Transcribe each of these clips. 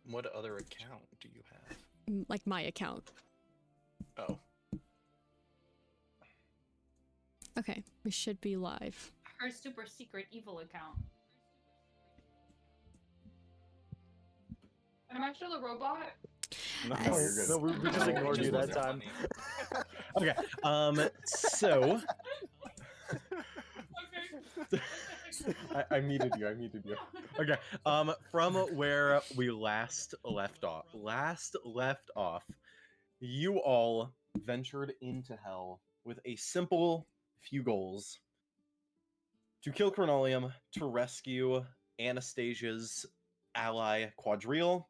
What other account do you have? Like my account. Oh. Okay, we should be live. Her super secret evil account. Am I still a robot? No, Yes. you're good. No, we just ignored you that time. Okay. So I muted you. Okay. From where we last left off, you all ventured into hell with a simple few goals: to kill Chronolium, to rescue Anastasia's ally Quadrille,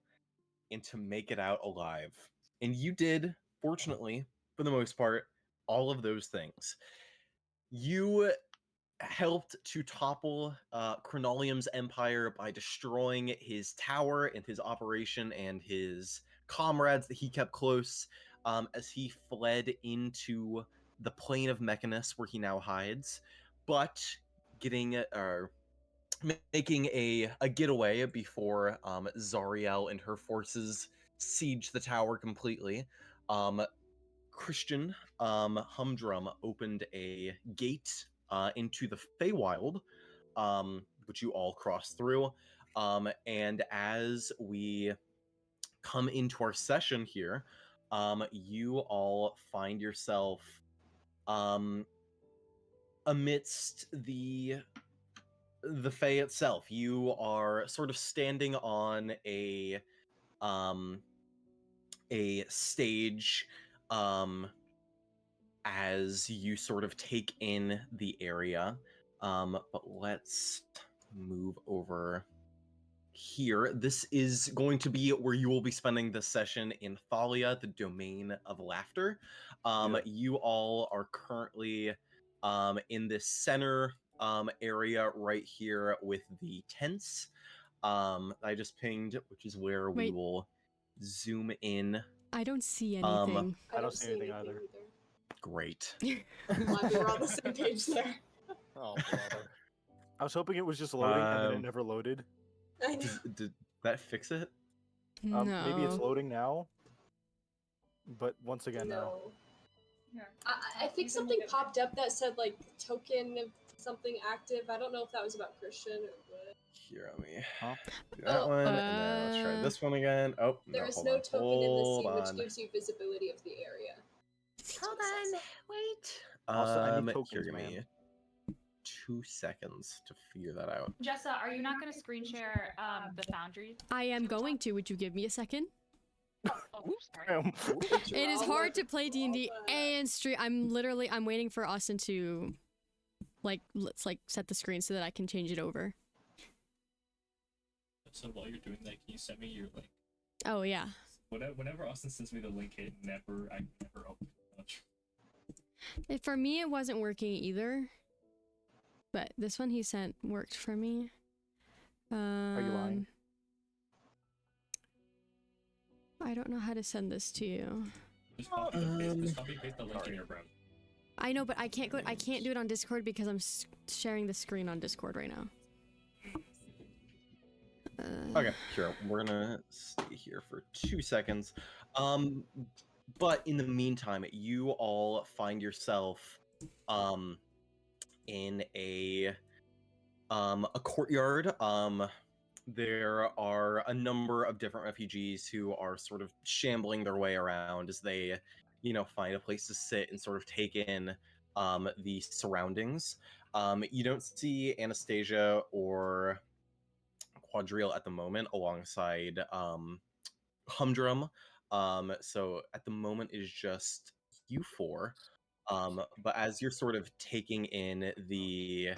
and to make it out alive. And you did, fortunately, for the most part, all of those things. You helped to topple Chronolium's empire by destroying his tower and his operation and his comrades that he kept close as he fled into the plane of Mechanus, where he now hides. But making a getaway before Zariel and her forces siege the tower completely, Christian Humdrum opened a gate into the Feywild, which you all cross through. And as we come into our session here, you all find yourself amidst the Fey itself. You are sort of standing on a stage as you sort of take in the area. But let's move over here. This is going to be where you will be spending the session in Thalia, the Domain of Laughter. You all are currently in this center area right here with the tents. I just pinged, which is where we will zoom in. I don't see anything. I don't see anything either. Great. Glad we were on the same page there. Oh, brother. I was hoping it was just loading and then it never loaded. I know. Did that fix it? No. Maybe it's loading now. But once again, no. Yeah. I think something popped up that said like token of something active. I don't know if that was about Christian or what. Here, let me Huh? do that one, and then let's try this one again. Oh, There is no token in the scene which gives you visibility of the area. Hold on, wait. Also, I need tokens, here, give me man. 2 seconds to figure that out. Jessa, are you not going to screen share the Foundry? I am going to. Would you give me a second? Oh, sorry. It is hard to play D&D and stream. I'm waiting for Austin to let's set the screen so that I can change it over. So while you're doing that, can you send me your link? Oh yeah. Whenever Austin sends me the link, I never open it much. For me, it wasn't working either. But this one he sent worked for me. Are you lying? I don't know how to send this to you. Just copy paste the link in your browser. I know, but I can't do it on Discord because I'm sharing the screen on Discord right now. Okay, sure. We're gonna stay here for 2 seconds. But in the meantime, you all find yourself in a courtyard. There are a number of different refugees who are sort of shambling their way around as they, find a place to sit and sort of take in the surroundings. You don't see Anastasia or Quadrille at the moment alongside Humdrum. So at the moment it is just you four. But as you're sort of taking in the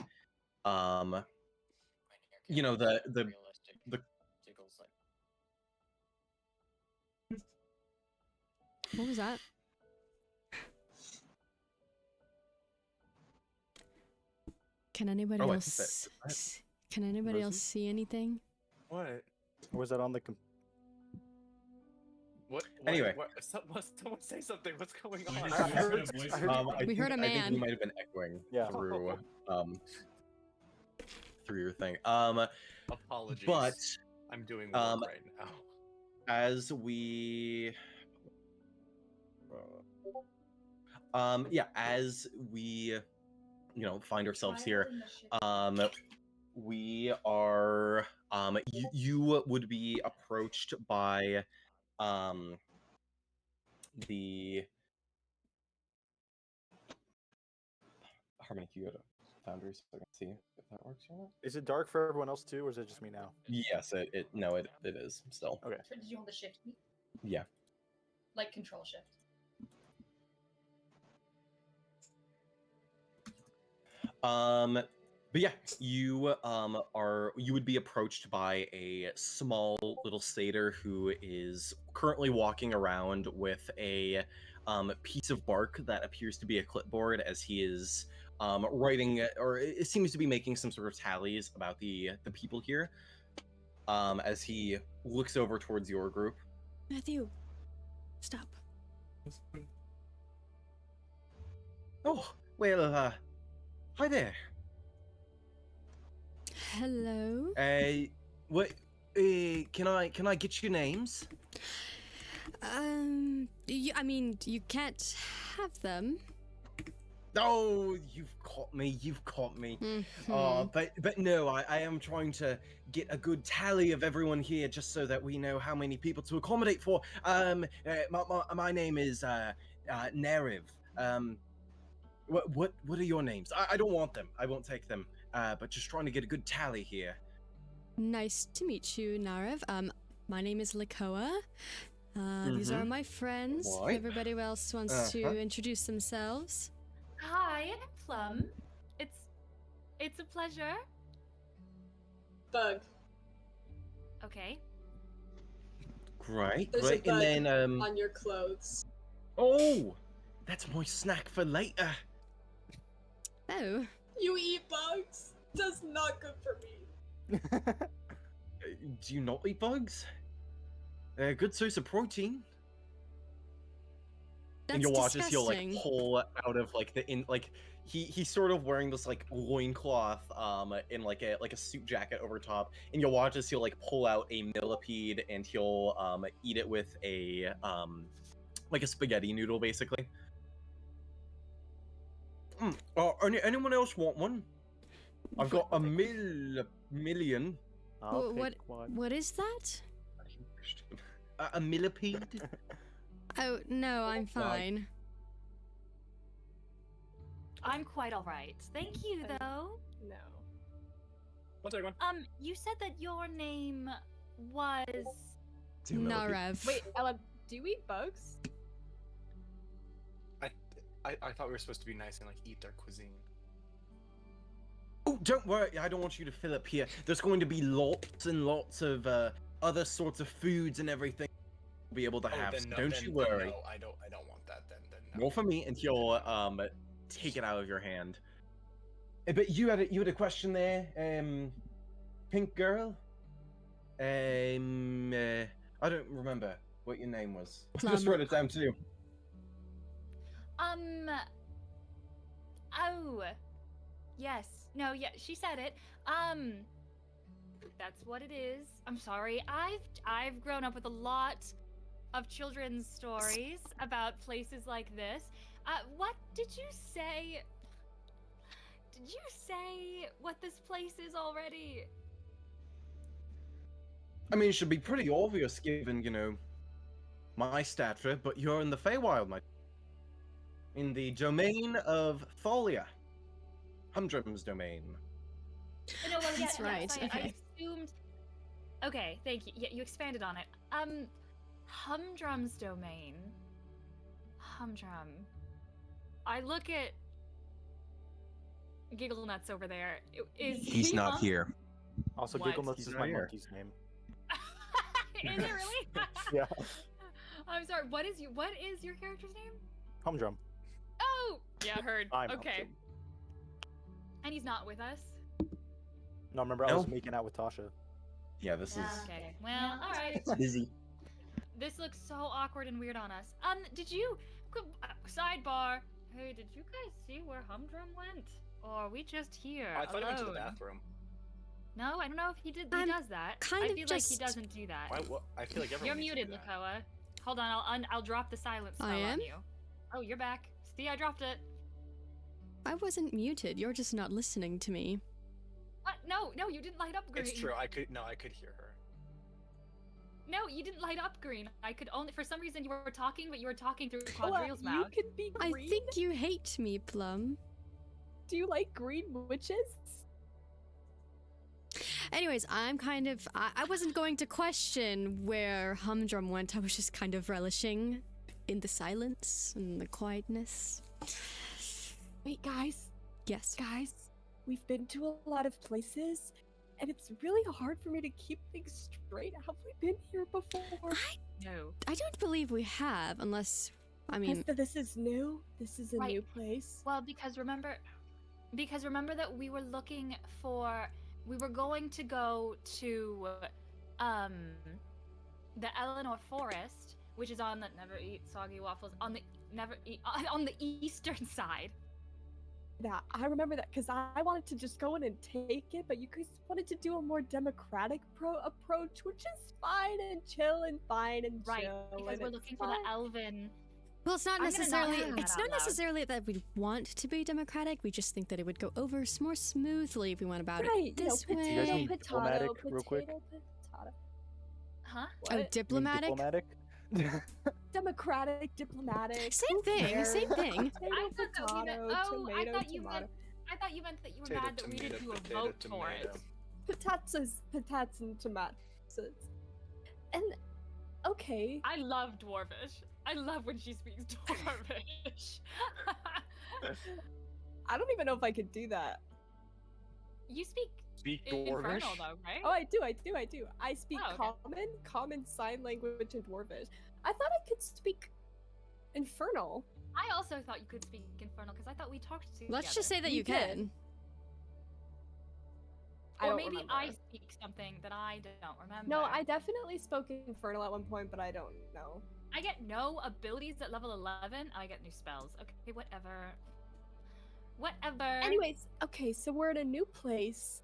What was that? Can anybody else? Can anybody else see anything? What? Or was that on the What? Anyway. Someone say something. What's going on? We heard a I think man. you might have been echoing Yeah. through through your thing. Apologies. But I'm doing work right now. as we as we find ourselves here, we are you would be approached by the Harmony. Can you go to Foundry so I can see if that works or not? Is it dark for everyone else too, or is it just me now? Yes, it is still. Okay. Did you hold the shift key? Yeah. Like control shift. But yeah, you would be approached by a small little satyr who is currently walking around with a piece of bark that appears to be a clipboard as he is writing, or it seems to be making some sort of tallies about the people here. As he looks over towards your group. Matthew, stop. Oh, well, hi there. Hello. What? Can I get your names? I mean, you can't have them. Oh, you've caught me. Mhm. But no, I am trying to get a good tally of everyone here, just so that we know how many people to accommodate for. My name is Nariv. What are your names? I don't want them. I won't take them. But just trying to get a good tally here. Nice to meet you, Narav. My name is Lakoa. These are my friends. If Right. everybody else wants to introduce themselves. Hi, I'm Plum. It's a pleasure. Bug. Okay. Great, There's a great. bug And then on your clothes. oh, that's my snack for later. Oh, You eat bugs? That's not good for me. Do you not eat bugs? Good source of protein. that's And you'll watch as he'll like disgusting. pull out of like he's sort of wearing this like loincloth in like a suit jacket over top, and you'll watch as he'll like pull out a millipede and he'll eat it with a like a spaghetti noodle basically. Anyone else want one? I've got a million. I'll What- pick one. What is that? A millipede? Oh, no, I'm fine. I'm quite alright. Thank you, though. No. One second. You said that your name was. Narav. Wait, Ella, do you eat bugs? I thought we were supposed to be nice and like eat their cuisine. Oh, don't worry. I don't want you to fill up here. There's going to be lots and lots of other sorts of foods and everything we'll be able to have. then So no, don't then- you then worry. no, I don't want that. Then no. Roll for me, and he'll take it out of your hand. But you had a question there, pink girl. I don't remember what your name was. Plum. Just wrote it down too. Oh. Yes. No, yeah, she said it. That's what it is. I'm sorry. I've grown up with a lot of children's stories about places like this. What did you say? Did you say what this place is already? I mean, it should be pretty obvious given, my stature, but you're in the Feywild, in the domain of Thalia. Humdrum's domain. No, well, That's right, I okay. assumed. Okay, thank you. Yeah, you expanded on it. Humdrum's domain. Humdrum. I look at Giggle Nuts over there. Is He's he not here. Also, What? Giggle Nuts He's is not my here. monkey's name. Is it really? Yeah. I'm sorry. What is your character's name? Humdrum. Oh, yeah, heard. I'm Okay, Humdrum. and he's not with us. No, remember I No. was making out with Tasha. Yeah, this is Okay. Well, all right. busy. This looks so awkward and weird on us. Did you? Sidebar. Hey, did you guys see where Humdrum went? Or are we just here? I thought he went to the alone? bathroom. No, I don't know if he did. I'm He does that. kind I of feel like he just- doesn't do that. Why, what? I feel like everyone You're needs to muted, do that. Lakoa. Hold on, I'll drop the silence spell I am? on you. Oh, you're back. See, I dropped it. I wasn't muted. You're just not listening to me. What? No, you didn't light up green. It's true. I could hear her. No, you didn't light up green. I could only, for some reason, you were talking, but you were talking through Well, Quadriel's you mouth. could be I green. think you hate me, Plum. Do you like green witches? Anyways, I'm kind of. I wasn't going to question where Humdrum went. I was just kind of relishing in the silence and the quietness. Wait, guys, Yes. we've been to a lot of places, and it's really hard for me to keep things straight. Have we been here before? No. I don't believe we have, unless. I mean, This is new. This is a Right. new place. Well, because remember that we were looking for, we were going to go to, the Eleanor Forest, which is on the never eat soggy waffles on the on the eastern side. Yeah, I remember that because I wanted to just go in and take it, but you guys wanted to do a more democratic approach, which is fine and chill and fine and Right, chill. because and we're it's looking for the fine. elven. well, it's not I'm gonna not necessarily. say that It's out not loud. necessarily that we want to be democratic. We just think that it would go over more smoothly if we went about Right, it this potato, way. You guys mean potato, diplomatic, potato, real quick? potato. Huh? Oh, What? diplomatic. Diplomatic? Democratic, diplomatic. Same who thing, cares? same thing. Potato, I thought that we meant. potato, Oh, tomato, I thought you tomato. meant. I thought you meant that you were Potato, mad that we didn't do tomato, a potato, vote for tomato. it. Potats and tomatoes. And okay, I love Dwarvish. I love when she speaks Dwarvish. I don't even know if I could do that. You speak Speak Infernal Dwarvish. though, right? Oh, I do. I speak Oh, okay. common sign language, and Dwarvish. I thought I could speak Infernal. I also thought you could speak Infernal because I thought we talked together. Let's just say that We you did. can. I Or don't maybe remember. I speak something that I don't remember. No, I definitely spoke Infernal at one point, but I don't know. I get no abilities at level 11. I get new spells. Okay, whatever. Whatever. Anyways, okay, so we're in a new place,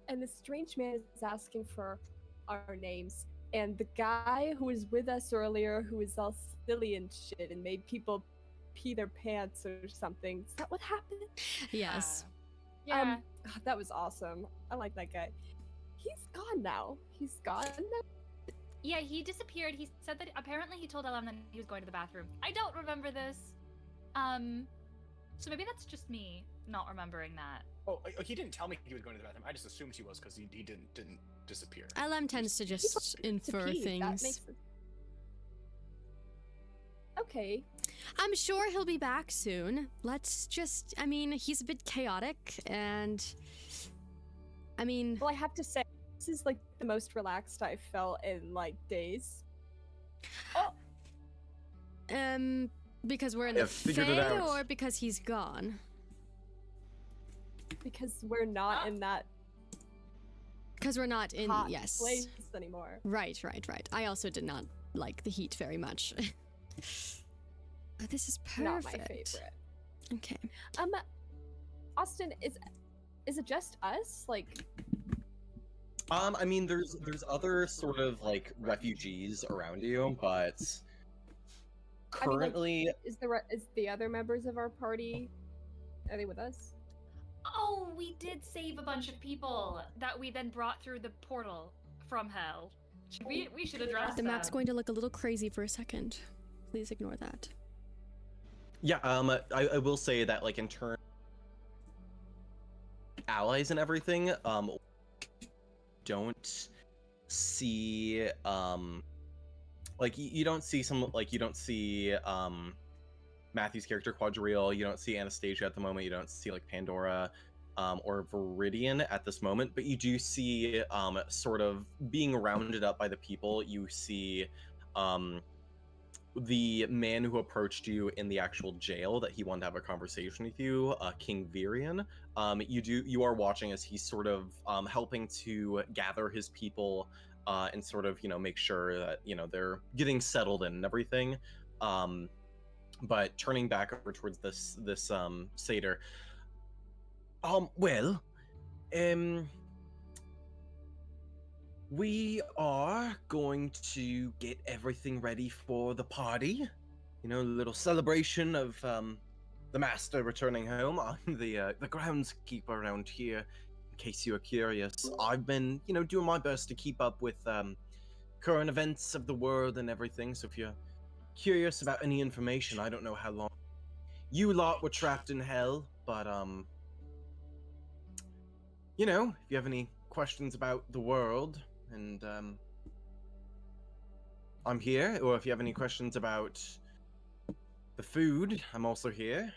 and this strange man is asking for our names. And the guy who was with us earlier, who was all silly and shit and made people pee their pants or something. Is that what happened? Yes. Yeah. That was awesome. I like that guy. He's gone now. He's gone now. Yeah, he disappeared. He said that apparently he told Ellen that he was going to the bathroom. I don't remember this. So maybe that's just me not remembering that. Oh, he didn't tell me he was going to the bathroom. I just assumed he was because he didn't disappear. LM tends to just To infer pee, that things. makes sense. Okay. I'm sure he'll be back soon. Let's just. I mean, he's a bit chaotic, and. I mean. Well, I have to say, this is like the most relaxed I've felt in like days. Because we're in Yeah, the figured it Fae, out. or because he's gone? Because we're not in that Because we're not in. hot Yes. place anymore. Right. I also did not like the heat very much. Oh, this is perfect. Not my favorite. Okay. Austin, is it just us? Like, I mean, there's other sort of like refugees around you, but I mean, like, currently, is the other members of our party? Are they with us? Oh, we did save a bunch of people that we then brought through the portal from hell. We should address The map's them. going to look a little crazy for a second. Please ignore that. yeah. I will say that like in turn, allies and everything, don't see like you don't see some like you don't see Matthew's character Quadrille, you don't see Anastasia at the moment, you don't see like Pandora or Viridian at this moment, but you do see sort of being rounded up by the people. You see the man who approached you in the actual jail that he wanted to have a conversation with you, King Virian. You are watching as he's sort of helping to gather his people and sort of make sure that they're getting settled in and everything. But turning back over towards this satyr. We are going to get everything ready for the party. You know, a little celebration of the master returning home. I'm the groundskeeper around here, in case you are curious. I've been, doing my best to keep up with current events of the world and everything. So if you're curious about any information, I don't know how long you lot were trapped in hell, but if you have any questions about the world, and I'm here, or if you have any questions about the food, I'm also here.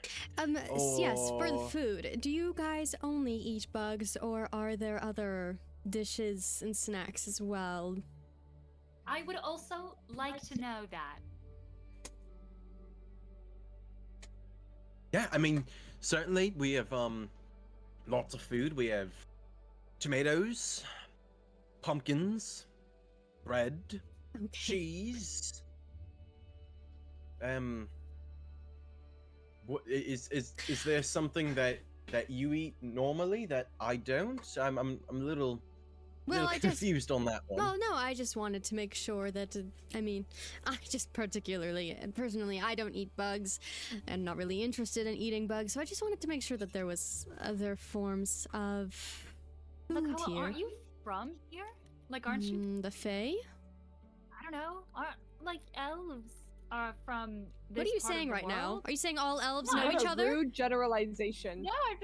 Yes, for the Or- food, do you guys only eat bugs, or are there other dishes and snacks as well? I would also like to know that. Yeah, I mean, certainly we have lots of food. We have tomatoes, pumpkins, bread, Okay. cheese. What is there something that you eat normally that I don't? I'm a little Well, I just. confused on that one. Well, no, I just wanted to make sure that, I just personally, I don't eat bugs. I'm not really interested in eating bugs, so I just wanted to make sure that there was other forms of food Lakoa, here. aren't you from here? Like, aren't you? The Fae? I don't know. Aren't like elves are from this What are you part of saying the right now? world? Are you saying all elves No, know What each a other? rude generalization. No, I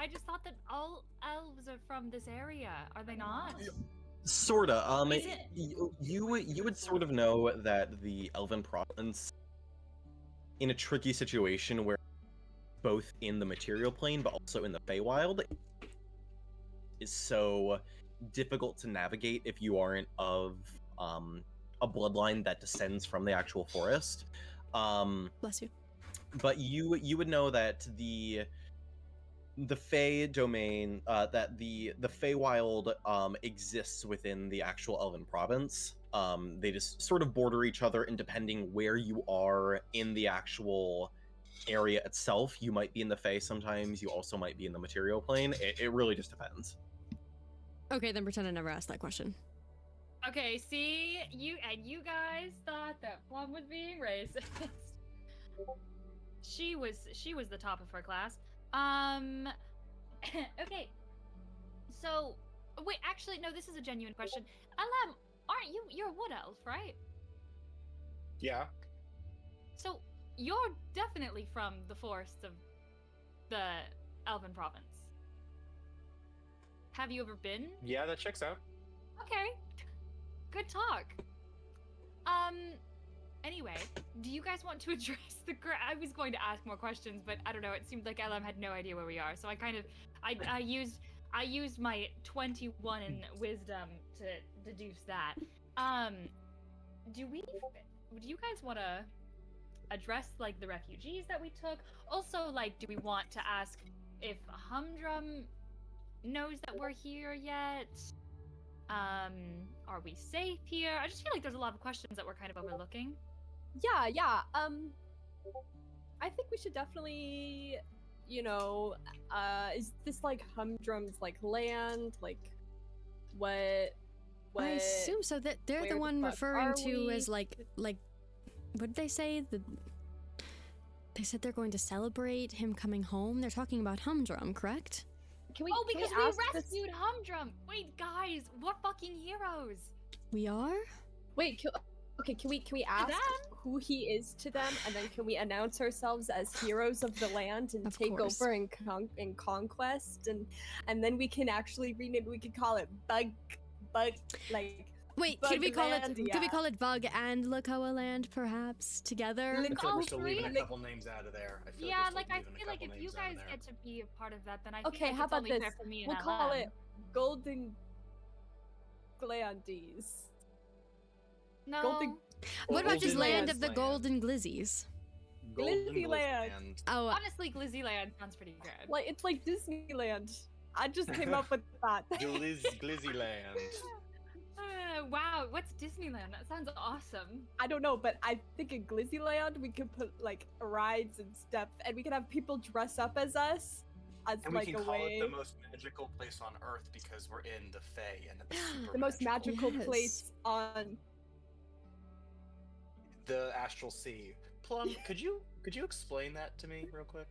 just thought that all elves are from this area. Are they not? Sorta. Is it- You would sort of know that the Elven province, in a tricky situation where both in the material plane but also in the Feywild, is so difficult to navigate if you aren't of a bloodline that descends from the actual forest. Bless you. But you would know that the Fey domain, that the Feywild exists within the actual Elven province. They just sort of border each other, and depending where you are in the actual area itself, you might be in the Fey sometimes, you also might be in the material plane. It really just depends. Okay, then pretend I never asked that question. Okay, see, you guys thought that Plum was being racist. she was the top of her class. Okay. So, wait, actually, no, this is a genuine question. Alam, you're a wood elf, right? Yeah. So, you're definitely from the forests of the Elven province. Have you ever been? Yeah, that checks out. Okay. Good talk. Anyway, do you guys want to address I was going to ask more questions, but I don't know, it seemed like LM had no idea where we are, so I used my 21 in wisdom to deduce that. Do you guys want to address, like, the refugees that we took? Also, like, do we want to ask if Humdrum knows that we're here yet? Are we safe here? I just feel like there's a lot of questions that we're kind of overlooking. Yeah. I think we should definitely, is this like Humdrum's like land? Like, what? I assume so. That they're where the the one fuck referring are to we? as like what did they say? They said they're going to celebrate him coming home. They're talking about Humdrum, correct? Can we? Oh, can because we we ask this- rescued Humdrum! Wait, guys, we're fucking heroes! We are. Wait. Can we ask them? who he is to them, and then can we announce ourselves as heroes of the land and Of take course. over in conquest, and then we can actually rename. We could call it bug like. Wait, could we call it? Buglandia. Could we call it Bug and Lakoa Land, perhaps together? I feel like all we're still leaving a three? couple names out of there. I feel Yeah, like, like, I feel like if you guys get to be a part of that, then I feel Okay, like how it's about only this? fair for me and We'll call LM. it Golden Glandies. No. Golden- What about just Golden Land of the Land. Golden Glizzies? Glizzy Land. Oh, Honestly, Glizzyland sounds pretty good. Like it's like Disneyland. I just came up with that. Glizzyland. Wow, what's Disneyland? That sounds awesome. I don't know, but I think in Glizzyland we could put like rides and stuff, and we could have people dress up as us, as And like we a can call way. it the most magical place on Earth because we're in the Fae and it's super The most magical Yes. place on. The Astral Sea. Plum, could you explain that to me real quick?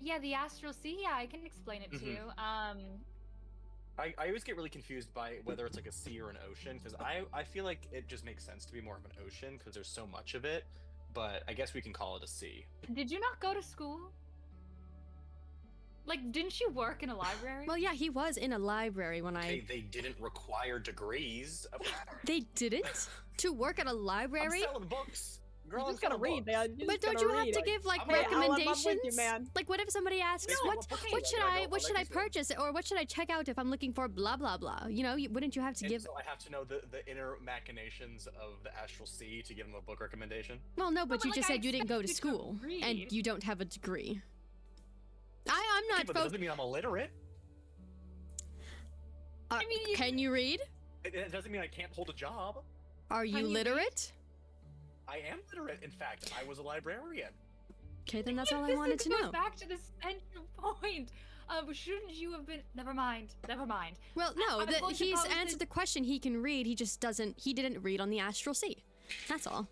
Yeah, the astral sea. Yeah, I can explain it to Mhm. you. I always get really confused by whether it's like a sea or an ocean because I feel like it just makes sense to be more of an ocean because there's so much of it. But I guess we can call it a sea. Did you not go to school? Like, didn't you work in a library? Well, yeah, he was in a library when They didn't require degrees. They didn't? To work at a library? I'm selling books. Girl, You I'm just gotta selling read, books. man. You But just don't gotta you have read. to give like I'm with you. I'm with you, recommendations? man. Like what if somebody asks, No, what okay, what should then I I go, what like should I you said. purchase or what should I check out if I'm looking for blah blah blah? You know, wouldn't you have to And give? so I have to know the inner machinations of the Astral Sea to give them a book recommendation. Well, no, but but, you like, just I said you didn't go to expect you to school read. and you don't have a degree. I'm Okay, not. but that doesn't mean I'm illiterate. I mean, you Can you read? It doesn't mean I can't hold a job. Are Can you you read? literate? I am literate. In fact, I was a librarian. Okay, then that's all I This wanted to goes know. back to the central point. Shouldn't you have been? Never mind. Never mind. Well, no, I'm going to he's pose answered the this- question. He can read. He just doesn't. He didn't read on the Astral Sea. That's all.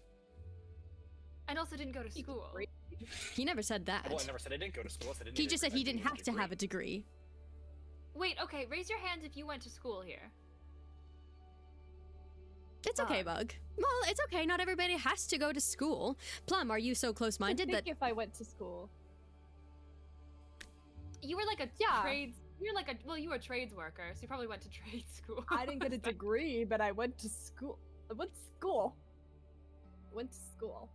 And also didn't go to You can school. read. He never said that. Well, I never said I didn't go to school. I said I He didn't just said I he didn't need a have to have a degree. Wait. Okay. Raise your hands if you went to school here. It's okay, Bug. Well, it's okay. Not everybody has to go to school. Plum, are you so close-minded I that? think if I went to school. You were like a Yeah. trades. You're like a well. You were a trades worker, so you probably went to trade school. I didn't get a degree, but I went to school. I went to school. Went to school.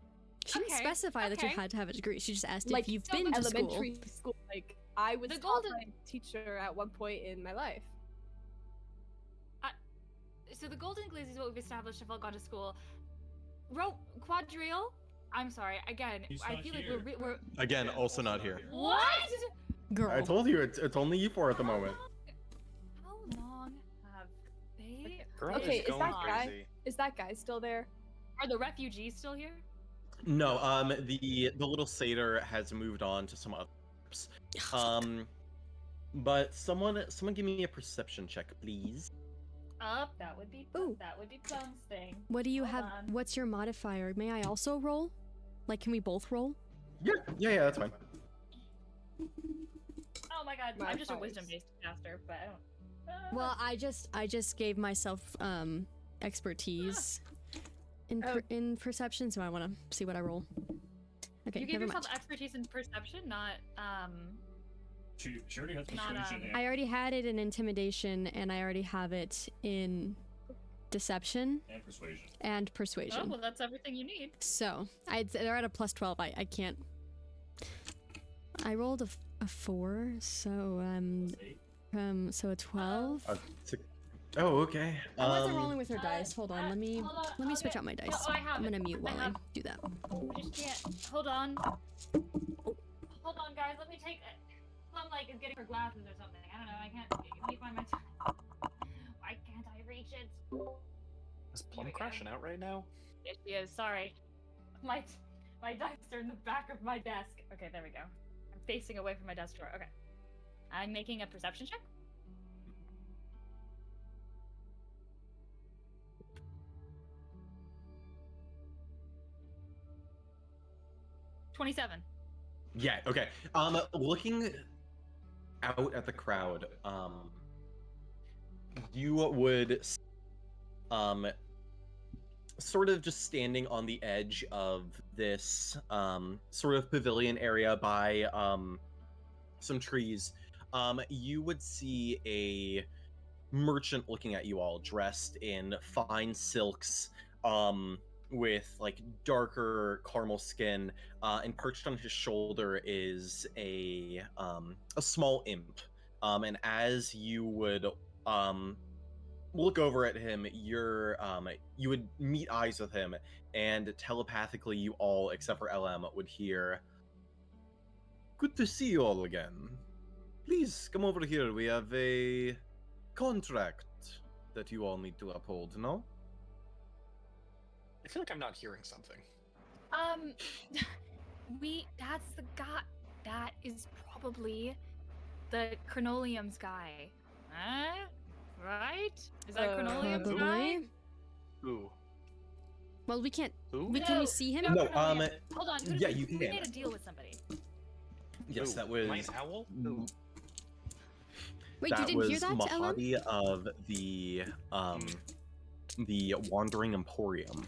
She didn't Okay, specify that you okay. had to have a degree. She just asked Like if you've so been to school. Elementary school. Like I was The taught golden- by a teacher at one point in my life. So the Golden Glaze is what we've established. Have all gone to school. Quadrille. I'm sorry. Again, He's I not feel here. like we're Again, also not here. what? Girl. I told you it's only you four at the moment. How long have they? Girl Okay, is is going that guy- crazy. Is that guy still there? Are the refugees still here? No, the little satyr has moved on to some others. But someone give me a perception check, please. That would be Ooh. Plum's thing. What do you Hold have? on. What's your modifier? May I also roll? Like, can we both roll? Yeah, that's fine. Oh my god, My I'm just a fives. wisdom-based caster, but I don't. Well, I just gave myself expertise in Oh. in perception, so I want to see what I roll. Okay, you gave never yourself mind. expertise in perception, not She already has Not, persuasion. I already had it in intimidation, and I already have it in deception and persuasion. and Oh, persuasion. well, that's everything you need. So they're at a plus 12. I can't. I rolled a 4, so so a 12. Oh, okay. I wasn't rolling with her dice. Hold on, let me hold on, let me switch okay. out my dice. Oh, I have I'm gonna it. mute I while I have- do that. I just can't. Hold on. Hold on, guys. Let me take it. Plum, like, is getting her glasses or something. I don't know. I can't. Let me find my. Why can't I reach it? Is Here Plum we go. crashing out right now? There she is. Sorry. My dice are in the back of my desk. Okay, there we go. I'm facing away from my desk drawer. Okay. I'm making a perception check. $27. Yeah, okay. Looking out at the crowd, you would sort of just standing on the edge of this sort of pavilion area by some trees, you would see a merchant looking at you all dressed in fine silks, with like darker caramel skin, and perched on his shoulder is a small imp. And as you would look over at him, you would meet eyes with him, and telepathically, you all except for LM would hear, "Good to see you all again. Please come over here. We have a contract that you all need to uphold. No?" I feel like I'm not hearing something. That's the guy. That is probably the Chronolium's guy. Huh? Right? Is that Chronolium's guy? Probably. Ooh. Well, we can't. Who? Can we see him? No, Chronolium. Hold on. Who did yeah, we, you we can. made a deal with somebody. Yes, Ooh, that was. Night Owl? Ooh. Wait, that you didn't was hear that, Ellen? Mahadi of the Wandering Emporium.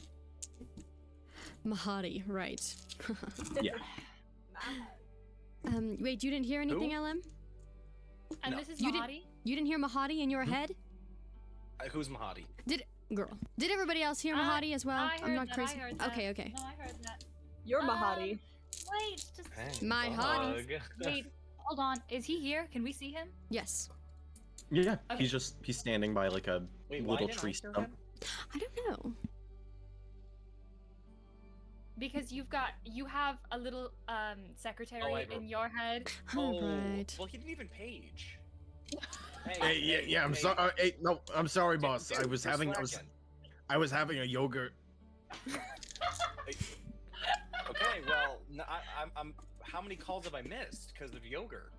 Mahadi, right. Yeah. Wait, you didn't hear anything, LM? And No. this is You Mahadi? You didn't hear Mahadi in your head? Who's Mahadi? Did everybody else hear Mahadi as well? I heard I'm not that, crazy. I heard that. Okay, okay. No, I heard that. You're Mahadi. Wait, just Hey, My hottie. bug. wait. Hold on. Is he here? Can we see him? Yes. Yeah, Okay. he's standing by like a Wait, why little didn't I tree hear stump. him? I don't know. Because you have a little secretary Oh, I in your head. All right. Well, he didn't even page. Hey, yeah, I'm hey, sorry. Hey, no, I'm sorry, dude, boss. I dude, was you're having a yogurt. Okay, well, no, I'm. How many calls have I missed because of yogurt?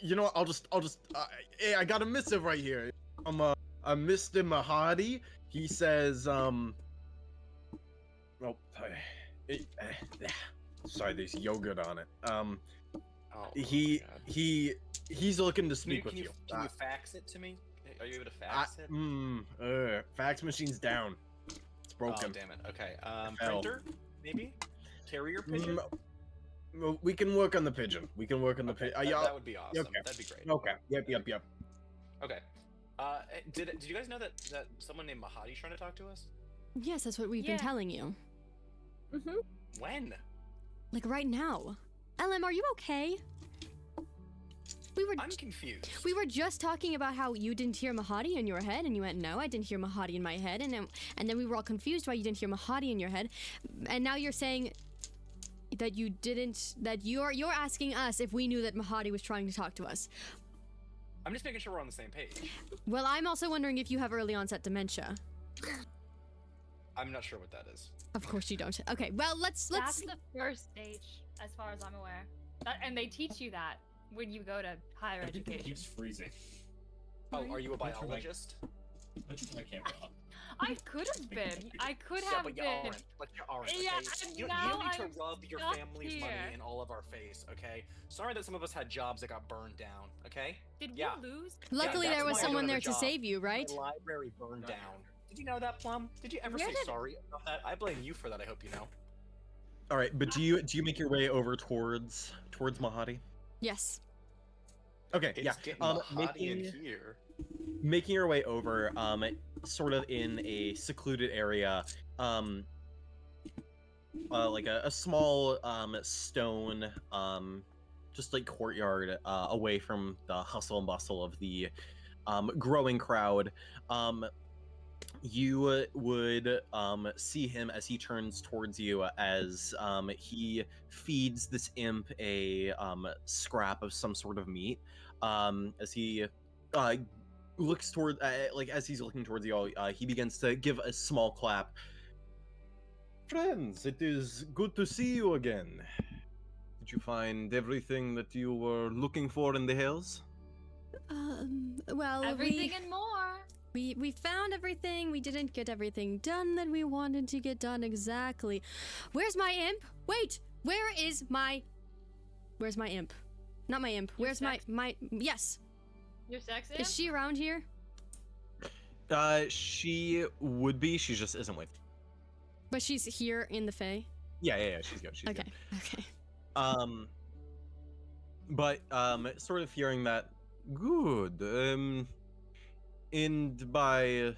You know what? I'll just. Hey, I got a missive right here. I'm Mr. Mahadi. He says, Oh, sorry, there's yogurt on it. Oh, He God. he's looking to speak Can with you. Can you fax it to me? Are you able to fax it? Fax machine's down. It's broken. Oh, damn it. Okay. Hell. Printer, maybe. Carrier pigeon. Well, we can work on the pigeon. We can work on the pigeon. That would be awesome. okay. That'd be great. Okay. Yep. Okay. Did you guys know that someone named Mahadi's trying to talk to us? Yes, that's what we've been Yeah. telling you. Mm-hmm. When? Like right now. LM, are you okay? I'm confused. We were just talking about how you didn't hear Mahadi in your head, and you went, "No, I didn't hear Mahadi in my head," and then we were all confused why you didn't hear Mahadi in your head, and now you're saying that you didn't. That you're asking us if we knew that Mahadi was trying to talk to us. I'm just making sure we're on the same page. Well, I'm also wondering if you have early onset dementia. I'm not sure what that is. Of course you don't. Okay, well let's. That's the first stage, as far as I'm aware. And they teach you that when you go to higher Everything education. keeps freezing. Oh, are you a Don't you like- biologist? Don't you my camera up? I could have been. I could Yeah, have but you been. aren't. But you aren't. Yeah, Okay? and You now don't need to I'm rub your stuck family's here. money in all of our face. Okay. Sorry that some of us had jobs that got burned down. Okay. Did Yeah. we lose? Luckily, that's there was why I don't someone have a there to job. save you, right? My library burned Not down. Did you know that, Plum? Did you ever Where say did- sorry about that? I blame you for that. I hope you know. All right, but do you make your way over towards Mahadi? Yes. Okay, It's yeah. getting hot in Making here. making your way over, sort of in a secluded area, like a small stone, just like courtyard, away from the hustle and bustle of the growing crowd. You would see him as he turns towards you, as he feeds this imp a scrap of some sort of meat, as he looks toward, like as he's looking towards you all, he begins to give a small clap. Friends, it is good to see you again. Did you find everything that you were looking for in the hills? Well, Everything and more. we found everything. We didn't get everything done that we wanted to get done exactly. Where's my imp? Wait, where's my imp? Not my imp. Your Where's sex- my yes? Your sex Is she around here? She would be. She just isn't with. But she's here in the Fae. Yeah. She's good. She's Okay. good. Okay. But sort of hearing that, good. And by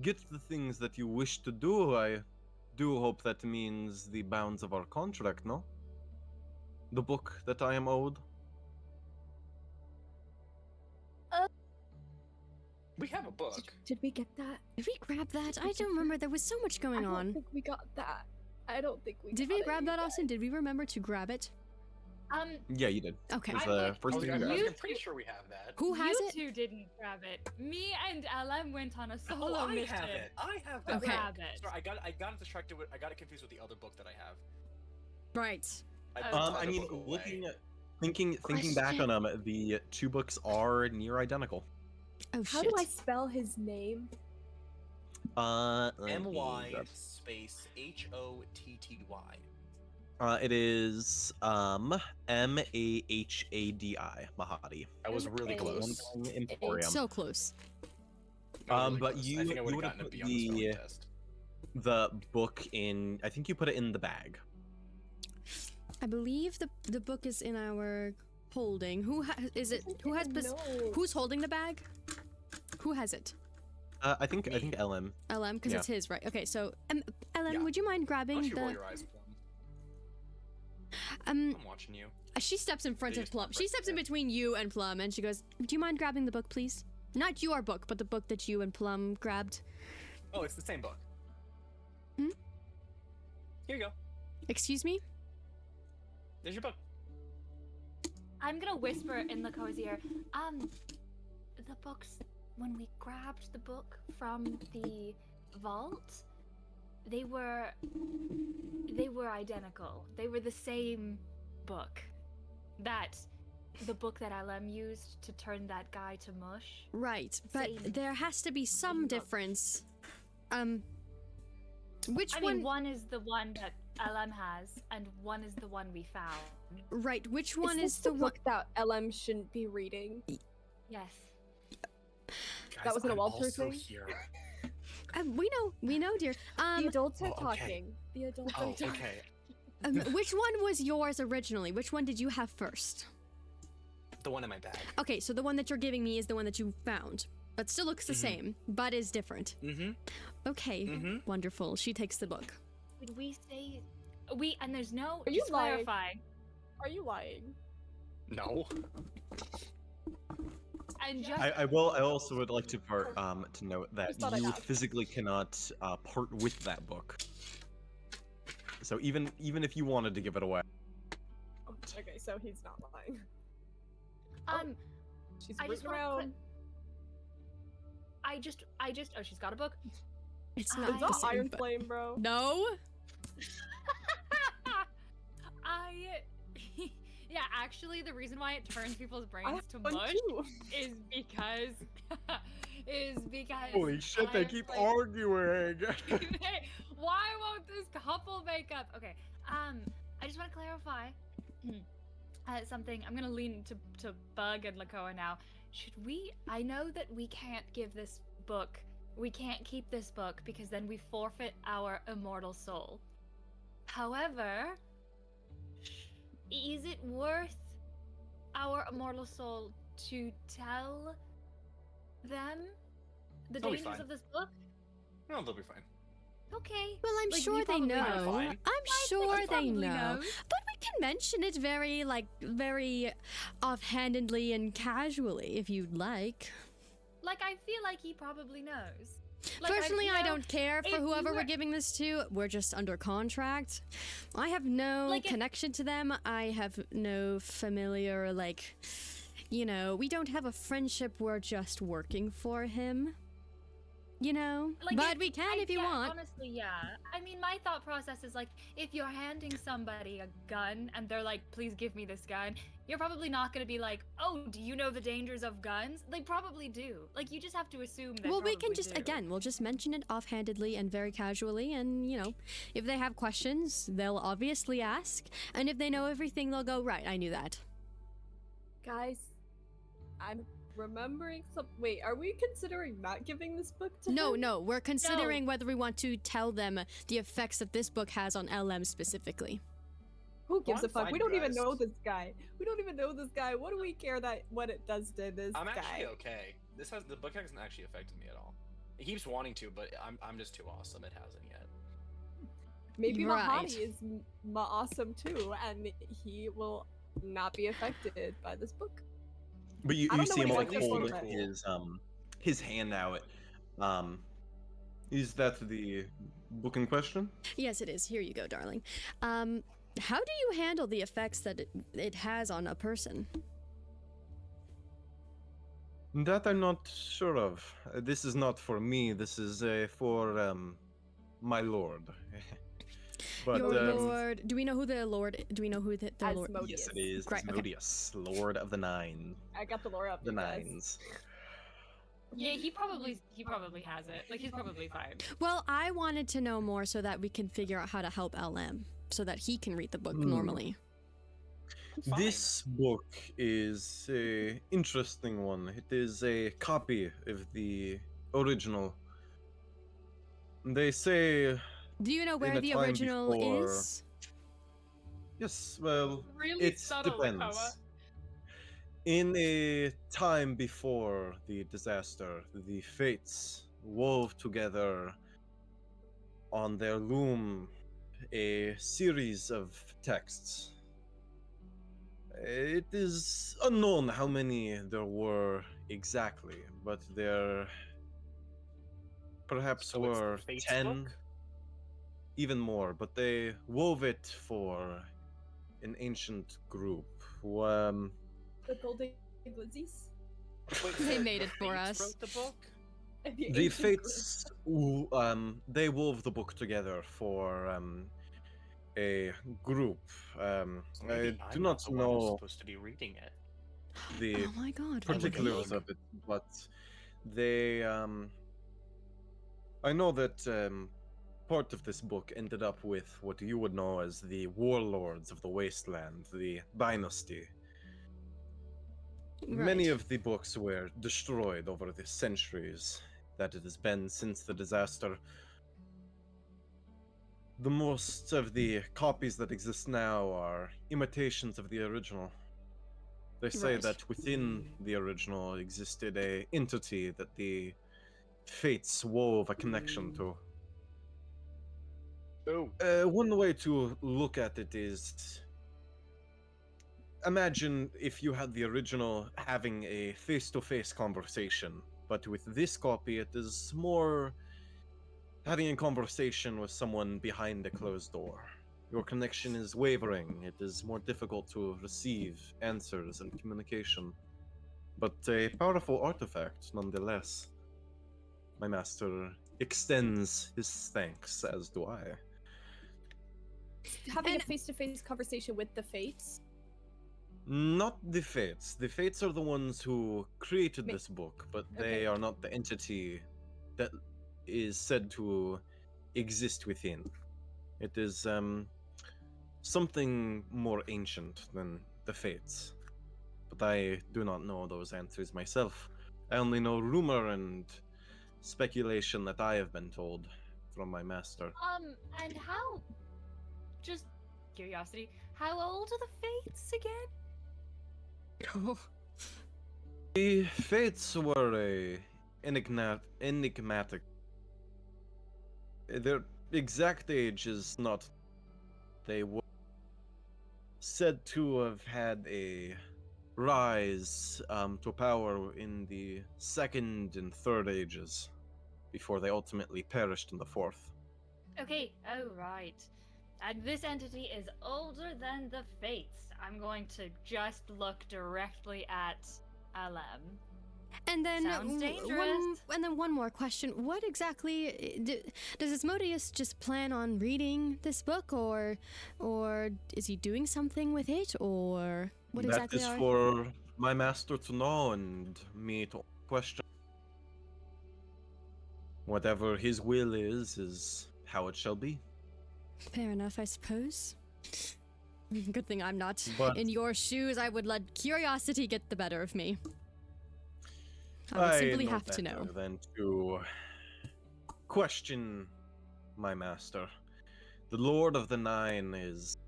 get the things that you wish to do, I do hope that means the bounds of our contract, no? The book that I am owed. We have a book. Did we get that? Did we grab that? I don't remember. There was so much I going don't on. think we got that. I don't think we Did got we it, grab you that, guys. Austin? Did we remember to grab it? Yeah, you did. Okay. It was I the think first thing you grabbed. you- I'm pretty sure we have that. Who has you it? two didn't grab it. Me and LM went on a solo Oh, I mission. have it. I have to that. Okay. grab it. Sorry, I got it distracted. I got it confused with the other book that I have. Right. I mean, thinking back Question. on them, the two books are near identical. Oh How shit. do I spell his name? Let me MY grab- space HOTTY. It is Mahadi. Mahadi. I was really close. Emporium. So close. I was really But close. you I think I would would have have gotten a put B on the spelling test. the book in. I think you put it in the bag. I believe the book is in our holding. Is it? Who has? No. Who's holding the bag? Who has it? I think LM. LM, because Yeah. it's his, right? Okay, so LM, Yeah. would you mind Why grabbing don't you roll the? your eyes, Plum? Um, I'm watching you. she steps in front They of just Plum. pop She right steps in there. between you and Plum, and she goes, "Do you mind grabbing the book, please? Not your book, but the book that you and Plum grabbed." Oh, it's the same book. Hmm? Here you go. Excuse me? There's your book. I'm gonna whisper in Lakoa's ear. The books. When we grabbed the book from the vault, they were identical. They were the same book. The book that LM used to turn that guy to mush. Right, but Same. there has to be some Same book. difference. Which I one? mean, one is the one that LM has, and one is the one we found. Right, which one is is this the the one? book that LM shouldn't be reading? Yes. Guys, wasn't a I'm Walter also thing? here. We know, dear. The adults are Oh, okay. talking. The adults Oh, are talking. okay. Which one was yours originally? Which one did you have first? The one in my bag. Okay, so the one that you're giving me is the one that you found, but still looks the Mhm. same, but is different. Mm-hmm. Okay, Mhm. wonderful. She takes the book. Did we say and there's no Are you just to lying? clarify. Are you lying? No. And just I also would like to to note that Just thought I'd you ask. physically cannot part with that book. So even if you wanted to give it away, Oh, okay, so he's not lying. She's I just rooting wanna around. I just oh, she's got a book. It's I- not It's the not same, Iron but- Flame, bro. No. Yeah, actually the reason why it turns people's I brains have to one mush too. is because Holy shit, they Iron keep Flame- arguing. Why won't this couple make up? Okay. I just want to clarify something. I'm gonna lean to Bug and Lakoa now. Should we? I know that we can't give this book. We can't keep this book because then we forfeit our immortal soul. However, is it worth our immortal soul to tell them the They'll be dangers fine. of this book? No, they'll be fine. Okay. Well, I'm Like, sure we they probably know. know. Fine. I'm sure they probably know. knows. But we can mention it very offhandedly and casually if you'd like. Like, I feel like he probably knows. Like, Personally, you I know, don't care for if you whoever were- we're giving this to. We're just under contract. I have no Like, if- connection to them. I have no familiar, we don't have a friendship. We're just working for him. Like, But we can if you yeah, want. Honestly, yeah. I mean, my thought process is like, if you're handing somebody a gun and they're like, please give me this gun, you're probably not going to be like, oh, do you know the dangers of guns? They probably do. Like, you just have to assume that. Well, we can we'll just mention it offhandedly and very casually. And, if they have questions, they'll obviously ask. And if they know everything, they'll go, right, I knew that. Guys, I'm remembering some. Wait, are we considering not giving this book to No, him? no, we're considering whether we want to tell them the effects that this book has on LM specifically. Who gives I'm a fuck? fine, We don't even guys. know this guy. We don't even know this guy. What do we care that what it does to this I'm guy? actually okay. The book hasn't actually affected me at all. It keeps wanting to, but I'm just too awesome. It hasn't yet. Maybe Right. Mahadi is awesome too, and he will not be affected by this book. but you I don't know see him what like he's hold looking his hand out. Is that the book in question? Yes, it is. Here you go, darling. How do you handle the effects that it has on a person? That I'm not sure of. This is not for me. This is for my lord. But Your lord. Do we know who the lord? Do we know who the lord? Asmodeus. Yes, it is Great, okay. Asmodeus, Lord of the Nine. I got the lore up. The you guys. Nines. Yeah, he probably has it. Like he's probably fine. Well, I wanted to know more so that we can figure out how to help LM, so that he can read the book normally. this book is a interesting one. It is a copy of the original. They say, Do you know in where a the time original before- is? yes, well, Really it subtle, depends. Akoa. In a time before the disaster, the fates wove together on their loom a series of texts. It is unknown how many there were exactly, but there perhaps So it's the were Fates 10, book? even more, but they wove it for an ancient group who, The Golden Glizzies? Wait, They so made the it for Fates us. Wrote the book? And the ancient fates they wove the book together for a group. So I maybe do I'm not the one who's know supposed to be reading it. the Oh my god. Can I look at the particulars book? of it, but they I know that part of this book ended up with what you would know as the warlords of the wasteland, the dynasty. Many Right. of the books were destroyed over the centuries that it has been since the disaster. The most of the copies that exist now are imitations of the original. They say Right. that within the original existed a entity that the fates wove a connection to. Oh. One way to look at it is imagine if you had the original having a face-to-face conversation, but with this copy it is more having a conversation with someone behind a closed door. Your connection is wavering, it is more difficult to receive answers and communication, but a powerful artifact nonetheless. My master extends his thanks, as do I. Having And- a face-to-face conversation with the Fates. Not the Fates. The Fates are the ones who created Ma- this book, but they Okay. are not the entity that is said to exist within. It is something more ancient than the Fates. But I do not know those answers myself. I only know rumor and speculation that I have been told from my master. And how? Just curiosity. How old are the Fates again? The Fates were enigmatic. Their exact age is not. They were said to have had a rise to power in the second and third ages, before they ultimately perished in the fourth. Okay, oh right. And this entity is older than the Fates. I'm going to just look directly at LM. And then Sounds dangerous. one more question. What exactly does Asmodeus just plan on reading this book, or is he doing something with it, or what exactly? That is for my master to know and me to question. Whatever his will is how it shall be. Fair enough, I suppose. Good thing I'm not But- in your shoes. I would let curiosity get the better of me. I would simply have to know. better than to question my master. The Lord of the Nine is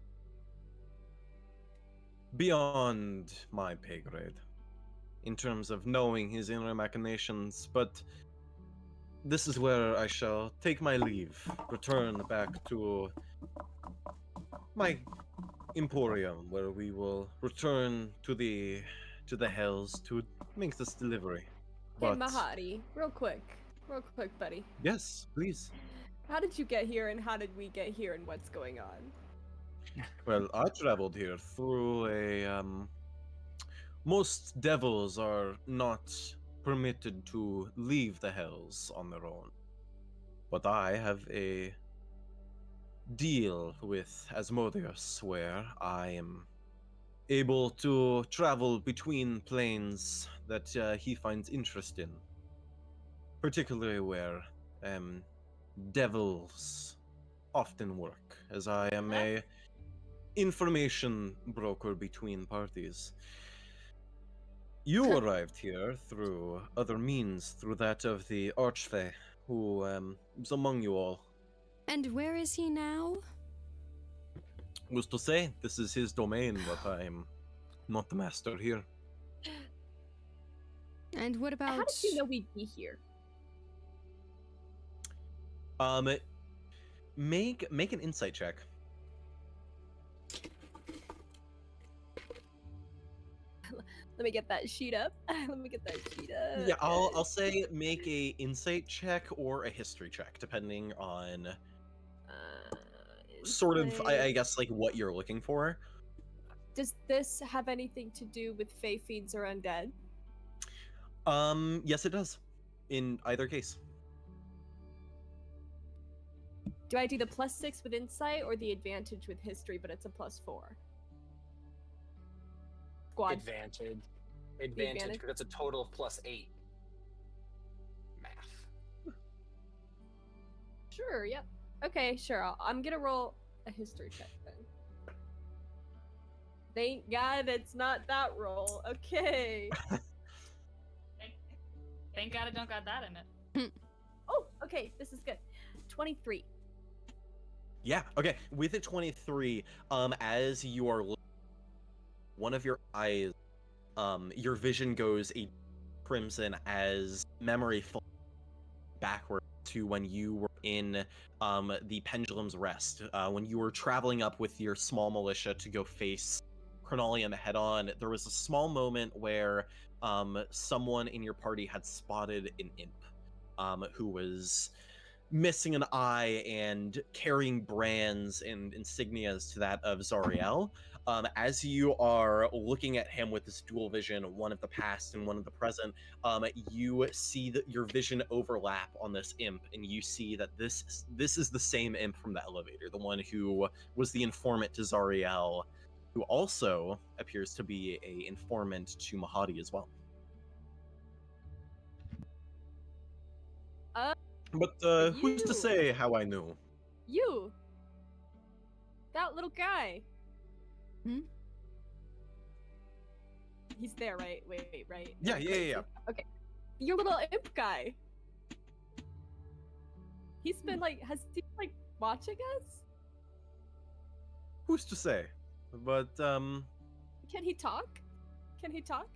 beyond my pay grade in terms of knowing his inner machinations, but this is where I shall take my leave, return back to my emporium, where we will return to the hells to make this delivery. Hey, But Mahadi, real quick, buddy. yes, please. How did you get here, and how did we get here, and what's going on? Well, I traveled here through a most devils are not permitted to leave the hells on their own. But I have a deal with Asmodeus where I am able to travel between planes that he finds interest in, particularly where devils often work, as I am a information broker between parties. You arrived here through other means, through that of the Archfey, who was among you all. And where is he now? Was to say, this is his domain, but I'm not the master here. And what about... How did you know we'd be here? Make an insight check. Let me get that sheet up. Let me get that sheet up. Yeah, I'll say make a insight check or a history check, depending on sort of, I guess, like what you're looking for. Does this have anything to do with Fey Fiends or undead? Yes, it does. In either case. Do I do the +6 with insight or the advantage with history, but it's a +4? Squad. Advantage, advantage? because that's a total of +8. Math. Sure, yep. Okay, sure. I'm gonna roll a history check then. Thank God it's not that roll. Okay. Thank God I don't got that in it. Oh, okay. This is good. 23. Yeah, okay. With a 23, as you are one of your eyes, your vision goes a crimson as memory falls backward to when you were in the Pendulum's Rest, when you were traveling up with your small militia to go face Chronolium head-on. There was a small moment where someone in your party had spotted an imp who was missing an eye and carrying brands and insignias to that of Zariel. As you are looking at him with this dual vision, one of the past and one of the present, you see that your vision overlap on this imp, and you see that this is the same imp from the elevator, the one who was the informant to Zariel, who also appears to be a informant to Mahadi as well. But who's to you. say how I knew? You! That little guy! Hmm? He's there, right? Wait, right? Yeah. Okay. Your little imp guy! He's been has he been watching us? Who's to say? But Can he talk? Can he talk?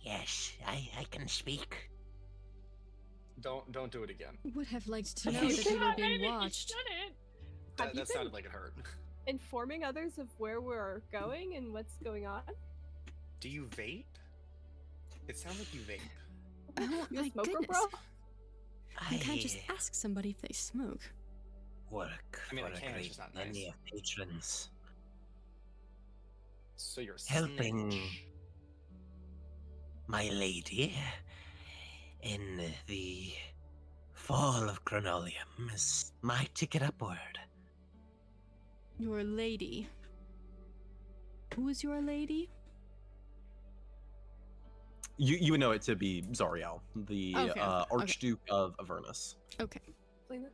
Yes, I can speak. Don't do it again. Would have liked to know You that you were cannot being watched. Have That you sounded been- like it hurt. Informing others of where we're going and what's going on? Do you vape? It sounds like you vape. Oh You a my smoker, goodness. bro? You can't just ask somebody if they smoke. Work I mean, I for can, a it's great just not many nice. of patrons. So you're a Helping snitch. my lady in the fall of Chronolium is my ticket upward. Your lady. Who is your lady? you would know it to be Zariel, the Okay, okay. Archduke of Avernus. Okay. Explain that.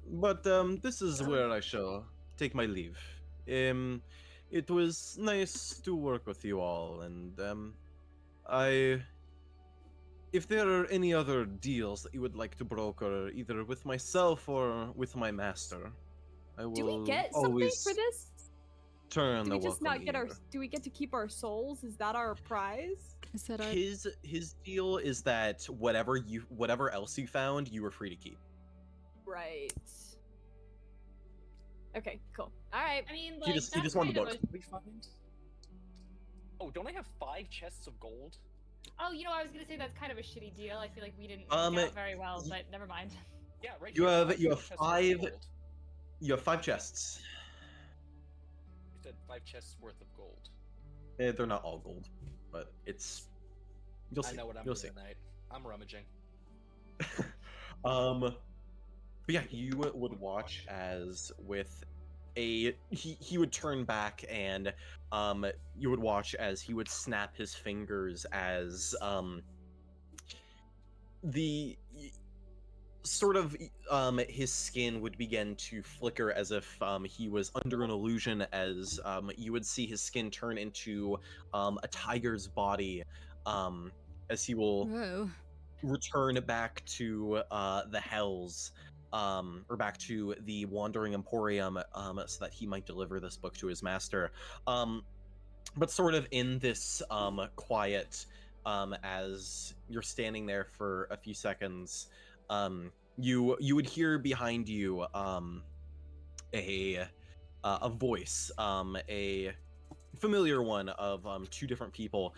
But this is where I shall take my leave. It was nice to work with you all, and if there are any other deals that you would like to broker, either with myself or with my master, I will Do we get something always for this? turn Do the we just welcome not get our? ear. Do we get to keep our souls? Is that our prize? Is that our... His deal is that whatever else you found, you were free to keep. Right. Okay, cool. All right. I mean, He just wanted the books. We find. Oh, don't I have 5 chests of gold? Oh, I was gonna say that's kind of a shitty deal. I feel like we didn't Um, work out very well, but never mind. Yeah, right. You here, have 5 you have chests worth of 5 gold. you have 5 chests. You said 5 chests worth of gold. They're not all gold, but you'll see. I know what I'm You'll doing see. tonight. I'm rummaging. But yeah, you would watch as with he would turn back and you would watch as he would snap his fingers as the sort of his skin would begin to flicker as if he was under an illusion, as you would see his skin turn into a tiger's body, as he will Whoa. return back to the hells, or back to the Wandering Emporium, so that he might deliver this book to his master. But sort of in this quiet, as you're standing there for a few seconds, you would hear behind you a voice, a familiar one of two different people.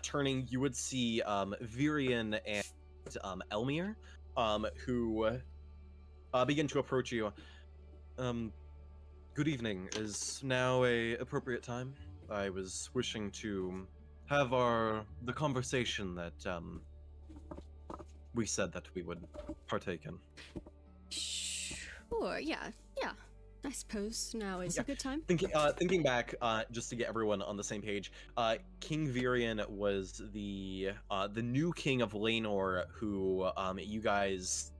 Turning, you would see Virian and Elmir, who begin to approach you. Good evening. Is now a appropriate time? I was wishing to have the conversation that we said that we would partake in. Sure, yeah. I suppose now is Yeah. a good time. Thinking back, just to get everyone on the same page, King Virian was the new king of Lenor, who you guys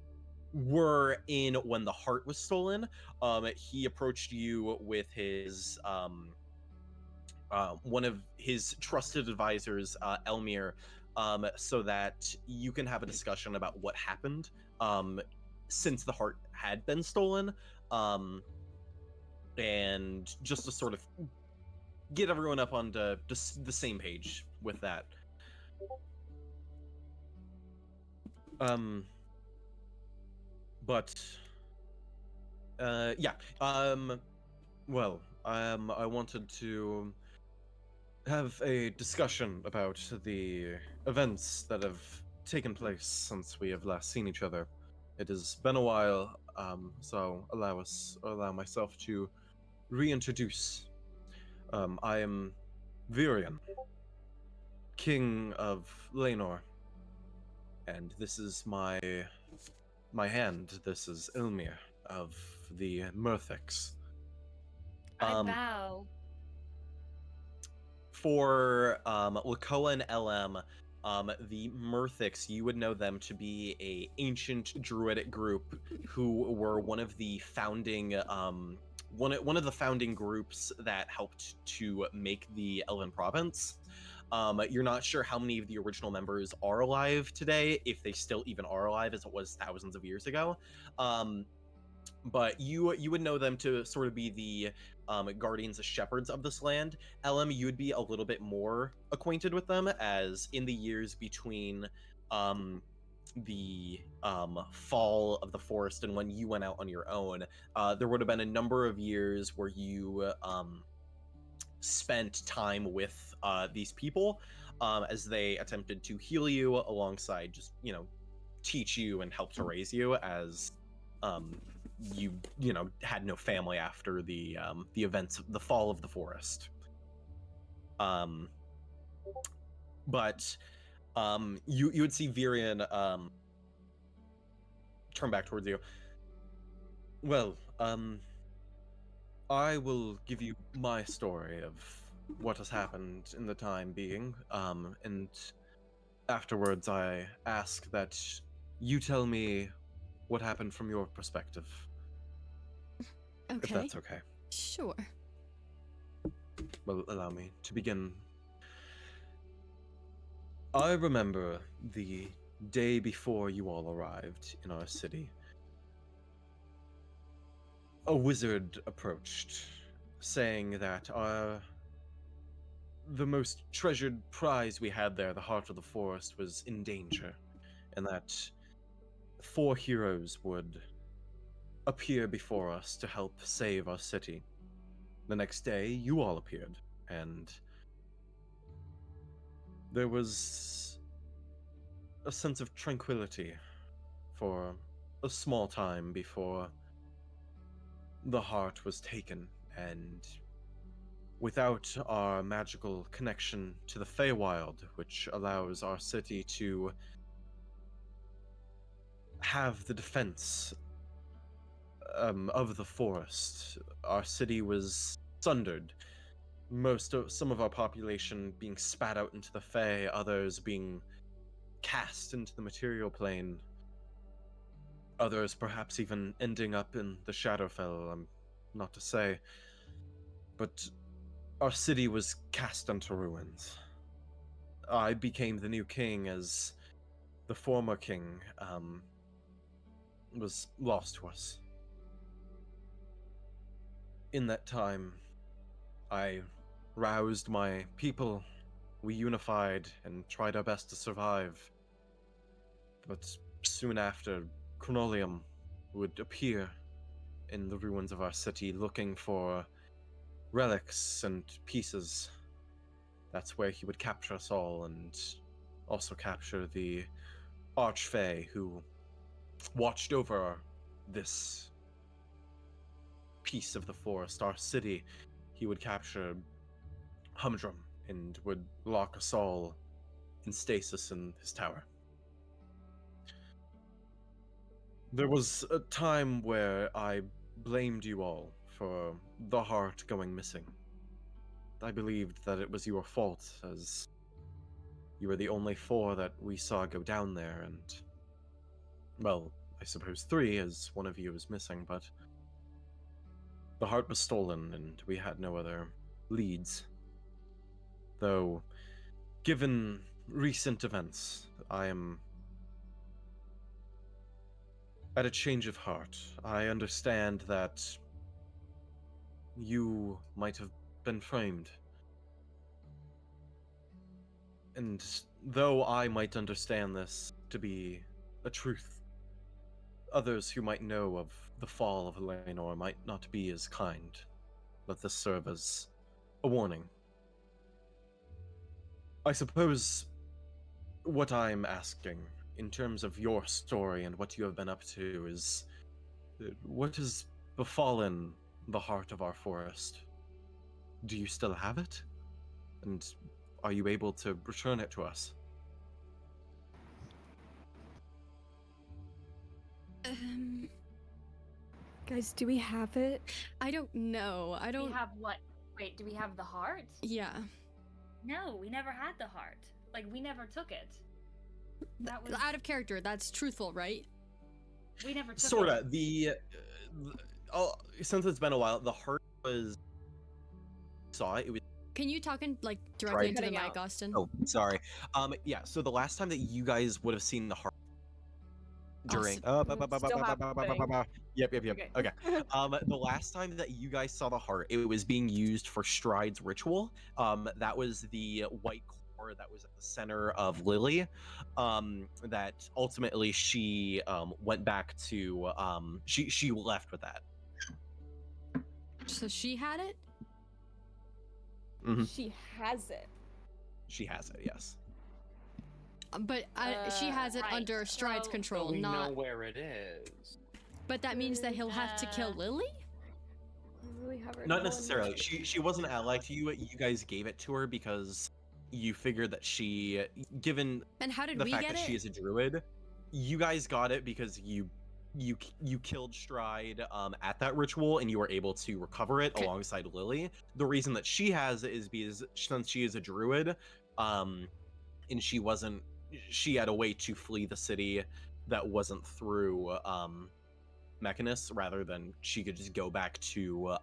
were in when the heart was stolen. He approached you with his one of his trusted advisors, Elmir, so that you can have a discussion about what happened since the heart had been stolen, and just to sort of get everyone up on the same page with that. But yeah. Well, I wanted to have a discussion about the events that have taken place since we have last seen each other. It has been a while, so allow myself to reintroduce. I am Virian, King of Lenor, and this is my hand. This is Ilmir of the Murthics. I bow. For Lakoa and LM, the Murthics, you would know them to be a ancient druidic group who were one of the founding one of the founding groups that helped to make the Elven province. You're not sure how many of the original members are alive today, if they still even are alive, as it was thousands of years ago. But you would know them to sort of be the guardians and shepherds of this land. LM, you would be a little bit more acquainted with them, as in the years between the fall of the forest and when you went out on your own, there would have been a number of years where you spent time with these people as they attempted to heal you alongside just, teach you and help to raise you, as you had no family after the events of the fall of the forest. But you would see Virian turn back towards you. Well, I will give you my story of what has happened in the time being, and afterwards I ask that you tell me what happened from your perspective. Okay. If that's okay. Sure. Well, allow me to begin. I remember the day before you all arrived in our city. A wizard approached, saying that the most treasured prize we had there, the heart of the forest, was in danger, and that 4 heroes would appear before us to help save our city. The next day, you all appeared, and there was a sense of tranquility for a small time before the heart was taken, and without our magical connection to the Feywild, which allows our city to have the defense of the forest. Our city was sundered. Some of our population being spat out into the Fae, others being cast into the material plane, others perhaps even ending up in the Shadowfell, not to say. But our city was cast unto ruins. I became the new king as the former king was lost to us. In that time, I roused my people, we unified and tried our best to survive. But soon after, Chronolium would appear in the ruins of our city looking for relics and pieces. That's where he would capture us all and also capture the Archfey who watched over this piece of the forest, our city. He would capture Humdrum and would lock us all in stasis in his tower. There was a time where I blamed you all for the heart going missing. I believed that it was your fault, as you were the only 4 that we saw go down there, and, well, I suppose 3, as one of you was missing, but the heart was stolen, and we had no other leads. Though, given recent events, I am at a change of heart. I understand that you might have been framed. And though I might understand this to be a truth, others who might know of the fall of Eleanor might not be as kind. Let this serve as a warning. I suppose what I'm asking, in terms of your story and what you have been up to, is what has befallen the heart of our forest? Do you still have it? And are you able to return it to us? Guys, do we have it? I don't know. I We don't. have what? Wait, do we have the heart? Yeah. No, we never had the heart. Like, we never took it. That was Out of character. That's truthful, right? we never took Sorta. it. Since it's been a while, the heart was saw it. It was Can you talk in like directly Right. into the Cutting mic, out. Austin? oh, sorry. Yeah. So the last time that you guys would have seen the heart during Still happening. Yep. Okay. Okay. The last time that you guys saw the heart, it was being used for Stride's ritual. That was the white core that was at the center of Lily. That ultimately she went back to she left with that. So she had it? Mhm. She has it. She has it, yes. But she has it Right, under Stride's so- control, we not. know where it is. But that means that he'll have to kill Uh, Lily? We really have her Not no one necessarily. knows. She wasn't allied to you. You guys gave it to her because you figured that she, given And how did the we fact get that it? she is a druid, you guys got it because you killed Stride at that ritual and you were able to recover it Okay. alongside Lily. The reason that she has it is because since she is a druid, and she had a way to flee the city that wasn't through Mechanus, rather than she could just go back to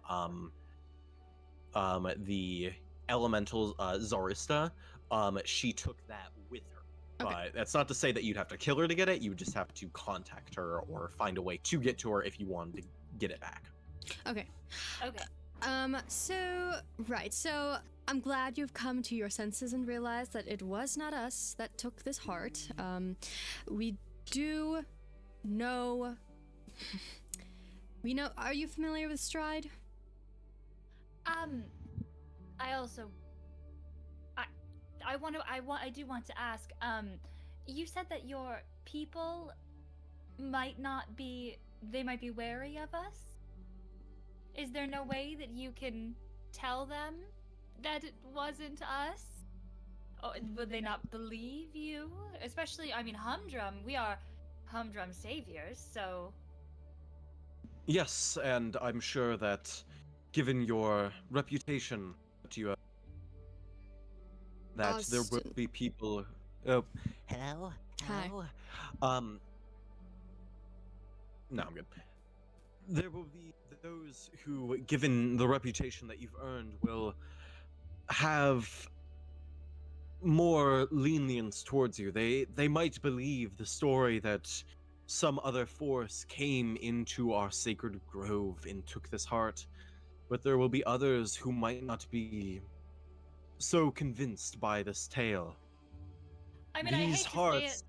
the elemental Zarista. She took that with her. Okay. But that's not to say that you'd have to kill her to get it. You would just have to contact her or find a way to get to her if you wanted to get it back. Okay. Okay. So I'm glad you've come to your senses and realized that it was not us that took this heart. We do know. We know. Are you familiar with Stride? I also I do want to ask, you said that your people might be wary of us? Is there no way that you can tell them that it wasn't us? Or would they not believe you? Especially, I mean, Humdrum, humdrum saviors, so Yes, and I'm sure that, given your reputation, that you that there will Austin. be people. Oh, Hello? Hi. Hello? no, I'm good. There will be those who, given the reputation that you've earned, will have more lenience towards you. They might believe the story that some other force came into our sacred grove and took this heart, but there will be others who might not be so convinced by this tale. I mean, I These hate to say it. hearts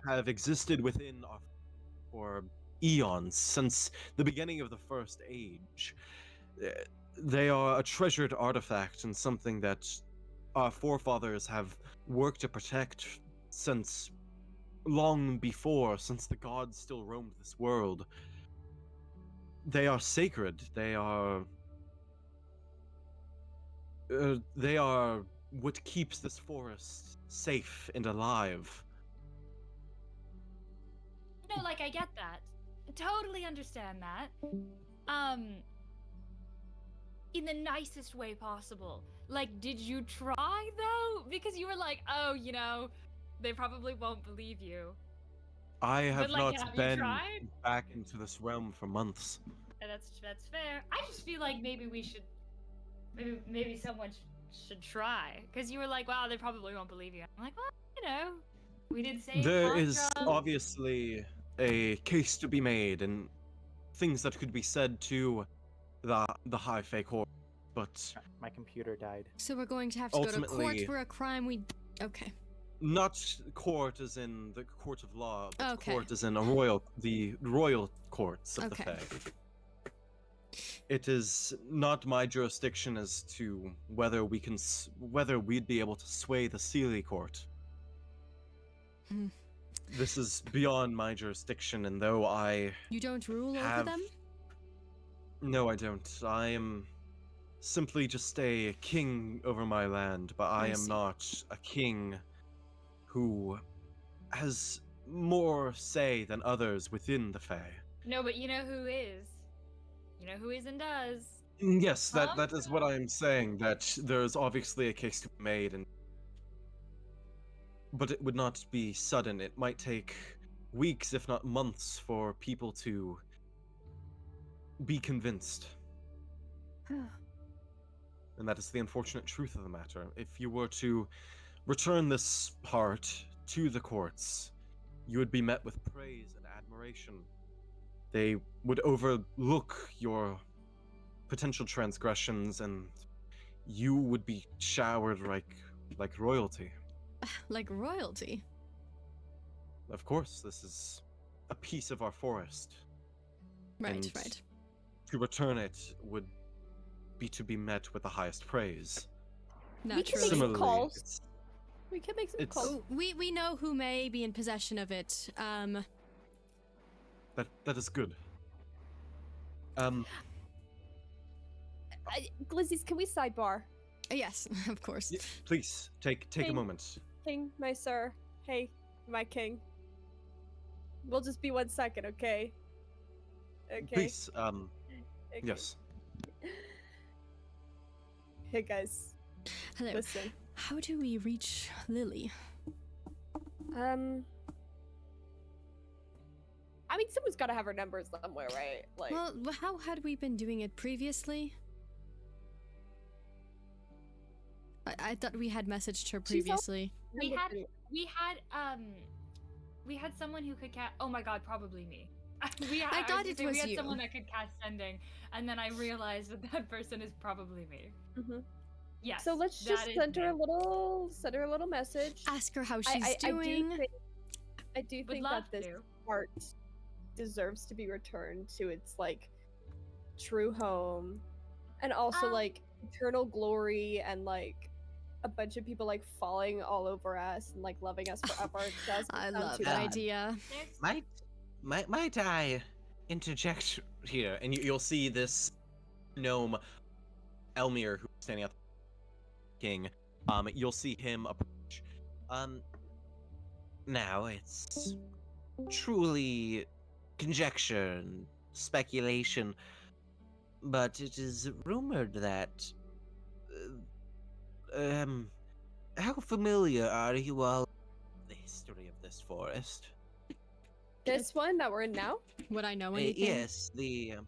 have existed within our for eons, since the beginning of the First Age. They are a treasured artifact and something that our forefathers have worked to protect since long before, since the gods still roamed this world. They are sacred. They are what keeps this forest safe and alive. No, like I get that. Totally understand that. In the nicest way possible. Like, did you try though? Because you were like, oh, you know, they probably won't believe you. I have like, not have you been tried? back into this realm for months. And that's fair. I just feel like maybe we should, maybe someone should try. Because you were like, wow, they probably won't believe you. I'm like, well, you know, we did say There is humdrum. obviously a case to be made and things that could be said to the high fake horror, but My computer died. So we're going to have to go to court Ultimately- for a crime we. Okay. not court as in the court of law, but Okay. court as in the royal courts of Okay. the Fae. It is not my jurisdiction as to whether whether we'd be able to sway the Sealy court. Hmm. This is beyond my jurisdiction, and though I You don't rule over have them? no, I don't. I am simply just a king over my land, but I I am see. not a king who has more say than others within the Fae. No, but you know who is. You know who is and does. Yes, that is what I am saying, that there's obviously a case to be made, but it would not be sudden. It might take weeks, if not months, for people to be convinced. And that is the unfortunate truth of the matter. If you were to return this heart to the courts, you would be met with praise and admiration. They would overlook your potential transgressions, and you would be showered like royalty. Like royalty. Of course, this is a piece of our forest. Right, And right. to return it would be to be met with the highest praise. We can make Naturally. some Similarly, calls. it's- We can make some It's- calls. Oh, we know who may be in possession of it. that is good. Glizzies, can we sidebar? Yes, of course. Please take a King. moment. King, my sir. Hey, my king. We'll just be 1 second, okay? Okay. Please, Okay. yes. Hey guys, Hello. listen. How do we reach Lily? I mean, someone's got to have her number somewhere, right? Like, Well, how had we been doing it previously? I thought we had messaged her She's al- previously. We had someone who could cast. Oh my god, probably me. I thought it was we had you. someone that could cast sending, and then I realized that person is probably me. Mhm. Yes. So let's that just is send her me. send her a little message. Ask her how she's I doing. I do Would think love that this to. heart deserves to be returned to its like true home, and also Um, like eternal glory, and like a bunch of people like falling all over us and like loving us forever. It doesn't I sound love too that bad. idea. There's- Might I interject here? And you'll see this gnome, Elmir, who's standing up, king. You'll see him approach. Now it's truly conjecture and speculation, but it is rumored that. How familiar are you all with the history of this forest? This one that we're in now? Would I know anything? Yes, you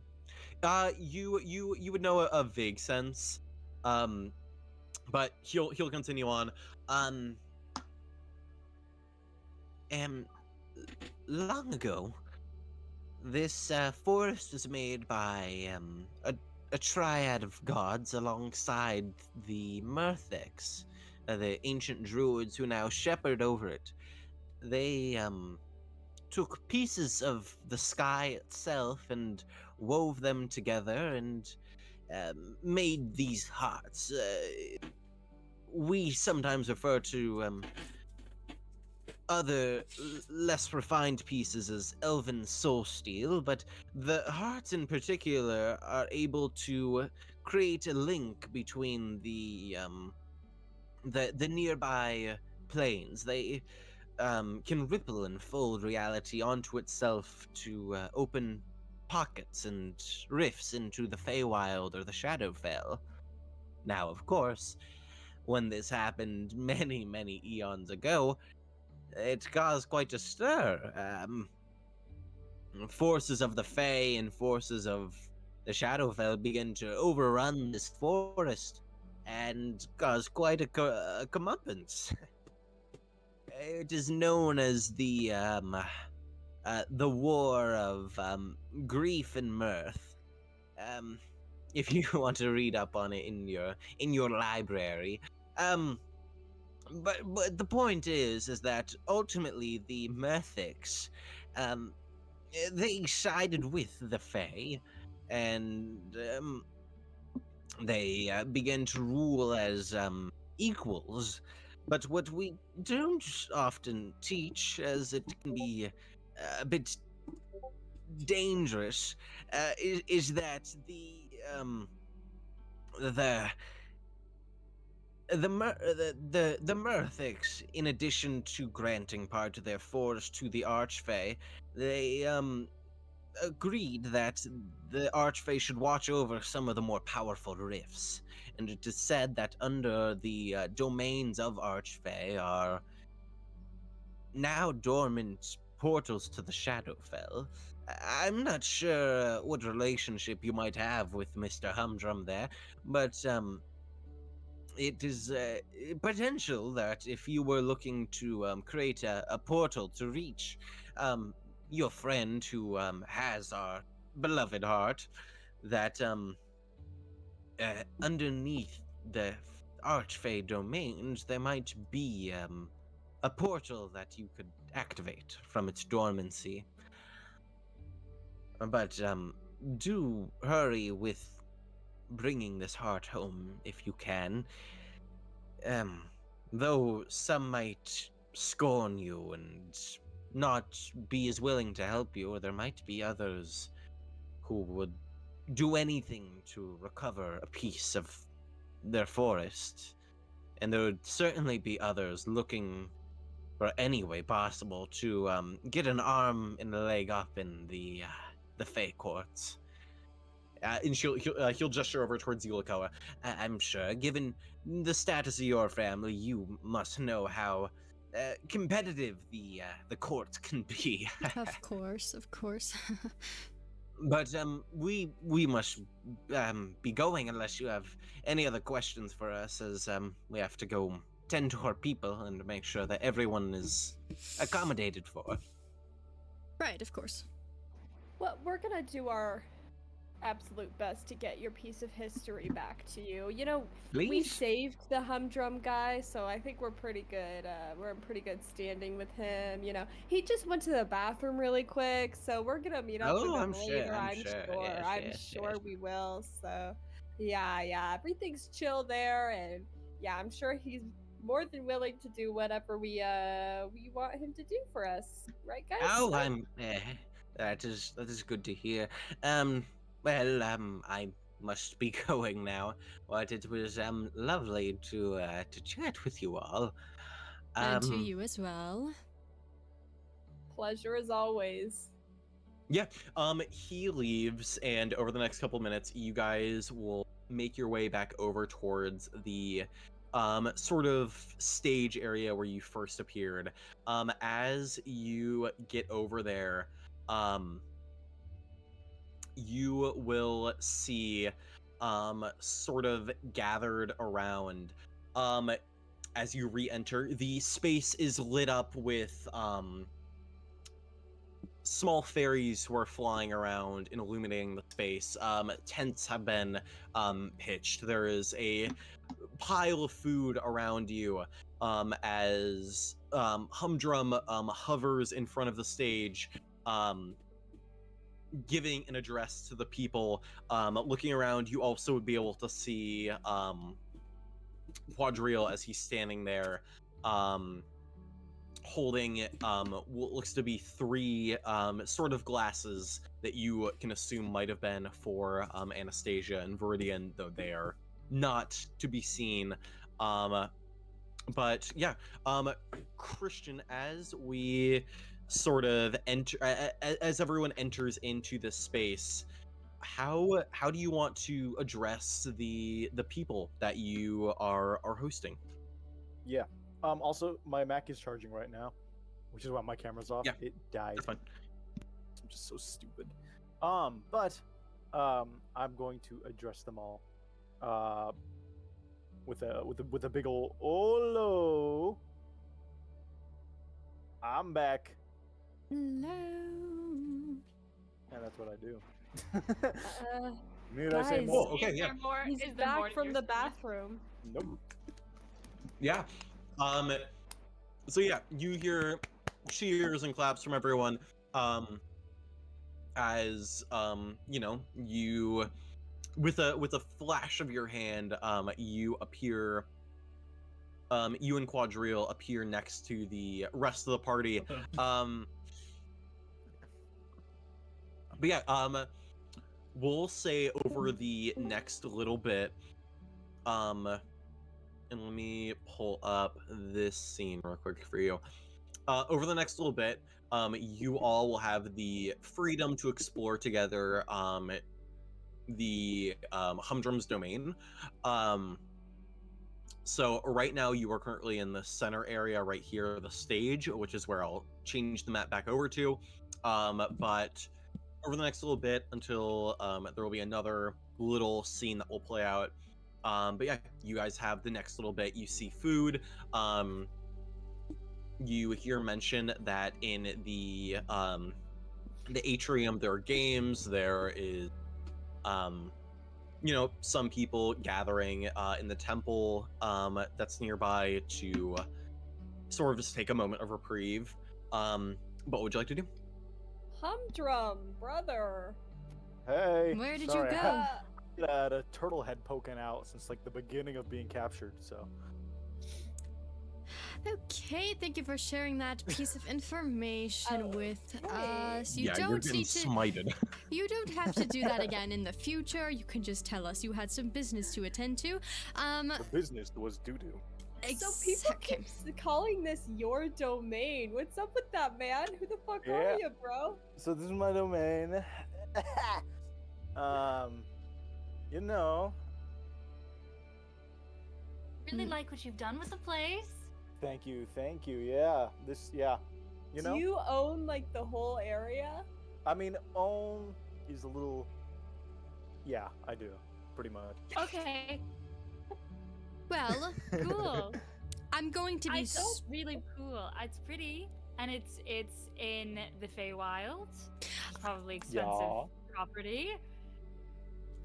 would know a vague sense, but he'll continue on. Um, um, long ago, this forest was made by a triad of gods alongside the Murthics, the ancient druids who now shepherd over it. They took pieces of the sky itself and wove them together and made these hearts. We sometimes refer to other less refined pieces as elven soul steel, but the hearts in particular are able to create a link between the nearby planes. They can ripple and fold reality onto itself to open pockets and rifts into the Feywild or the Shadowfell. Now, of course, when this happened many, many eons ago, it caused quite a stir. Forces of the Fey and forces of the Shadowfell began to overrun this forest and caused quite a comeuppance. It is known as the War of Grief and Mirth. If you want to read up on it in your library. But the point is that ultimately the Murthics, they sided with the Fae, and they began to rule as equals. But what we don't often teach, as it can be a bit dangerous, is that the Murthics, in addition to granting part of their forest to the Archfey, they agreed that the Archfey should watch over some of the more powerful rifts. And it is said that under the domains of Archfey are now dormant portals to the Shadowfell. I'm not sure what relationship you might have with Mr. Humdrum there, but it is potential that if you were looking to create a portal to reach your friend who has our beloved heart, that underneath the Archfey domains there might be a portal that you could activate from its dormancy. But do hurry with bringing this heart home if you can. Though some might scorn you and not be as willing to help you, there might be others who would do anything to recover a piece of their forest. And there would certainly be others looking for any way possible to get an arm and a leg up in the Fey courts. And he'll gesture over towards Yulikoa. I'm sure, given the status of your family, you must know how competitive the courts can be. Of course, of course. But we must be going unless you have any other questions for us, as we have to go tend to our people and make sure that everyone is accommodated for. Right, of course. Well, we're gonna do our absolute best to get your piece of history back to you. You know, we Please. saved the humdrum guy, so I think we're pretty good. We're in pretty good standing with him. You know, he just went to the bathroom really quick, so we're gonna meet up with him I'm sure, later. I'm sure. Yes, I'm yes, sure yes. we will. So, yeah, everything's chill there, and yeah, I'm sure he's more than willing to do whatever we want him to do for us, right, guys? Oh, that is good to hear. Well, I must be going now, but it was lovely to chat with you all. And to you as well. pleasure as always. Yeah. He leaves, and over the next couple minutes, you guys will make your way back over towards the sort of stage area where you first appeared. As you get over there, you will see sort of gathered around as you re-enter. The space is lit up with small fairies who are flying around and illuminating the space. Tents have been pitched. There is a pile of food around you as Humdrum hovers in front of the stage, giving an address to the people. Looking around, you also would be able to see Quadrille as he's standing there, holding what looks to be 3 sort of glasses that you can assume might have been for Anastasia and Viridian, though they are not to be seen. But yeah, Christian, as we sort of enter, as everyone enters into this space, how do you want to address the people that you are hosting? Yeah. Also, my Mac is charging right now, which is why my camera's off. Yeah, it died. That's fine. I'm just so stupid. But I'm going to address them all with a big ol' hello. I'm back. Hello. And that's what I do. Uh, Need I say guys, more? Oh, okay, Is yeah. there more? he's Is there more back to from your the story? bathroom. Nope. Yeah. So yeah, you hear cheers and claps from everyone. As you know, you with a flash of your hand, you appear. You and Quadrille appear next to the rest of the party. But yeah, we'll say over the next little bit, and let me pull up this scene real quick for you. Over the next little bit, you all will have the freedom to explore together the Humdrum's domain. So right now you are currently in the center area right here, the stage, which is where I'll change the map back over to. But over the next little bit until there will be another little scene that will play out. But yeah, you guys have the next little bit. You see food. You hear mention that in the atrium there are games. There is you know, some people gathering in the temple that's nearby to sort of just take a moment of reprieve. What would you like to do? Humdrum, brother. Hey. Where did sorry, you I go? had a turtle head poking out since like the beginning of being captured. So. Okay, thank you for sharing that piece of information with us. You yeah, you're don't getting need to. smited. You don't have to do that again in the future. You can just tell us you had some business to attend to. The business was doo-doo. So people keep calling this your domain. What's up with that, man? Who the fuck are you, bro? So this is my domain. You know. Really like what you've done with the place. Thank you. Yeah. You know? Do you own like the whole area? I mean, own is a little. Yeah, I do. Pretty much. Okay. Well, Cool. I'm going to be. It's really cool. It's pretty, and it's in the Feywild. It's probably expensive Yeah. property.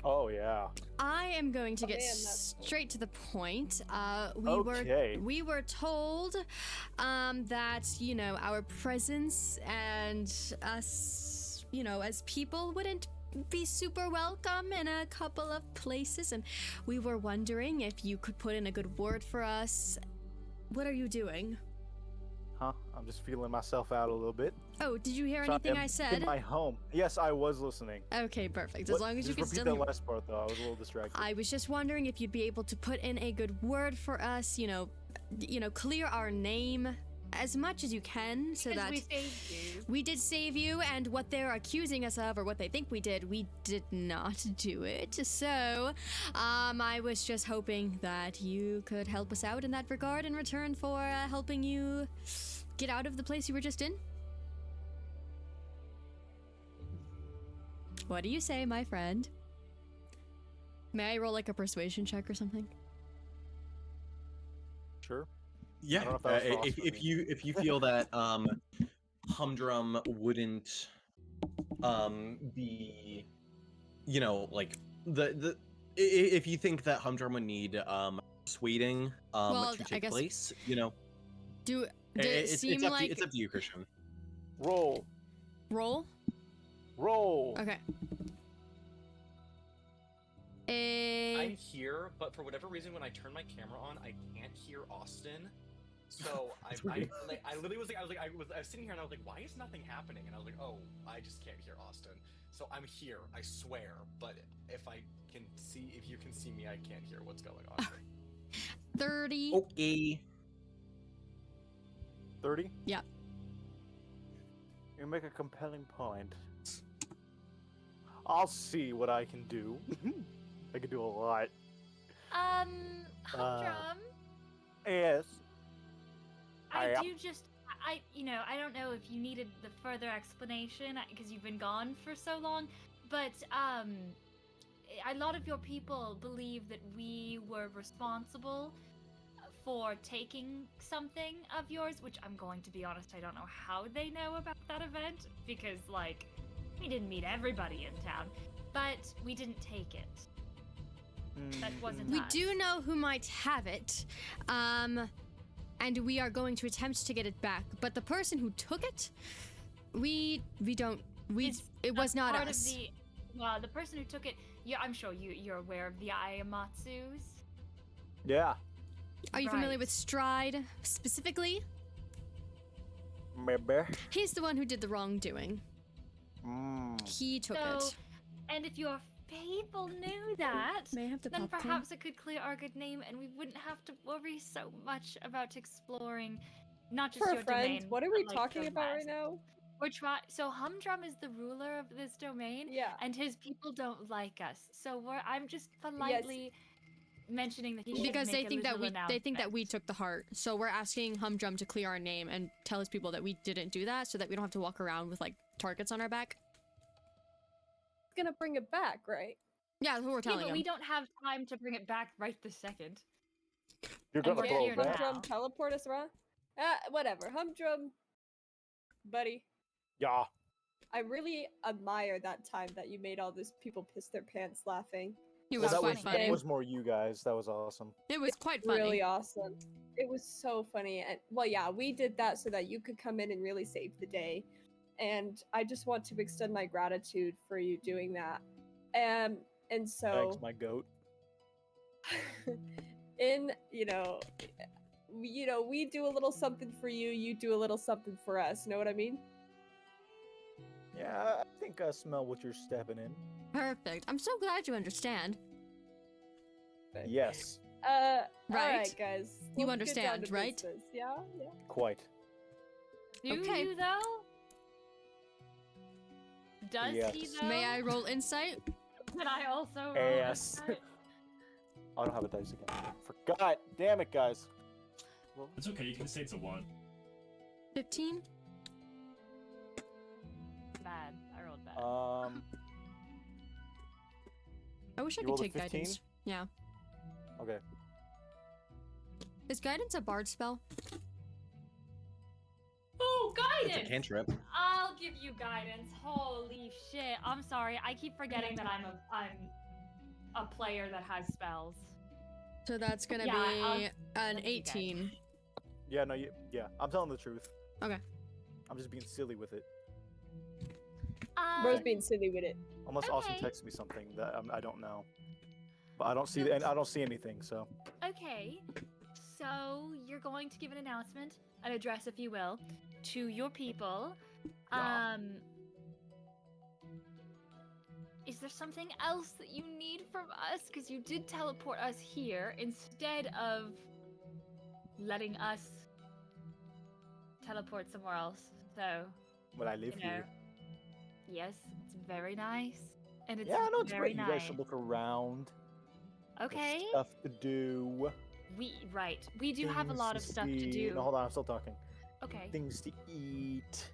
Oh yeah. I am going to get man, that's cool. straight to the point. Okay. We were told that, you know, our presence and us, you know, as people wouldn't be super welcome in a couple of places, and we were wondering if you could put in a good word for us. What are you doing? Huh? I'm just feeling myself out a little bit. Oh, did you hear Sorry, anything I'm I said? In my home. Yes, I was listening. Okay, perfect. As What- long as you just can repeat still that hear. last part though. I was a little distracted. I was just wondering if you'd be able to put in a good word for us, you know, clear our name as much as you can so Because that we saved you. we did save you, and what they're accusing us of, or what they think we did not do it. So, I was just hoping that you could help us out in that regard in return for helping you get out of the place you were just in. What do you say, my friend? May I roll like a persuasion check or something? Sure. Yeah, don't know if that was Frost for if me. you feel that Humdrum wouldn't be, you know, like if you think that Humdrum would need persuading Well, to I take guess- place, you know, Did it seem like it's up to you, Christian. Roll. roll? Roll. Okay. I'm here, but for whatever reason, when I turn my camera on, I can't hear Austin. So I literally was like, I was sitting here and I was like, why is nothing happening? And I was like, oh, I just can't hear Austin. So I'm here, I swear. But if you can see me, I can't hear what's going on. 30. Okay. 30? Yeah. You make a compelling point. I'll see what I can do. I can do a lot. Humdrum. Yes. I Yep. do just, I don't know if you needed the further explanation because you've been gone for so long, but a lot of your people believe that we were responsible for taking something of yours, which I'm going to be honest, I don't know how they know about that event because, like, we didn't meet everybody in town, but we didn't take it. That wasn't We us. do know who might have it, and we are going to attempt to get it back. But the person who took it, it was not part us. Of the person who took it, yeah, I'm sure you're aware of the Ayamatsus. Yeah. Are you familiar Right. with Stride specifically? Maybe. He's the one who did the wrongdoing. He took So, it. and if your people knew that, May I have the then popcorn? perhaps it could clear our good name, and we wouldn't have to worry so much about exploring not just For your a friend, domain. what are but, we like, talking the about right rest. now? So Humdrum is the ruler of this domain, Yeah. and his people don't like us. So I'm just politely mentioning that he should Because make they a think that little they think that we announcement. took the heart. So we're asking Humdrum to clear our name and tell his people that we didn't do that, so that we don't have to walk around with like targets on our back. It's gonna bring it back, right? Yeah, that's what we're Yeah, telling but him. we don't have time to bring it back right this second. You're And gonna we're throw here it back? Humdrum now. teleport us around? Whatever. Humdrum, buddy. Yeah. I really admire that time that you made all those people piss their pants laughing. It Well, was that quite was funny. that was more you guys. That was awesome. It was quite funny. Really awesome. It was so funny. And well, yeah, we did that so that you could come in and really save the day. And I just want to extend my gratitude for you doing that. And so Thanks, my goat. in we do a little something for you, you do a little something for us. Know what I mean? Yeah, I think I smell what you're stepping in. Perfect. I'm so glad you understand. Yes, All Right? right, guys. You let's get down understand, to right? business. Yeah, yeah. quite. Do Okay. you though? Does he Yes. though? May I roll insight? Can I also roll Yes. insight? I don't have a dice again. Forgot. Damn it, guys. Well, It's okay, you can say it's a 1. 15? Bad. I rolled bad. I wish I You could rolled a take 15? guidance. Yeah. Okay. Is guidance a bard spell? Oh, It's a guidance! cantrip. I'll give you guidance. Holy shit! I'm sorry. I keep forgetting that I'm a player that has spells. So that's gonna Yeah, be an I'll do 18. Yeah, no, yeah. I'm telling the truth. Okay. I'm just being silly with it. Bro's being silly with it. Unless Austin Okay. texts me something that I don't know. But I don't see No. and I don't see anything. So Okay, so you're going to give an announcement, an address, if you will, to your people. Yeah. Is there something else that you need from us? Because you did teleport us here instead of letting us teleport somewhere else. So, But I live you know, here. yes, it's very nice, and it's Yeah, no, it's very great. nice. You guys should look around. There's Okay. stuff to do. We do have a things lot of stuff to see. do. No, hold on, I'm still talking. Okay. Things to eat.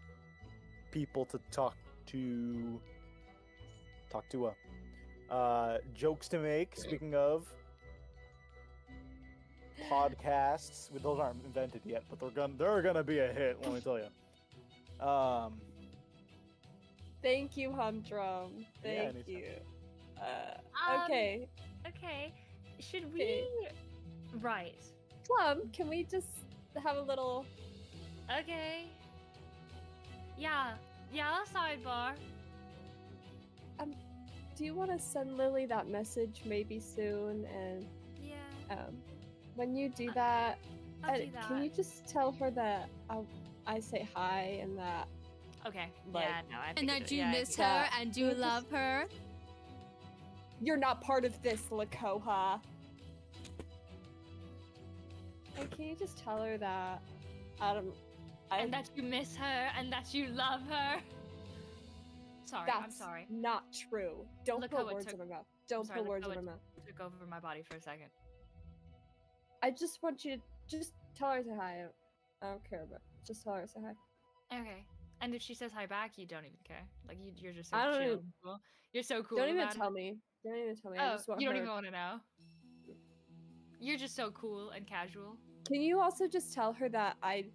People to talk to. Talk to jokes to make. Speaking of podcasts, those aren't invented yet, but they're gonna be a hit. Let me tell you. Thank you, Humdrum. Yeah, Thank anytime. you. Okay. Okay. Should we? Okay. Right. Plum, can we just have a little? Okay. Yeah. Yeah. Sidebar. Do you want to send Lily that message maybe soon? And Yeah. when you do that, I'll do that. can you just tell her that I say hi and that Okay. like- yeah. No. I And think that it- you yeah, I miss do her that. and you We'll just- love her. you're not part of this, Lakoha? And can you just tell her that And that you miss her and that you love her. Sorry. that's I'm sorry. not true. Don't put Lakoha words took- in my mouth. Don't sorry, put words in Lakoha my mouth. Took over my body for a second. I just want you to just tell her to say hi. I don't care, but just tell her to say hi. Okay. And if she says hi back, you don't even care. Like you're just so I don't chill. even- and cool. You're so cool. Don't even about it. tell me. Don't even tell me. I Oh, just want you don't her. even want to know. You're just so cool and casual. Can you also just tell her that I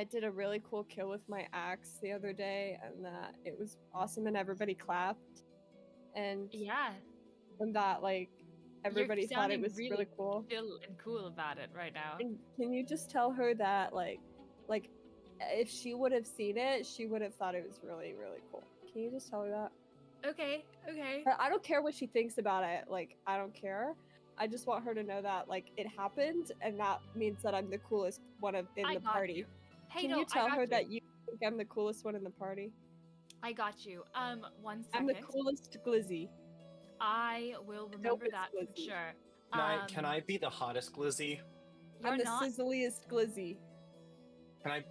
did a really cool kill with my axe the other day, and that it was awesome, and everybody clapped, and Yeah. that like everybody thought it sounding was really cool. Chill and cool about it right now. And can you just tell her that like if she would have seen it, she would have thought it was really really cool. Can you just tell her that? Okay. Okay. I don't care what she thinks about it. Like I don't care. I just want her to know that like it happened, and that means that I'm the coolest one in I the got party. you. Hey, Can no, you tell I got her you. that you think I'm the coolest one in the party? I got you. 1 I'm second. the coolest glizzy. I will remember it's that for Lizzie. sure. Can I be the hottest glizzy? You're I'm the not. sizzliest glizzy. Can I?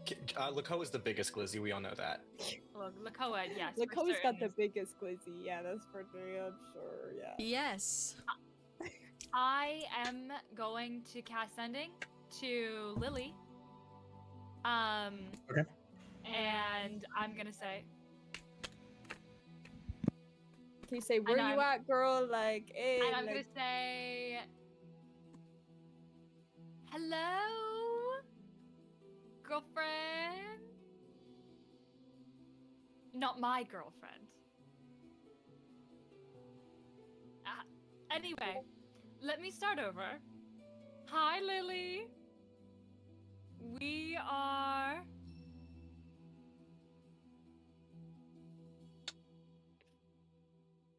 Lakoa is the biggest glizzy. We all know that. Well, Lakoa, yes. for Lakoa's got certain the is- biggest glizzy. Yeah, that's for damn sure. Yeah. Yes. I am going to cast sending to Lily. Okay. And I'm gonna say, Can you say where you I'm- at, girl? Like, hey, and I'm gonna like, say, hello, girlfriend. Not my girlfriend. Anyway, let me start over. Hi, Lily. We are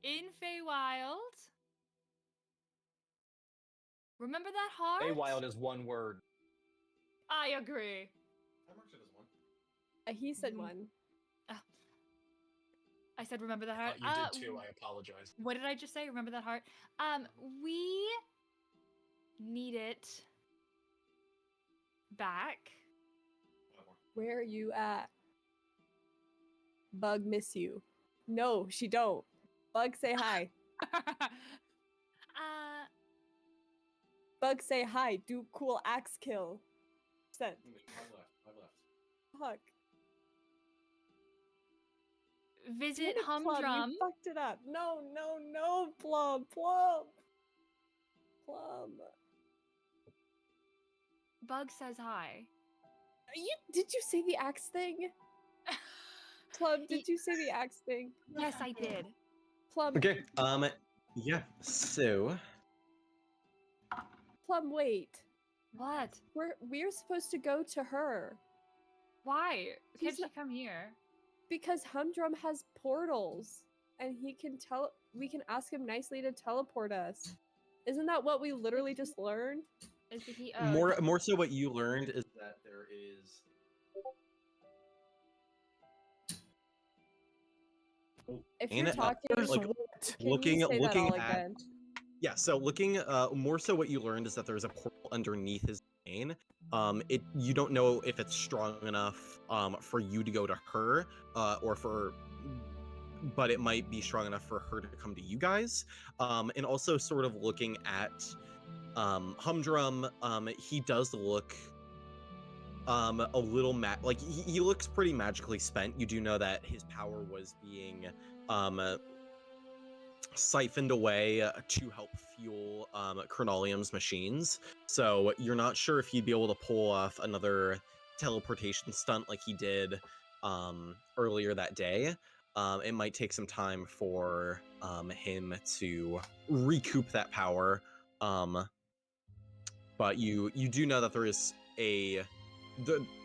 in Feywild. Remember that heart? Feywild is one word. I agree. I marked it as one. he said one. I said remember that I heart. thought you did too. I apologize. What did I just say? Remember that heart? We need it back. Where are you at? Bug miss you. No, she don't. Bug say hi. Bug say hi. Do cool axe kill. Sent. Five left. Fuck. Visit Damn it, Plum, Humdrum. you fucked it up. No, no, no, Plum, Plum. Plum. Bug says hi. Did you say the axe thing? Plum, did you say the axe thing? Yes, I did. Plum, Okay. Yeah. So Plum, wait. What? We're supposed to go to her Why? Can't She's she not- come here? because Humdrum has portals, and we can ask him nicely to teleport us. Isn't that what we literally just learned? Is he? more so, what you learned is that there is. If Ain't you're it talking, like, can you looking say that all at again? Yeah, so looking more so what you learned is that there's a portal underneath his domain. You don't know if it's strong enough for you to go to her, but it might be strong enough for her to come to you guys. And also sort of looking at Humdrum, he does look a little like he looks pretty magically spent. You do know that his power was being siphoned away to help fuel Chronolium's machines. So you're not sure if he'd be able to pull off another teleportation stunt like he did earlier that day. It might take some time for him to recoup that power. But you do know that there is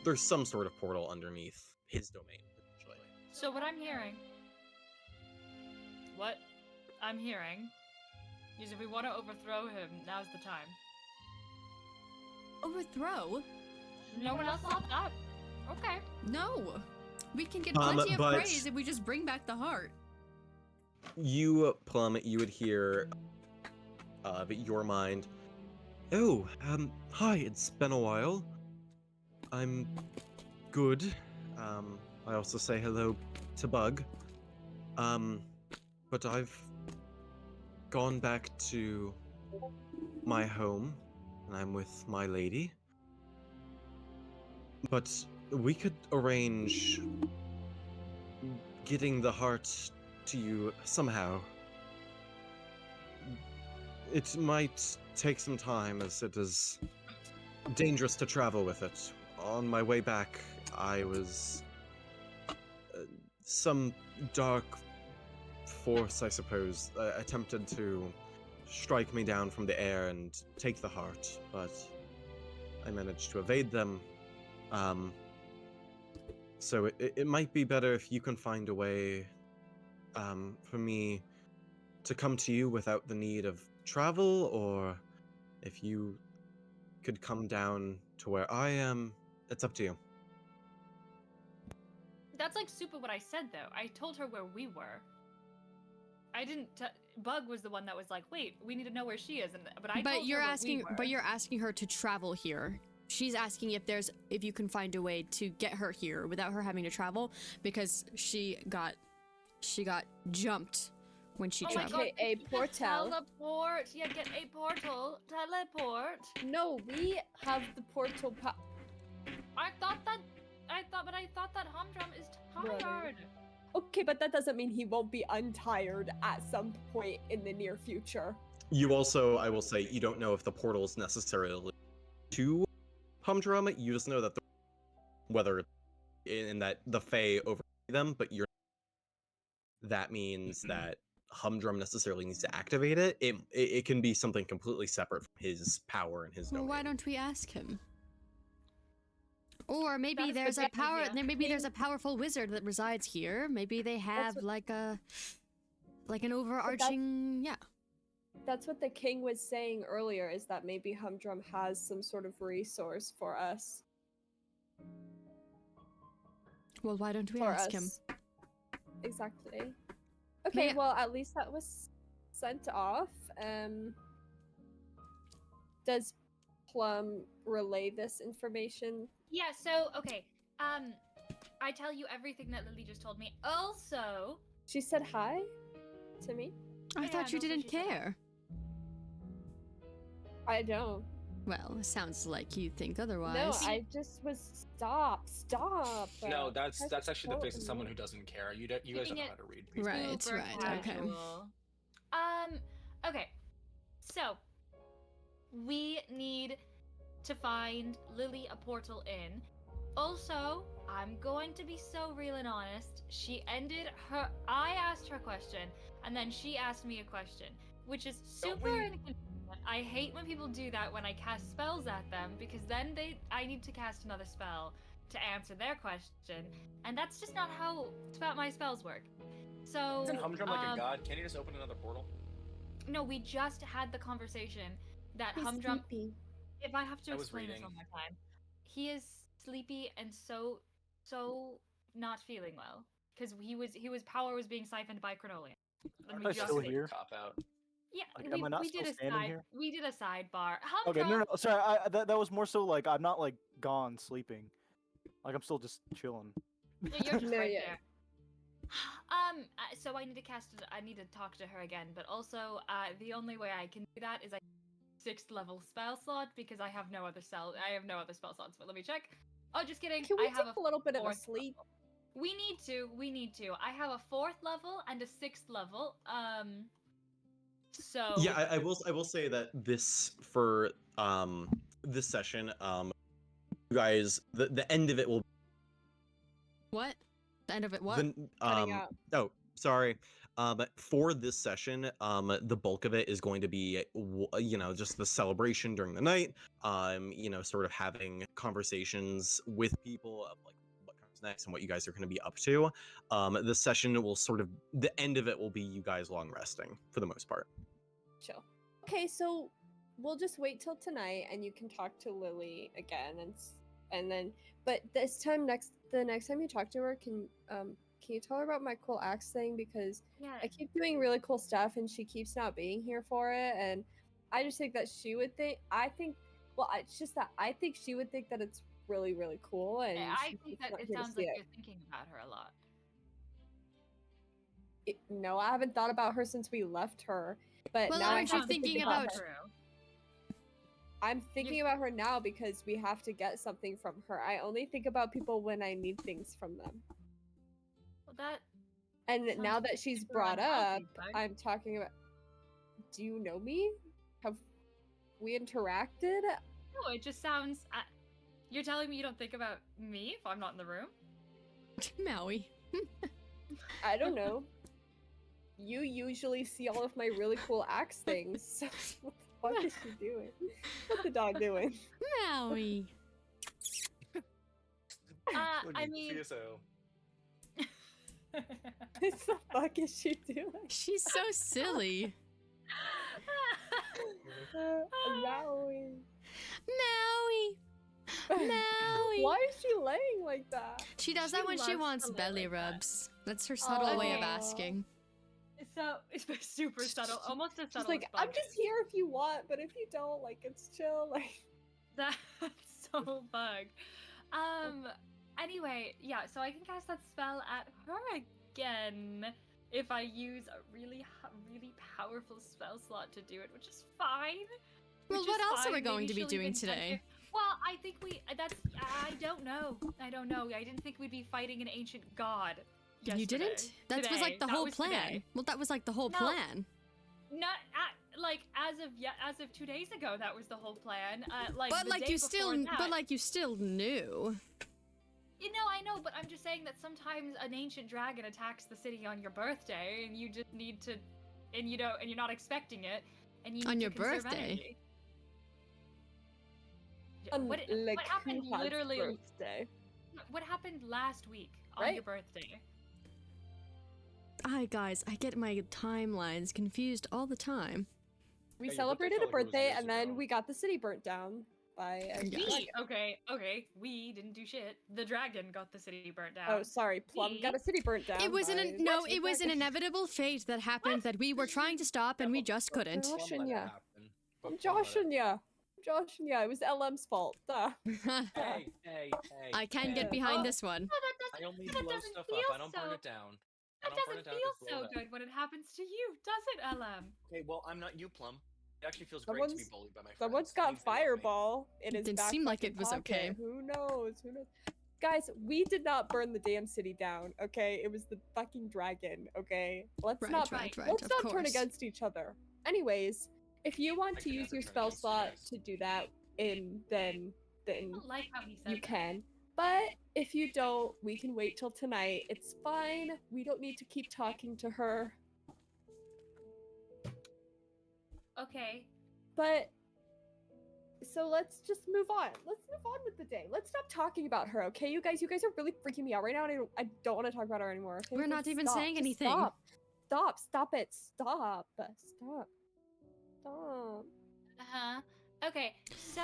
there's some sort of portal underneath his domain. So what I'm hearing is if we want to overthrow him, now's the time. Overthrow? No one else thought that. Okay. No. We can get plenty of but- praise if we just bring back the heart. You, Plum, you would hear your mind. Oh, hi, it's been a while. I'm good. I also say hello to Bug. But I've gone back to my home, and I'm with my lady. But we could arrange getting the heart to you somehow. It might take some time, as it is dangerous to travel with it. On my way back, I was... some dark force, I suppose, attempted to strike me down from the air and take the heart, but I managed to evade them. So it might be better if you can find a way for me to come to you without the need of travel, or if you could come down to where I am. It's up to you. That's like super what I said though. I told her where we were. I didn't. Bug was the one that was like, "Wait, we need to know where she is." But I told you're her where asking, we were. but you're asking her to travel here. She's asking if you can find a way to get her here without her having to travel, because she got jumped when she traveled. Okay, a portal. Teleport. Yeah, get a portal. Teleport. No, we have the portal. I thought that Humdrum is Right. tired. Okay, but that doesn't mean he won't be untired at some point in the near future. You also, I will say, you don't know if the portal is necessarily to Humdrum. You just know that whether in that the Fae oversee them, but that means that Humdrum necessarily needs to activate it. It can be something completely separate from his power and his Well, domain. why don't we ask him? Or maybe That is there's the a power. idea. Maybe there's a powerful wizard that resides here. Maybe they have like an overarching. Yeah. That's what the king was saying earlier, is that maybe Humdrum has some sort of resource for us. Well, why don't we For ask him? us. Exactly. Okay, well, at least that was sent off. Does Plum relay this information? Yeah. So okay. I tell you everything that Lily just told me. Also, She said hi to me? I Yeah, thought you no, so didn't she said- care. I don't. Well, it sounds like you think otherwise. No, I just was stop. No, that's That's actually the face of so someone who doesn't care. You guys don't know Keeping how to read people. Right, super right, okay. casual. Okay. So we need to find Lily a portal in. Also, I'm going to be so real and honest. I asked her a question, and then she asked me a question, which is super inconvenient. I hate when people do that when I cast spells at them, because then I need to cast another spell to answer their question, and that's just not how my spells work. So Isn't Humdrum like a god? Can't he just open another portal? no, we just had the conversation that He's Humdrum. sleepy. If I have to I was explain this reading. one more time, he is sleepy and so not feeling well because his power was being siphoned by Chronolium. Let me I'm just still say- here. Cop out. Yeah, Like, am I not still standing here? we did a sidebar. Okay, no, Humdrum, no, sorry. That was more so like I'm not like gone sleeping. Like I'm still just chilling. yeah, you're just No, right yeah. there. So I need to I need to talk to her again, but also, the only way I can do that is 6th level spell slot because I have no other spell slots. But let me check. Oh, just kidding. Can we I have take a little bit of a 4th sleep? level. We need to. I have a 4th level and a 6th level. So Yeah, I will say that this for this session, you guys, the end of it will What? The end of it? What? the, Cutting out. oh, sorry. For this session, the bulk of it is going to be, just the celebration during the night. Sort of having conversations with people of like what comes next and what you guys are going to be up to. The session will the end of it will be you guys long resting for the most part. Chill. Okay, so we'll just wait till tonight, and you can talk to Lily again, and then. But this time, the next time you talk to her, can you tell her about my cool axe thing? Because yeah, I keep doing really cool stuff, and she keeps not being here for it, and I just think that she would think. It's just that I think she would think that it's really, really cool, and I she think keeps that not it here to sounds see like it. you're thinking about her a lot. No, I haven't thought about her since we left her. But Well, now I aren't you have to think thinking about about- her. I'm thinking about her now because we have to get something from her. I only think about people when I need things from them. Well, that And sounds now that she's super brought up, unhealthy, bud. I'm talking about. Do you know me? Have we interacted? No, it just sounds. You're telling me you don't think about me if I'm not in the room? Maui. I don't know. You usually see all of my really cool axe things. So what the fuck is she doing? What's the dog doing? Maui. I mean, CSO. What the fuck is she doing? She's so silly. Maui. Maui. Maui. Why is she laying like that? She does She that when she loves wants to lay belly like that. rubs. That's her subtle way of Aw. asking. so it's super subtle, almost as subtle. She's like, as I'm bug just is. here if you want, but if you don't, like, it's chill. Like, That's so bug. Anyway, yeah. So I can cast that spell at her again if I use a really powerful spell slot to do it, which is fine. Well, Which what is else are we fine. going Maybe to be she'll doing even today? Well, I think I don't know. I didn't think we'd be fighting an ancient god. You didn't? That was Today. like the That whole was plan. today. Well, that was like the whole No. plan. Not like as of 2 days ago. That was the whole plan. Like, But the like day you still, before that, but like you still knew. you know, I know, but I'm just saying that sometimes an ancient dragon attacks the city on your birthday, and you just need to, and you're not expecting it, and you need On to your conserve birthday? energy. on What happened Lakuha's literally? birthday. What happened last week on Right. your birthday? Guys, I get my timelines confused all the time. We Hey, your birthday celebrated a felt like it was birthday, years and then ago. we got the city burnt down by a Yeah. dragon. Okay, we didn't do shit. The dragon got the city burnt down. Oh, sorry, Plum got a city burnt down. It was by it was an inevitable fate that happened that we were trying to stop and we just couldn't. Plum let it Joshua. happen. But I'm Plum let it- joshing ya. It was LM's fault. Duh. Hey, I can hey. get behind Oh. this one. No, that I only that blow doesn't stuff feel up. I don't burn so- it down. That I don't burn doesn't it down, feel just blow so it up. good when it happens to you, does it, LM? Okay, well, I'm not you, Plum. It actually feels great to be Someone's- bullied by my friends. Someone's It got means they love me. fireball in his Didn't back seem like fucking it was pocket. okay. Who knows? Guys, we did not burn the damn city down, okay? It was the fucking dragon, okay? Let's Right, not right, let's of not turn course. against each other. Anyways, if you want I to can use never your turn spell against you slot guys. to do that, then I don't like how he said you that. can. But if you don't, we can wait till tonight. It's fine. We don't need to keep talking to her. Okay. But so let's just move on. Let's move on with the day. Let's stop talking about her, okay? You guys are really freaking me out right now. And I don't want to talk about her anymore. Okay? We're So not even stop. saying Just anything. Stop it. Stop. Uh-huh. Okay, so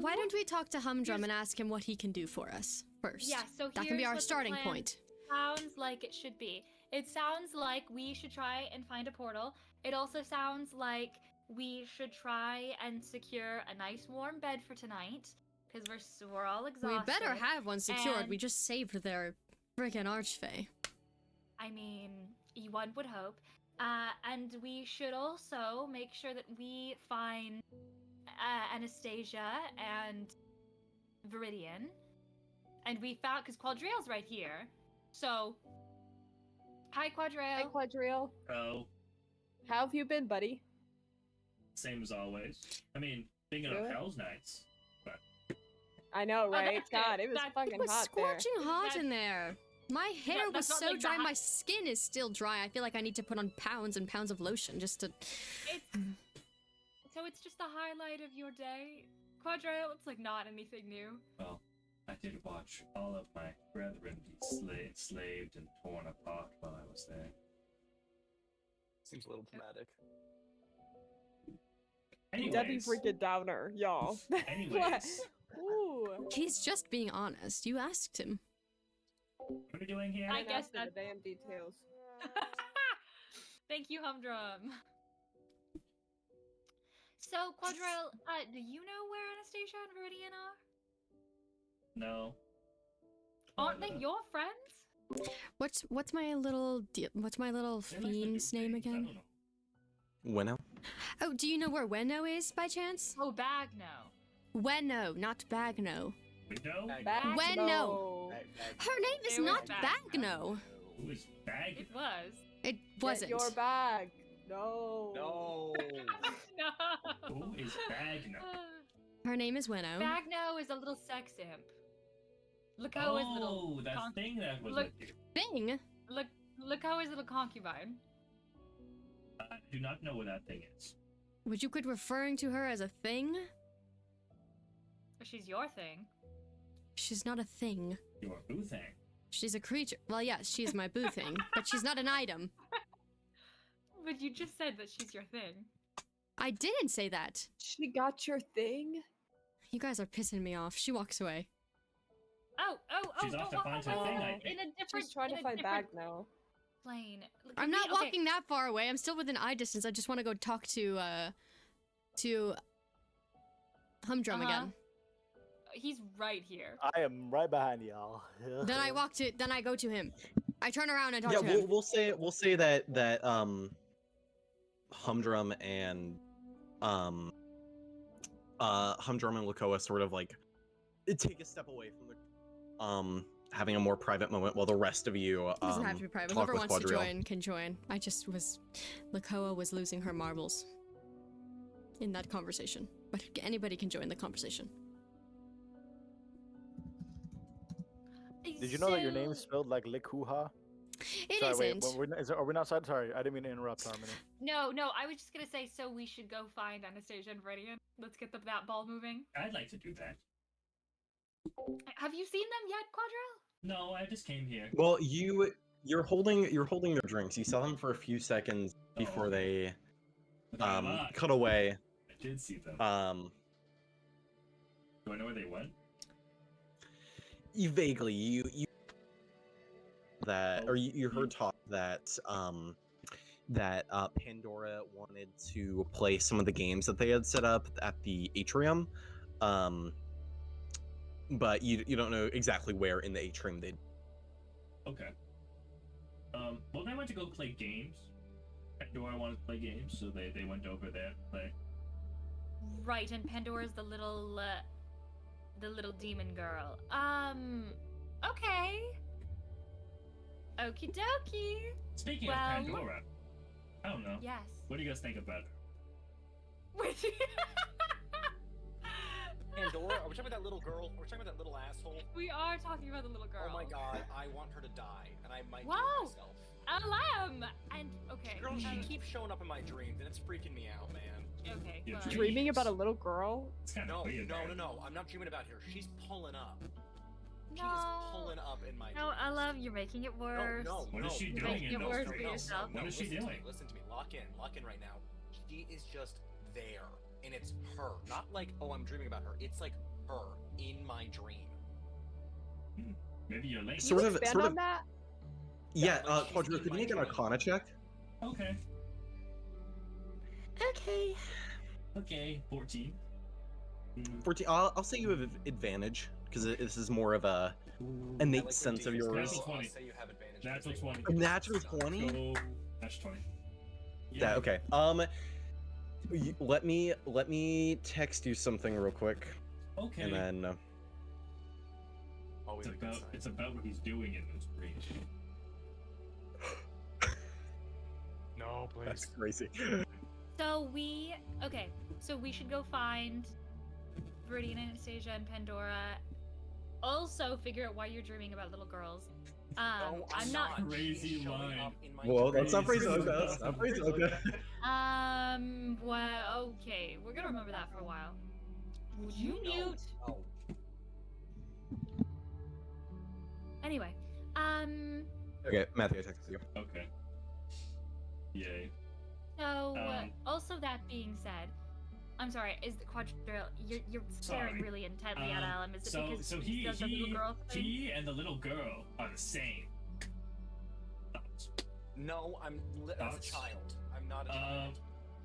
Why don't we talk to Humdrum and ask him what he can do for us first? Yeah, so That can be here's our what the starting plan point. Sounds like it should be. It sounds like we should try and find a portal. It also sounds like we should try and secure a nice warm bed for tonight, because we're all exhausted. We better have one secured. and- We just saved their freaking archfey. I mean, one would hope. And we should also make sure that we find Anastasia and Viridian. And we found, because Quadriel's right here. So, hi Quadriel. Hey, Quadrille. Oh, How have you been, buddy? same as always. I mean, thinking of Really? Hell's Nights. I know, right? that's good. God, it was That- fucking It was hot there. scorching hot That's- in there. My hair was that's not so like the dry. My hot- skin is still dry. I feel like I need to put on pounds and pounds of lotion just to. So it's just the highlight of your day? Quadriel, it's like not anything new. Well, I did watch all of my brethren be enslaved and torn apart while I was there. Seems a little dramatic. Anyways, Debbie freaking downer, y'all. anyways, Ooh. He's just being honest. You asked him. what are we doing here? I Didn't guess ask for that- the damn details. Thank you, Humdrum. So, Quadriel, do you know where Anastasia and Viridian are? No. Aren't they your friends? What's my little what's my little They like to do fiend's name things, I again? don't know. Winnow? Oh, do you know where Wenno is by chance? Oh, Bagno. Wenno, not Bagno. Window? Wenno. Her name is It was not Bagno. Who is Bag? It was. It Get wasn't. your bag. No. No. No. Who is Bagno? Her name is Wenno. Bagno is a little sex imp. Lako is little. Oh, that thing that was Look- with you. Thing. Lako is little concubine. I do not know what that thing is. Would you quit referring to her as a thing? She's your thing. She's not a thing. Your boo thing. She's a creature. Well, yes, she's my boo thing, but she's not an item. But you just said that she's your thing. I didn't say that. She got your thing? You guys are pissing me off. She walks away. Oh. She's off to find her thing, I think. In a different. She's trying to in a find bag different now. plane. I'm not walking that far away. I'm still within eye distance. I just want to go talk to Humdrum again. He's right here. I am right behind y'all. Then I go to him. I turn around and talk Yeah, to him. we'll say that Humdrum and Humdrum and Lakoa sort of like take a step away from the having a more private moment while the rest of you It doesn't have to be private. talk Whoever with wants to Quadriel. join can join. I just was... Lakoa was losing her marbles in that conversation. But anybody can join the conversation. Did you know that your name is spelled like Likuha? It Sorry, wait, isn't. are we not side? Sorry, I didn't mean to interrupt, Harmony. No, I was just gonna say, so we should go find Anastasia and Viridian. Let's get that ball moving. I'd like to do that. Have you seen them yet, Quadriel? No, I just came here. Well, you're holding their drinks. You saw them for a few seconds before they Look at them up. cut away. I did see them. Do I know where they went? You vaguely you that or you heard talk that Pandora wanted to play some of the games that they had set up at the atrium, but you don't know exactly where in the atrium they. Okay. Well, they went to go play games. Pandora wanted to play games, so they went over there to play. Right, and Pandora's the little demon girl. Okay. Okie dokie. Speaking Well, of Pandora, I don't know. Yes. What do you guys think about her? Wait. Pandora? Are we talking about that little girl? Are we talking about that little asshole? We are talking about the little girl. Oh my god, I want her to die, and I might do Wow. it myself. A lamb! And, okay. Girl, she keeps showing up in my dreams, and it's freaking me out, man. Okay, Your fine. dream- Dreaming about a little girl? It's kind of No, weird. man. no, I'm not dreaming about her. She's pulling up. She is No. pulling up in my No, dreams. I love you're making it worse. No, What is she You're doing making in it those worse dreams? for yourself. What is she listen to doing? me, listen to me. Lock in right now. She is just there, and it's her. Not like, oh, I'm dreaming about her. It's like her in my dream. Maybe you're late. Can Sort you of- expand sort on of- that? Yeah, like, she's Quadrille, in could you my make an dream. Arcana check? Okay. Okay. Okay. 14. 14. I'll say you have advantage because this is more of a I innate like sense of when yours. Natural I'll 20. say you have advantage. Natural because they 20. get A natural stuff. 20? So that's 20. Yeah. Okay. Let me text you something real quick, Okay. and then. Always a good sign. It's about what he's doing in those dreams. No, That's please. crazy. So we should go find Viridian, Anastasia, and Pandora. Also, figure out why you're dreaming about little girls. No, I'm not. Crazy She's showing line. up in my Well, dream. that's not Crazy. Frizoka. That's not Frizoka. Well, okay, we're gonna remember that for a while. Would you mute? No. Anyway, Okay, Matthew, I texted you. Okay. Yay. so Um, also that being said, I'm sorry, is the Quadrille, you're staring Sorry. really intently at Alan. Is it So because so he does the little girl thing? he and the little girl are the same. No, I'm as a Thoughts? child. I'm not a Um, child.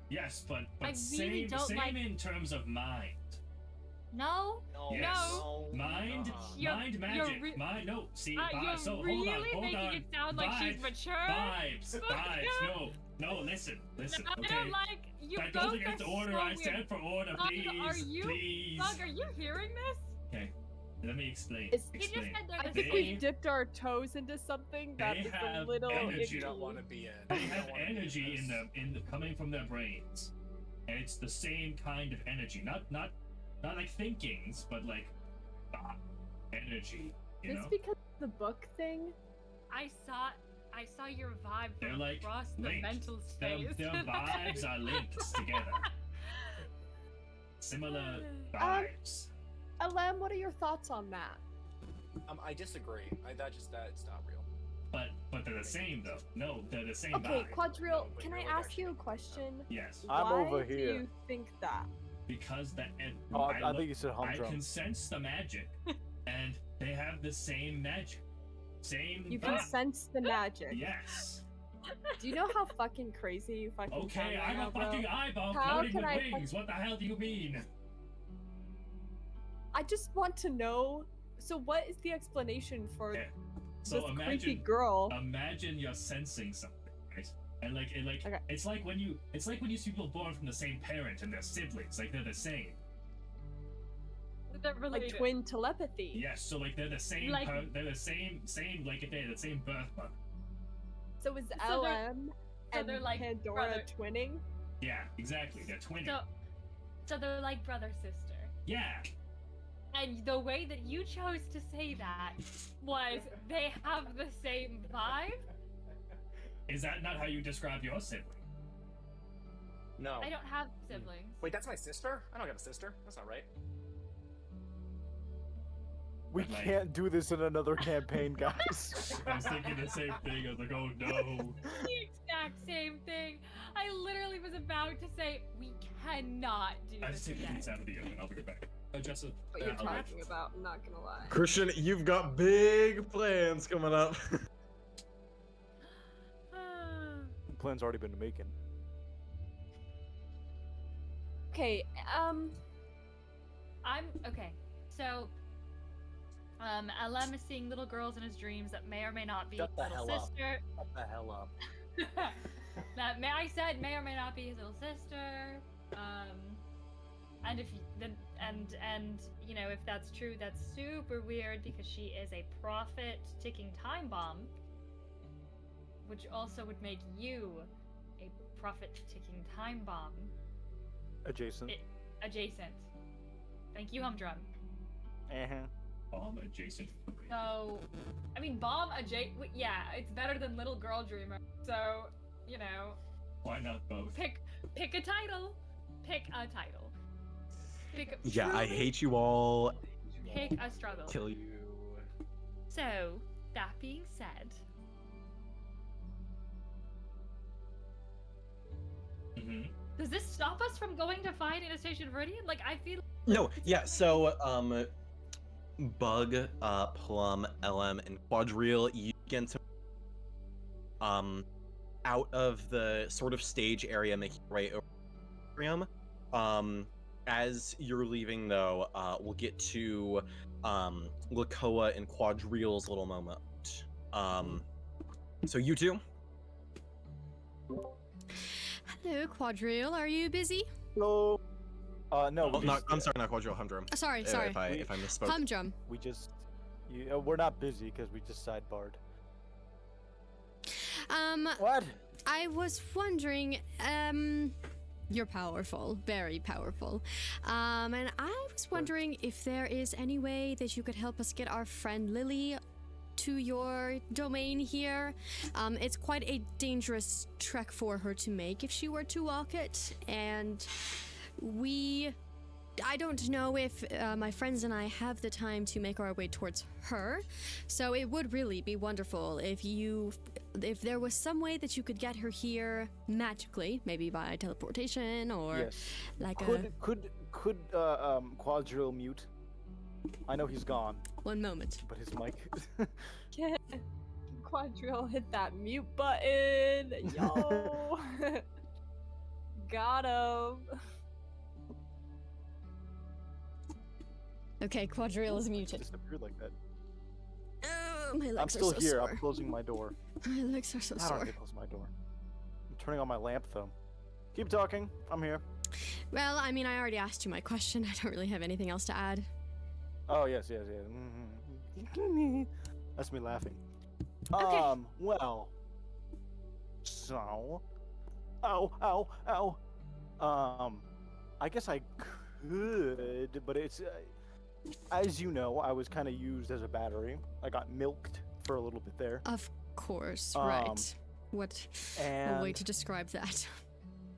yes, but I really same don't same like- in terms of mind. No? No. Yes. No. Mind, You're- mind you're magic. re- mind. No, see, You're so really hold making on. it sound like she's Vibes, mature. Vibes, vibes. No, listen. I Okay. don't like you That both goes against are order. so I weird. stand for order, Bug, please. are you- Please. Bug, are you hearing this? Okay. Let me explain. Is- He just Explain. said they're I the think They- we've dipped our toes into something that they is a have little energy. You icky. don't want to be in. They You have don't wanna be energy in this. the coming from their brains, and it's the same kind of energy. Not like thinkings, but like energy. You It's know. because of the book thing. I saw your vibe They're from like across the linked. mental space. Their vibes are linked together. Similar vibes. Alem, what are your thoughts on that? I disagree. That's not real. But they're the same though. No, they're the same Okay, vibe. Quadrille, No, but can you're I like ask you a actually- question? Yes, I'm Why over do here. you think that? because that. And Oh, I look- think you said I humdrum. can sense the magic, and they have the same magic, same. You can vibe. sense the magic. Yes. Do you know how fucking crazy you fucking sound Okay, right I'm now, a bro? fucking eyeball How floating can with I wings. What the hell do you mean? I just want to know. So, what is the explanation for Okay, So this imagine, creepy girl? imagine you're sensing something, right? And Okay. it's like when you see people born from the same parent and they're siblings, like they're the same. They're Like related. twin telepathy. Yes, so like they're the same. Like- They're the same like they're the same birth mother. So is they're- LM and they're like Pandora brother- twinning? Yeah, exactly. They're twinning. So they're like brother sister. Yeah. And the way that you chose to say that was they have the same vibe. Is that not how you describe your sibling? No. I don't have siblings. Wait, that's my sister? I don't have a sister. That's not right. We But, like- can't do this in another campaign, guys. I was thinking the same thing. I was like, oh no. The exact same thing. I literally was about to say we cannot do I this just take the again. pizza out of the oven. I'll be right back. Jessa. What you're I'll talking about, I'm not gonna lie. Christian, you've got big plans coming up. The plan's already been making. Okay, I'm okay. So, LM is seeing little girls in his dreams that may or may not be Shut his the little hell up. sister. Shut the hell up. I said may or may not be his little sister. And if you, then and you know if that's true, that's super weird because she is a prophet ticking time bomb, which also would make you a prophet ticking time bomb Adjacent. adjacent. Thank you, Humdrum. Uh-huh. Bomb adjacent. So, I mean, bomb adjacent. Yeah, it's better than little girl dreamer. So, you know, Why not both? pick a title. Pick a title. Pick a, Yeah, I truly hate you all. Pick a struggle. Kill you. So, that being said, Mm-hmm. does this stop us from going to find Anastasia and Viridian? Like, I feel. No, yeah, so, Bug, Plum, LM, and Quadrille, you begin to out of the sort of stage area, making your way over to Requiem. As you're leaving, though, we'll get to Lakoa and Quadrile's little moment. So you two. Hello, Quadrille. Are you busy? No. No. Oh, I'm sorry, not Quadrille, Humdrum. Sorry. If I misspoke. Humdrum. We just, we're not busy because we just sidebarred. What? I was wondering, you're powerful, very powerful. And I was wondering if there is any way that you could help us get our friend Lily to your domain here. It's quite a dangerous trek for her to make if she were to walk it, and I don't know if my friends and I have the time to make our way towards her, so it would really be wonderful if there was some way that you could get her here magically, maybe by teleportation or Yes. like Could Quadrille mute? I know he's gone, one moment. but his mic. Can Quadrille hit that mute button? Yo! Got him. Okay, Quadrille is muted. Disappeared like that. Oh, my legs I'm still are so here. sore. I'm closing my door. My legs are so I don't sore. need to close my door. I'm turning on my lamp though. Keep talking. I'm here. Well, I mean, I already asked you my question. I don't really have anything else to add. Oh yes. That's me laughing. Okay. Well. So. Ow. I guess I could, but it's. As you know, I was kind of used as a battery. I got milked for a little bit there. Of course, right. What a way And to describe that.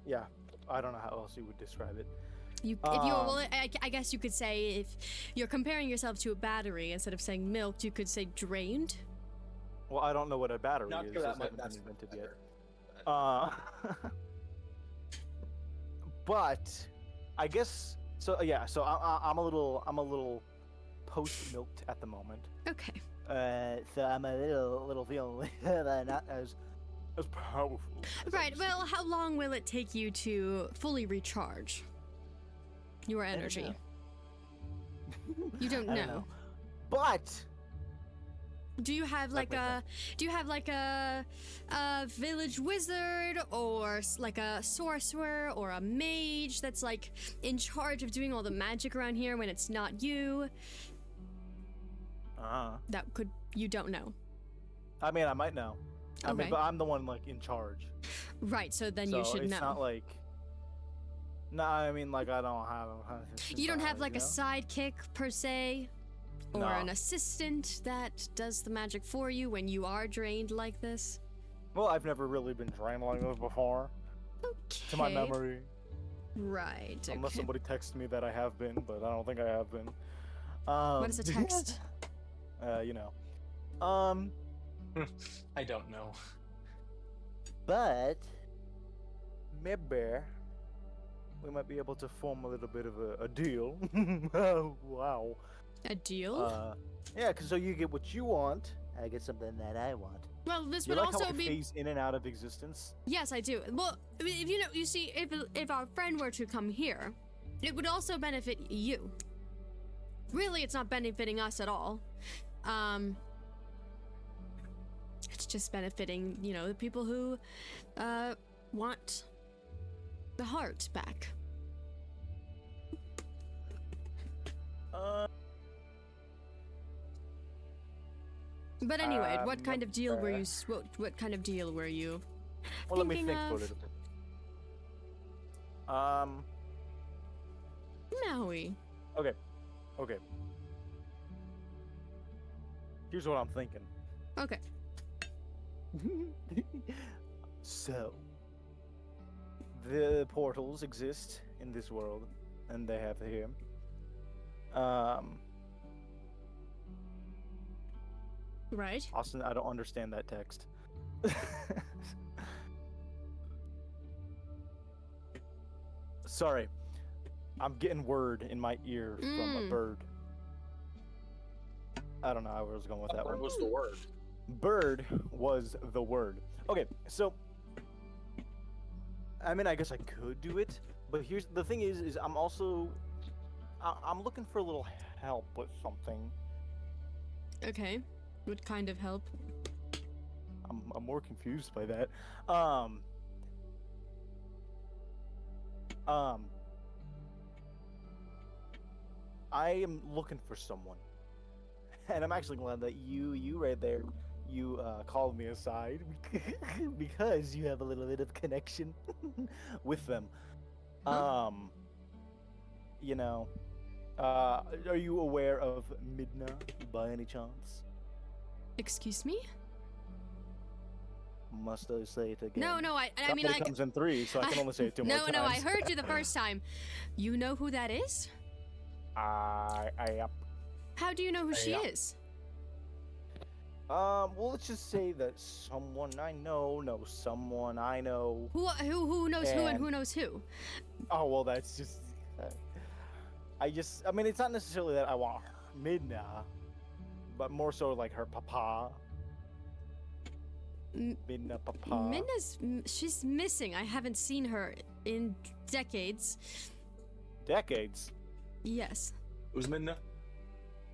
yeah, I don't know how else you would describe it. I guess you could say if you're comparing yourself to a battery, instead of saying milked, you could say drained. Well, I don't know what a battery Not is. for that It's much. never been That's invented better. yet. But I guess so. Yeah. So I'm a little post milked at the moment. Okay. So I'm a little feeling not as powerful. as I Right. used to Well, be. how long will it take you to fully recharge your don't energy? know. You don't I know. But Do you have Like a village wizard or like a sorcerer or a mage that's like in charge of doing all the magic around here when it's not you? You don't know. I mean, I might know. I mean, Okay. but I'm the one like in charge. Right, so then so you should it's know. not like. No, I mean, like I don't have. You don't have like a you know? sidekick per se, or No. an assistant that does the magic for you when you are drained like this. Well, I've never really been drained like this before, Okay. to my memory. Right. Unless okay. somebody texts me that I have been, but I don't think I have been. What is a text? You know. I don't know. But maybe we might be able to form a little bit of a deal. Oh, wow. A deal? Yeah, because so you get what you want, I get something that I want. Well, this You would like also how I be. phase in and out of existence? Yes, I do. Well, if you see, if our friend were to come here, it would also benefit you. Really, it's not benefiting us at all. It's just benefiting, the people who want the heart back. But anyway, what kind of deal were you? What kind of deal were you? Well, let me thinking think for a of- little bit. Maui. Okay. Here's what I'm thinking. Okay. So, the portals exist in this world, and they have here. Right. Austin, I don't understand that text. Sorry, I'm getting word in my ear from a bird. I don't know how I was going with that What one. was the word? Bird was the word. Okay, so I mean, I guess I could do it, but here's the thing: is I'm also I'm looking for a little help with something. Okay. What kind of help? I'm more confused by that. I am looking for someone, and I'm actually glad that you right there, you called me aside because you have a little bit of connection with them. Huh? You know, are you aware of Midna by any chance? Excuse me? Must I say it again? No, I mean, Somebody like... comes in three, so I can only say it two more times. No, I heard you the first time. You know who that is? Yep. How do you know who she Yeah. is? Well, let's just say that someone I know knows someone I know. Who knows who and And- who knows who? Oh, well, that's just. I mean, it's not necessarily that I want Midna, but more so like her papa. M- Midna papa. She's missing. I haven't seen her in decades. Decades. Yes. Who's Midna?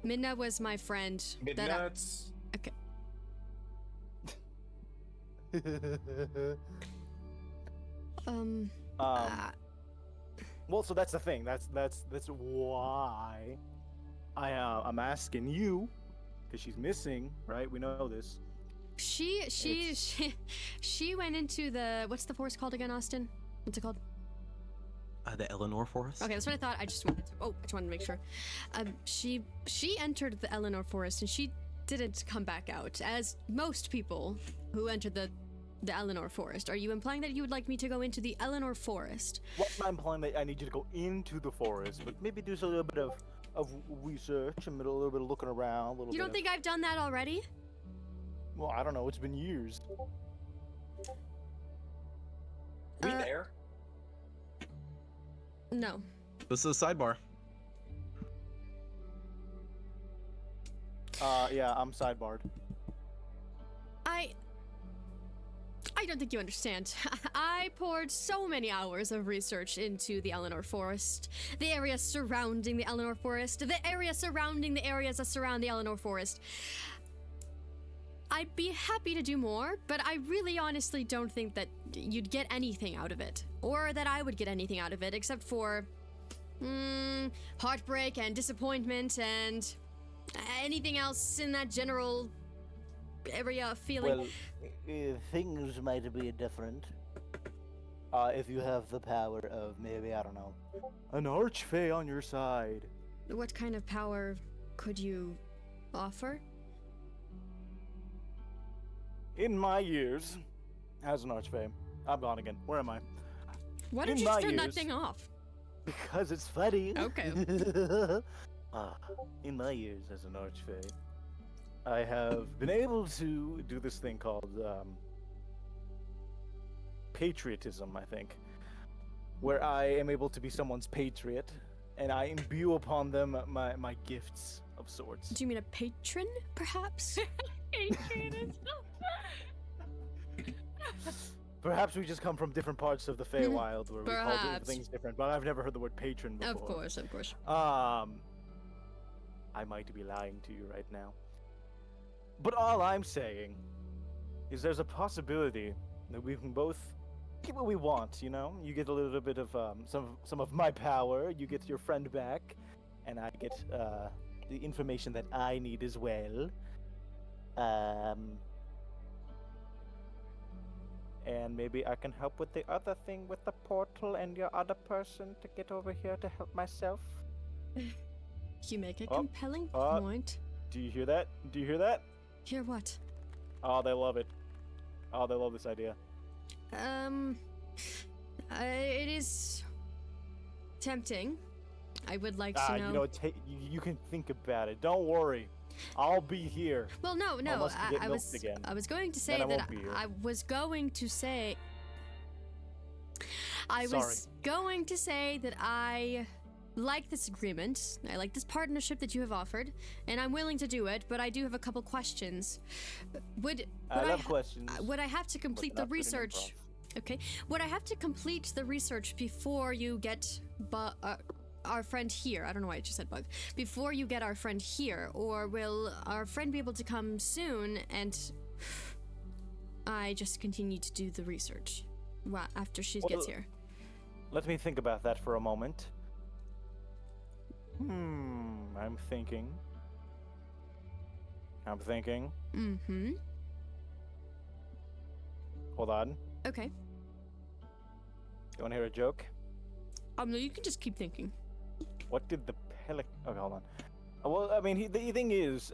Minna was my friend. that I- Midnuts. uh, Well, so that's the thing. That's why I'm asking you, because she's missing, right? We know this. she went into the, what's the forest called again, Austin? What's it called? The Eleanor Forest? Okay, that's what I thought. I just wanted to make sure. She entered the Eleanor Forest and she didn't come back out, as most people who entered the Eleanor Forest. Are you implying that you would like me to go into the Eleanor Forest? Well, I'm not implying that I need you to go into the forest, but maybe do a little bit of research and a little bit of looking around. You don't think I've done that already? Well, I don't know. It's been years. We Uh, there? No. This is a sidebar. Yeah, I'm sidebarred. I don't think you understand. I poured so many hours of research into the Eleanor Forest, the area surrounding the Eleanor Forest, the area surrounding the areas that surround the Eleanor Forest. I'd be happy to do more, but I really honestly don't think that you'd get anything out of it, or that I would get anything out of it, except for heartbreak and disappointment and anything else in that general area of feeling. Well, things might be different. If you have the power of maybe, I don't know, an archfey on your side. What kind of power could you offer? In my years as an archfey, I'm gone again. Where am I? Why don't In you just my turn that years- thing off? Because it's funny. Okay. In my years as an archfey, I have been able to do this thing called patriotism, I think, where I am able to be someone's patriot, and I imbue upon them my gifts of sorts. Do you mean a patron, perhaps? Perhaps we just come from different parts of the Feywild where we call different Perhaps. things different, but I've never heard the word patron before. Of course, of course. I might be lying to you right now. But all I'm saying is there's a possibility that we can both get what we want, you know? You get a little bit of some of my power, you get your friend back, and I get the information that I need as well. And maybe I can help with the other thing with the portal and your other person to get over here to help myself. You make a Oh, compelling oh. point. Do you hear that? Do you hear that? Hear what? Oh, they love it. Oh, they love this idea. It is tempting. I would like to know. You know, you can think about it. Don't worry. I'll be here. Well, no. Unless we get I milked was again. I was going to say Then I that won't be here. I was going to say. I Sorry. was going to say that I like this agreement. I like this partnership that you have offered, and I'm willing to do it. But I do have a couple questions. I love questions. Would I have to complete the not good in research? improv. Okay. Would I have to complete the research before you get our friend here? I don't know why I just said bug. Before you get our friend here, or will our friend be able to come soon and I just continue to do the research after she gets here? Let me think about that for a moment. I'm thinking. Mm-hmm. Hold on. Okay. You want to hear a joke? No, you can just keep thinking. What did the pelican... Okay, hold on. Well, I mean, the thing is,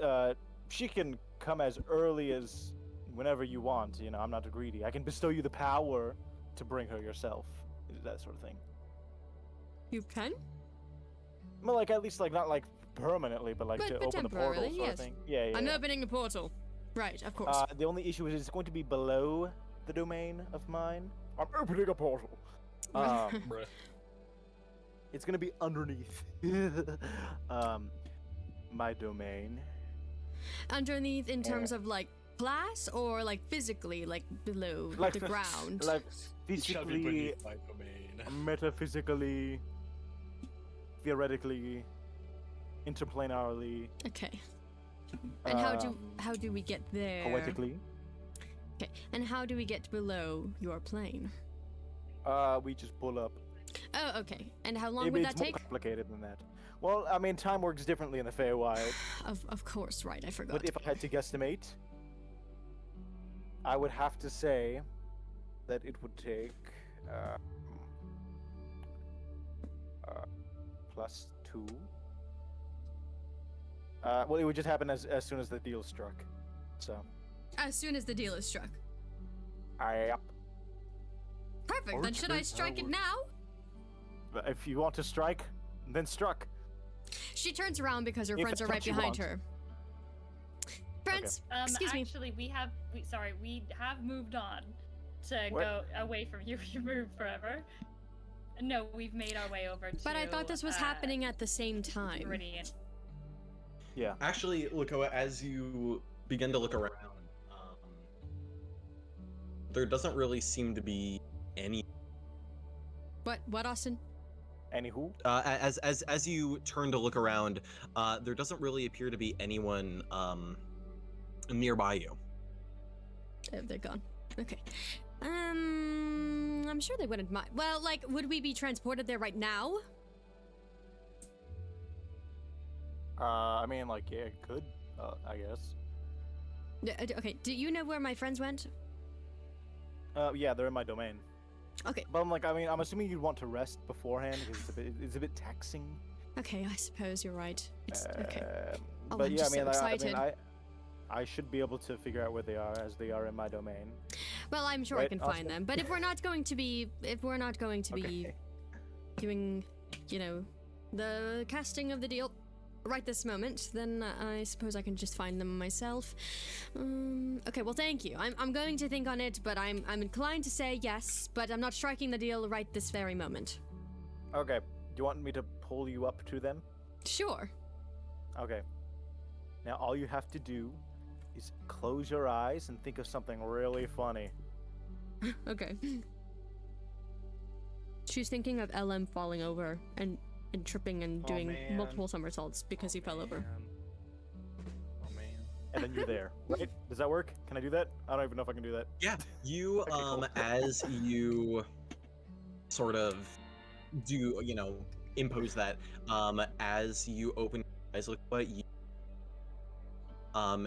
she can come as early as whenever you want. You know, I'm not greedy. I can bestow you the power to bring her yourself. That sort of thing. You can? Well, like, at least, like, not, like, permanently, but, like, But to open a portal temporarily, sort yes. of thing. Yeah. I'm opening a portal. Right, of course. The only issue is it's going to be below the domain of mine. I'm opening a portal. Bruh. It's gonna be underneath my domain. Underneath in terms of like glass or like physically, like below Like the ground? Like Shove it physically, beneath my domain. metaphysically, theoretically, interplanarily, Okay. And how do we get there? poetically. Okay. And how do we get below your plane? We just pull up. Oh, okay. And how long would that It's more take? complicated than that. Well, I mean, time works differently in the Feywild. Of course, right. I forgot. But if I had to guesstimate, I would have to say that it would take +2. Well, it would just happen as soon as the deal struck. So. As soon as the deal is struck. Yep. Perfect. Then should I strike it now? If you want to strike, then struck. She turns around because her If friends are that's right what you behind want. her. Friends, excuse me. Actually, we have moved on to What? go away from you. You moved forever. No, we've made our way over to. But I thought this was happening at the same time. Meridian. Yeah. Actually, Lukoa, as you begin to look around, there doesn't really seem to be any. What, Austin? Anywho. As you turn to look around, there doesn't really appear to be anyone nearby you. Oh, they're gone. Okay. I'm sure they wouldn't mind. Well, like, would we be transported there right now? I mean, like, yeah, it could, I guess. Okay, do you know where my friends went? Yeah, they're in my domain. Okay. But I'm assuming you'd want to rest beforehand because it's a bit taxing. Okay, I suppose you're right. It's okay. Oh, But I'm yeah, just so I excited. mean, I should be able to figure out where they are as they are in my domain. Well, I'm sure I Right, can find Austin? them. But if we're not going to be Okay. doing, you know, the casting of the deal right this moment, then I suppose I can just find them myself. Okay, well, thank you. I'm going to think on it, but I'm inclined to say yes, but I'm not striking the deal right this very moment. Okay. Do you want me to pull you up to them? Sure. Okay. Now all you have to do is close your eyes and think of something really funny. Okay. She's thinking of LM falling over and tripping and Oh, doing man. multiple somersaults because he fell over. Oh man. And then you're there. Right? Does that work? Can I do that? I don't even know if I can do that. Yeah, you Okay, cool. as you sort of do, impose that, as you open your eyes, look what you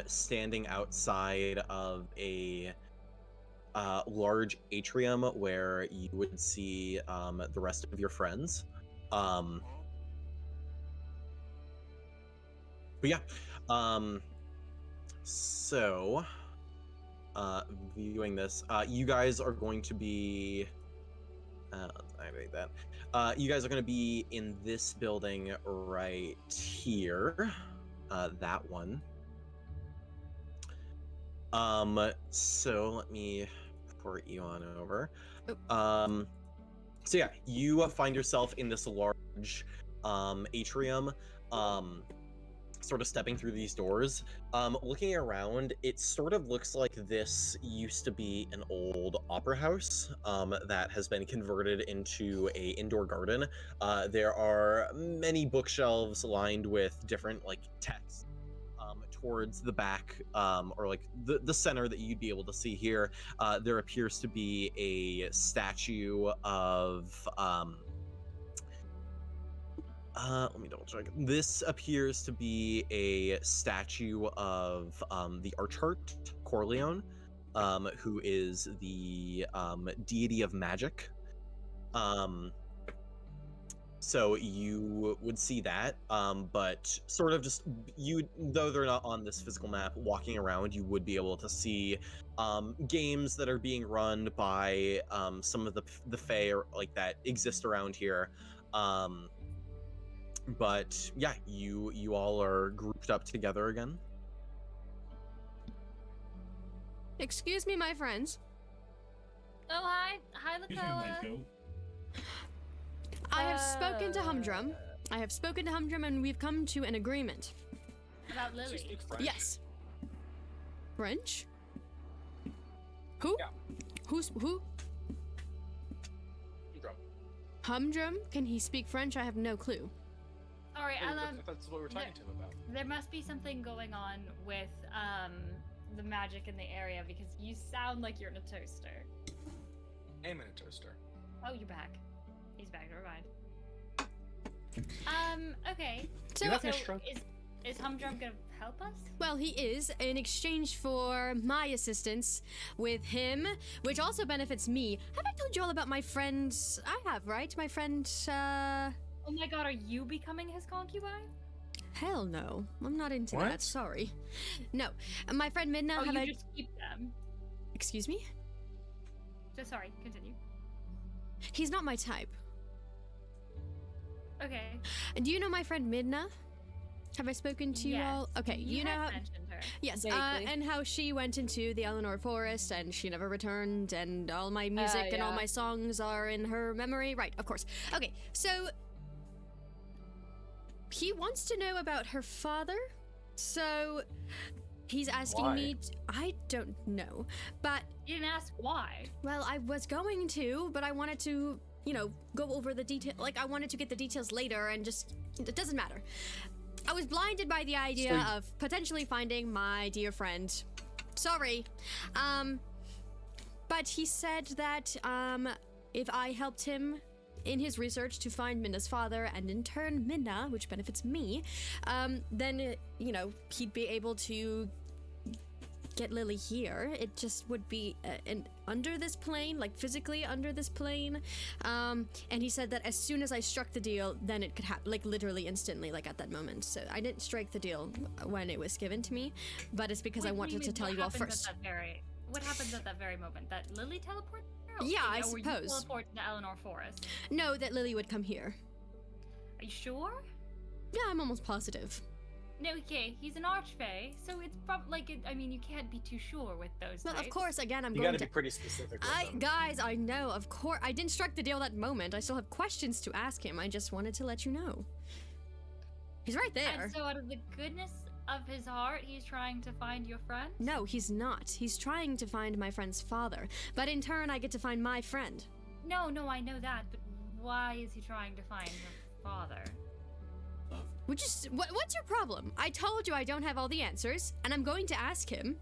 standing outside of a large atrium where you would see the rest of your friends. But yeah, so viewing this, you guys are going to be let's activate that. You guys are going to be in this building right here, that one. So let me port you on over. So yeah, you find yourself in this large atrium, sort of stepping through these doors. Looking around, it sort of looks like this used to be an old opera house that has been converted into a indoor garden. There are many bookshelves lined with different like texts. Towards the back, or like the center that you'd be able to see here, there appears to be a statue of let me double check. This appears to be a statue of the Archart Corleone, who is the deity of magic. So you would see that, but sort of just you, though they're not on this physical map, walking around, you would be able to see games that are being run by some of the Fae or like that exist around here. But yeah, you all are grouped up together again. Excuse me, my friends. Oh, hi. Hi, Here's your Lakoa. Michael. I have spoken to Humdrum. I have spoken to Humdrum, and we've come to an agreement. About So you Lily. speak French? Yes. French? Who? Yeah. Who? Drum. Humdrum? Can he speak French? I have no clue. All right, Yeah, Ella. that's what we were talking to him about. There must be something going on with the magic in the area because you sound like you're in a toaster. I'm in a toaster. Oh, you're back. He's back. Never mind. Okay. So, You have a stroke? Is Humdrum gonna help us? well, he is in exchange for my assistance with him, which also benefits me. Have I told you all about my friend? I have, right? My friend, Oh my god, are you becoming his concubine? Hell no. I'm not into What? that. Sorry. No. My friend Midna, Oh, have you I... just keep them. Excuse me? So sorry, continue. He's not my type. Okay. And do you know my friend Midna? Have I spoken to you Yes, all? Okay, you know had how... mentioned her. Yes, Vaguely. and how she went into the Eleanor Forest and she never returned, and all my music and all yeah. my songs are in her memory. Right, of course. Okay, so he wants to know about her father, so he's asking me. I don't know, but You didn't ask why. well, I was going to, but I wanted to, you know, go over the detail. Like I wanted to get the details later, and just it doesn't matter. I was blinded by the idea of potentially finding my dear friend. Sorry. But he said that if I helped him in his research to find Minna's father, and in turn Minna, which benefits me, then, you know, he'd be able to get Lily here. It just would be under this plane, like physically under this plane. And he said that as soon as I struck the deal, then it could happen, like literally instantly, like at that moment. So I didn't strike the deal when it was given to me, but it's because I What do you wanted to mean, tell what you all happens first. What happens at that very moment? That Lily teleports there? Yeah, I Or you suppose. teleport to the Eleanor Forest? No, that Lily would come here. Are you sure? Yeah, I'm almost positive. No, okay, he's an archfey, so it's probably like I mean, you can't be too sure with those. Well, of types. course, again, I'm You going gotta to... be pretty specific with them. Guys, I know, of course. I didn't strike the deal that moment. I still have questions to ask him. I just wanted to let you know. He's right there. And so, out of the goodness of his heart, he's trying to find your friend. No, he's not. He's trying to find my friend's father. But in turn, I get to find my friend. No, I know that, but why is he trying to find your father? What's your problem? I told you I don't have all the answers, and I'm going to ask him.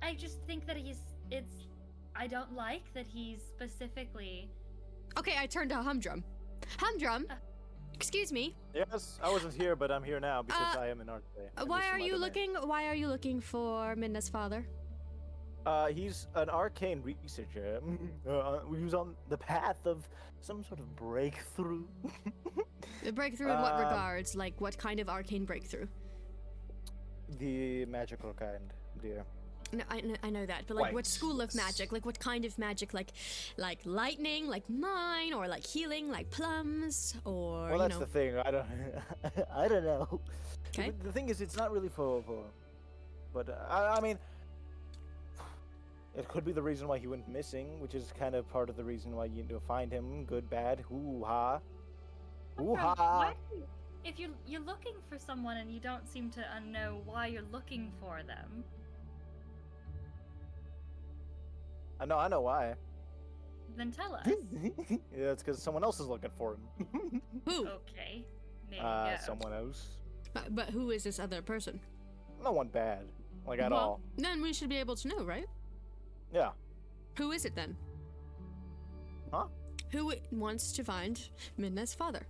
I just think that I don't like that he's specifically. Okay, I turned to Humdrum. Humdrum, excuse me. Yes, I wasn't here, but I'm here now because I am an archfey. and Why this is are my you domain. Why are you looking for Minna's father? He's an arcane researcher. He was on the path of some sort of breakthrough. The breakthrough in what Um, regards? Like what kind of arcane breakthrough? The magical kind, dear. No, I know that, but like what Right. school of magic? Like what kind of magic? Like lightning, like mine, or like healing, like plums, or Well, that's the thing. I don't. I don't know. Okay. The thing is, it's not really for. But I mean, it could be the reason why he went missing, which is kind of part of the reason why you need to find him. Good, bad, hoo ha. Ooh-ha. Why do you, if you're looking for someone and you don't seem to know why you're looking for them, I know why. then tell us. Yeah, it's because someone else is looking for him. Who? Okay. There you go. Someone else. But who is this other person? No one bad, like at Well, all. Then we should be able to know, right? Yeah. Who is it then? Huh? Who wants to find Midna's father?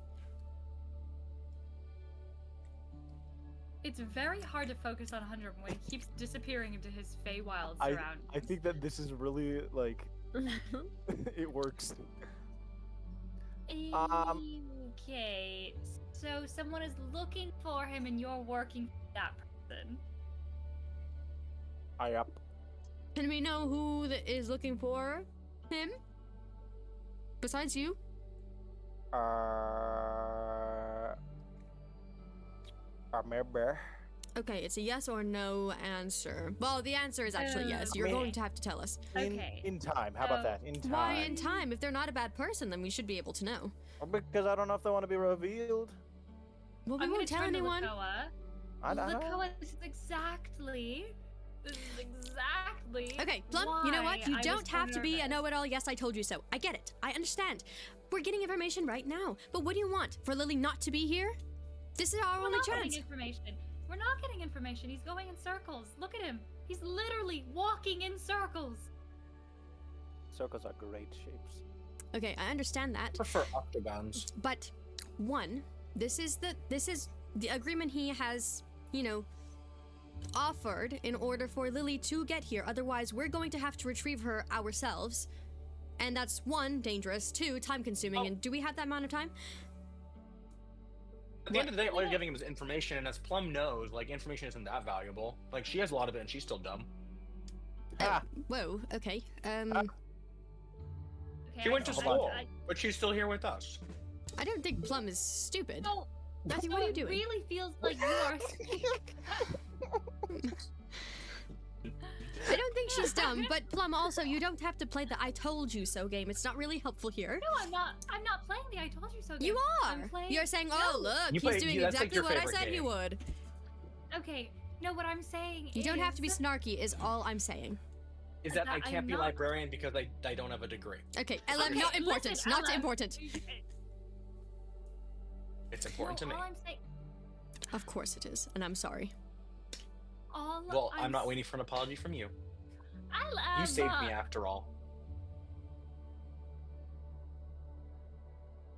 It's very hard to focus on Hunter when he keeps disappearing into his Feywild I surroundings. think that this is really like it works. Okay, so someone is looking for him and you're working for that person. Yep. Can we know who is looking for him? Besides you? Remember. Okay, it's a yes or no answer. Well, the answer is actually yes. You're Okay. going to have to tell us. Okay. In time. How about So, that? In time. Why in time? If they're not a bad person, then we should be able to know. Because I don't know if they want to be revealed. Well, we I'm won't gonna tell turn to anyone. Lakoa. I know. Lakoa, this is exactly. Okay, Plum, you know what? why You I was don't so have to be a nervous. know-it-all. Yes, I told you so. I get it. I understand. We're getting information right now. But what do you want? For Lily not to be here? This is our We're only not chance. getting information. We're not getting information. He's going in circles. Look at him. He's literally walking in circles. Circles are great shapes. Okay, I understand that. Prefer octagons. But one, this is the agreement he has, offered in order for Lily to get here. Otherwise, we're going to have to retrieve her ourselves. And that's one, dangerous, two, time consuming. Oh. And do we have that amount of time? At the end of the day, all you're giving him is information, and as Plum knows, like, information isn't that valuable. Like, she has a lot of it, and she's still dumb. Whoa, okay. Okay, She went to I- school, I- but she's still here with us. I don't think Plum is stupid. No, Matthew, so what are you it doing? really feels like you are. I don't think she's dumb, but Plum, also, you don't have to play the I told you so game. It's not really helpful here. No, I'm not. I'm not playing the I told you so game. You I'm are. playing... You're saying, oh, No. look, You he's play- doing that's like exactly your what I favorite said he game. would. Okay. No, what I'm saying You don't have to be is- snarky, is all I'm saying. Is that I I'm can't be not- librarian because I don't have a degree. Okay, LM, Okay, not important. listen, Not LM. important. It's important to me. All I'm saying. Of course it is, and I'm sorry. All Well, I'm not waiting for an apology from you. You saved me after all.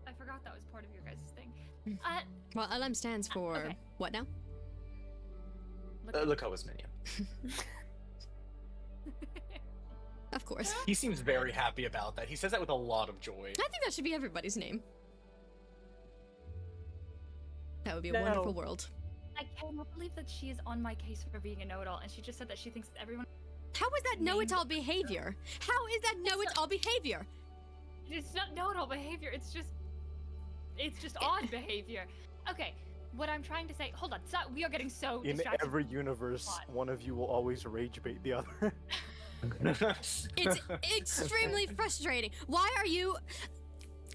I forgot that was part of your guys' thing. Well, LM stands for okay. what now? Lakoa's minion. Of course. He seems very happy about that. He says that with a lot of joy. I think that should be everybody's name. That would be a No. wonderful world. I cannot believe that she is on my case for being a know-it-all, and she just said that she thinks that everyone. How is that know-it-all behavior? How is that know-it-all behavior? It's not know-it-all behavior. It's just odd behavior. Okay, what I'm trying to say. Hold on. Stop. We are getting so In distracted. every universe, Plot. one of you will always rage bait the other. It's extremely frustrating. Why are you...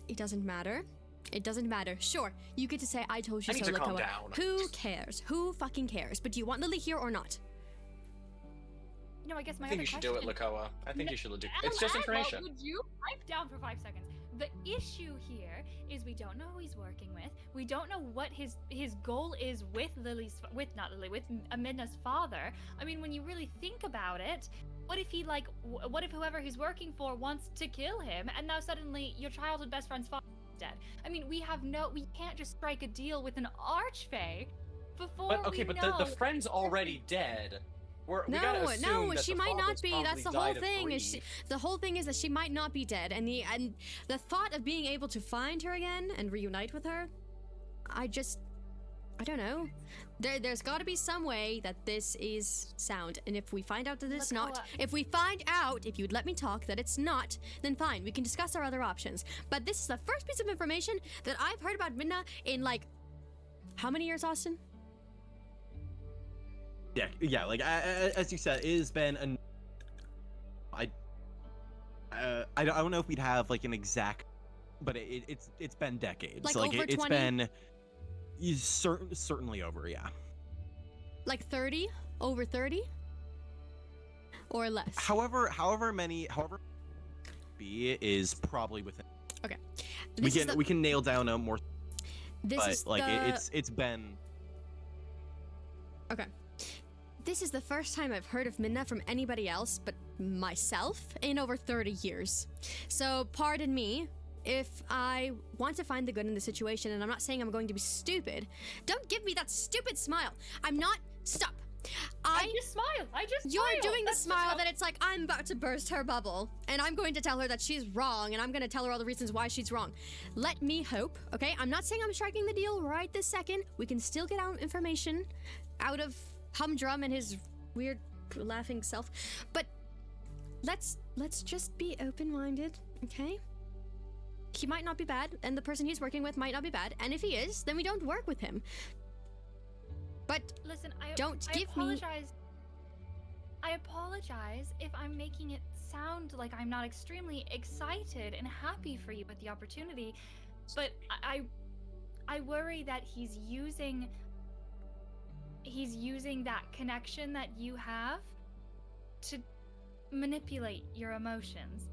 It doesn't matter. It doesn't matter. Sure, you get to say, I told you I need so, to calm Lakoa. down. Who cares? Who fucking cares? But do you want Lily here or not? No, I guess my I think other you should do it, question- Lakoa. I think No, you should do it. It's just Emma, information. Would you pipe down for 5 seconds? The issue here is we don't know who he's working with. We don't know what his goal is with with Amidna's father. I mean, when you really think about it, what if what if whoever he's working for wants to kill him, and now suddenly your childhood best friend's father is dead? I mean, we can't just strike a deal with an archfey before But okay, we but know. the friend's already dead. We gotta assume No, that she the might not father's be. That's probably the whole died of thing. grief. The whole thing is that she might not be dead, and the thought of being able to find her again and reunite with her, I don't know. There's got to be some way that this is sound, and if we find out that it's not, if you'd let me talk, that it's not, then fine, we can discuss our other options. But this is the first piece of information that I've heard about Midna in how many years, Austin? Yeah. Like as you said, it has been I don't know if we'd have an exact but it's been decades. Like Like over it's 20? been certainly over, yeah. Like 30? Over 30? Or less? However be is probably within. Okay. We can nail down a more. This But is like the... it's been. Okay. This is the first time I've heard of Minna from anybody else but myself in over 30 years. So pardon me if I want to find the good in the situation, and I'm not saying I'm going to be stupid. Don't give me that stupid smile. I'm not... Stop. I just smiled. I just You're smiled. doing the That's smile just that it's like, I'm about to burst her bubble, and I'm going to tell her that she's wrong, and I'm going to tell her all the reasons why she's wrong. Let me hope, okay? I'm not saying I'm striking the deal right this second. We can still get out information out of Humdrum and his weird laughing self. But let's just be open-minded, okay? He might not be bad, and the person he's working with might not be bad, and if he is, then we don't work with him. But listen, I apologize if I'm making it sound like I'm not extremely excited and happy for you with the opportunity, but I worry that he's using that connection that you have to manipulate your emotions.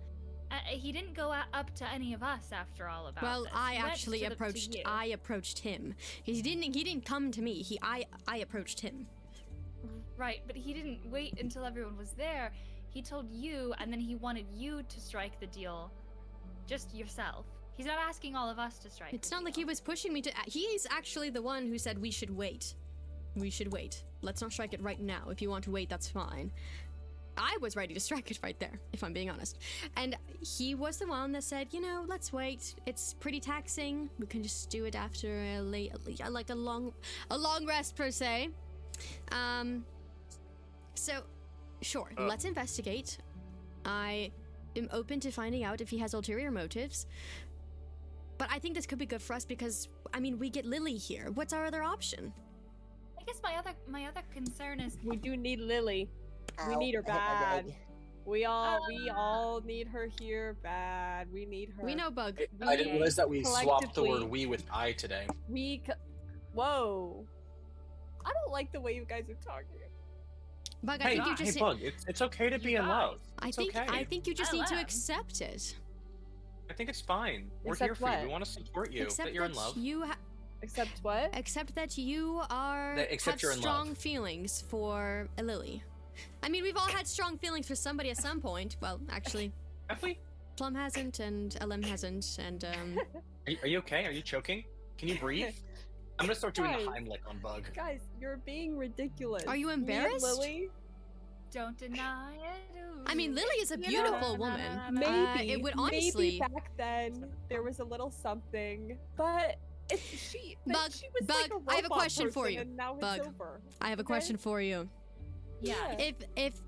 He didn't go up to any of us after all about well, this. I He went actually to approached. you. I approached him. He didn't come to me. I approached him. Right, but he didn't wait until everyone was there. He told you, and then he wanted you to strike the deal, just yourself. He's not asking all of us to strike. It's not like he was pushing me to. He's actually the one who said we should wait. We should wait. Let's not strike it right now. If you want to wait, that's fine. I was ready to strike it right there, if I'm being honest. And he was the one that said, you know, let's wait. It's pretty taxing. We can just do it after a long rest per se. So, sure, let's investigate. I am open to finding out if he has ulterior motives. But I think this could be good for us because, I mean, we get Lily here. What's our other option? I guess my other concern is We do need Lily. We Ow, need her I hit my bad. leg. We all need her here bad. We need her. We know Bug. I didn't realize that we swapped the word collectively- "we" with "I" today. Whoa. I don't like the way you guys are talking. Bug, I Hey, think you just... Bug, it's okay to be You in love. I It's think okay. I think you just I need to am. accept it. I think it's fine. We're here Accept for you. what? We want to support you. Accept that you're in love. Except what? Accept that you Accept have you're in strong love. feelings for a Lily. I mean, we've all had strong feelings for somebody at some point. Well, actually, Have we? Plum hasn't, and LM hasn't, and Are you okay? Are you choking? Can you breathe? I'm gonna start doing the Guys. Heimlich on Bug. Guys, you're being ridiculous. Are you Me and embarrassed? Lily? don't deny it. I mean, Lily is a beautiful woman. Maybe. It would honestly. Maybe back then there was a little something, but she Bug, was like Bug, a I have a robot question for person, you. And now Bug. it's over. I have a Okay? question for you. Yeah. If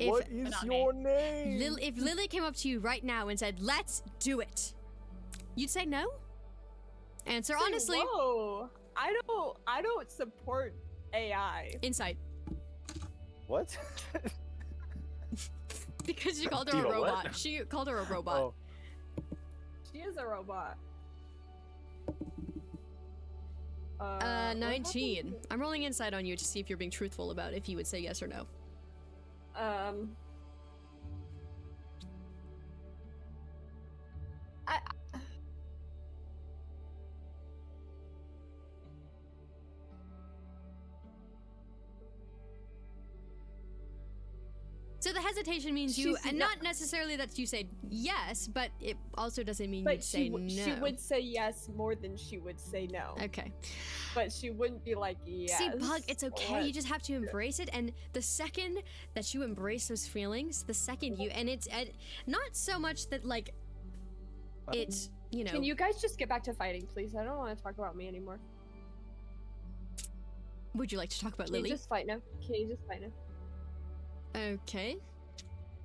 What is not your name? if Lily came up to you right now and said, "Let's do it," you'd say no? Answer Say, honestly. Whoa. I don't support AI. Insight. What? Because she called her Diva, a what? robot. She called her a robot. Oh, She is a robot. What 19. happened? I'm rolling insight on you to see if you're being truthful about if you would say yes or no. So the hesitation means you, She's and not- not necessarily that you said yes, but it also doesn't mean But you'd say no. she would say yes more than she would say no. Okay. But she wouldn't be like yes. See, Bug, it's okay. What? You just have to embrace it. And the second that you embrace those feelings, the second you, and it's not so much that like it's, you know. Can you guys just get back to fighting, please? I don't want to talk about me anymore. Would you like to talk about Can Lily? you just fight now? Can you just fight now? Okay.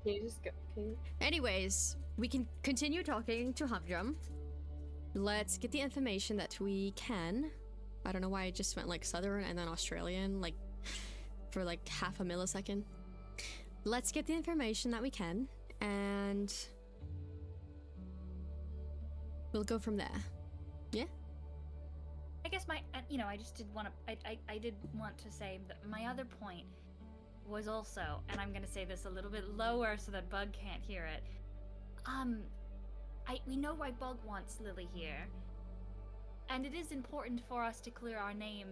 Can you just go? Can you... Anyways, we can continue talking to Humdrum. Let's get the information that we can. I don't know why I just went like Southern and then Australian, like for like half a millisecond. Let's get the information that we can, and we'll go from there. Yeah. I guess I just did want to. I did want to say that my other point was also, and I'm gonna say this a little bit lower so that Bug can't hear it. We know why Bug wants Lily here, and it is important for us to clear our name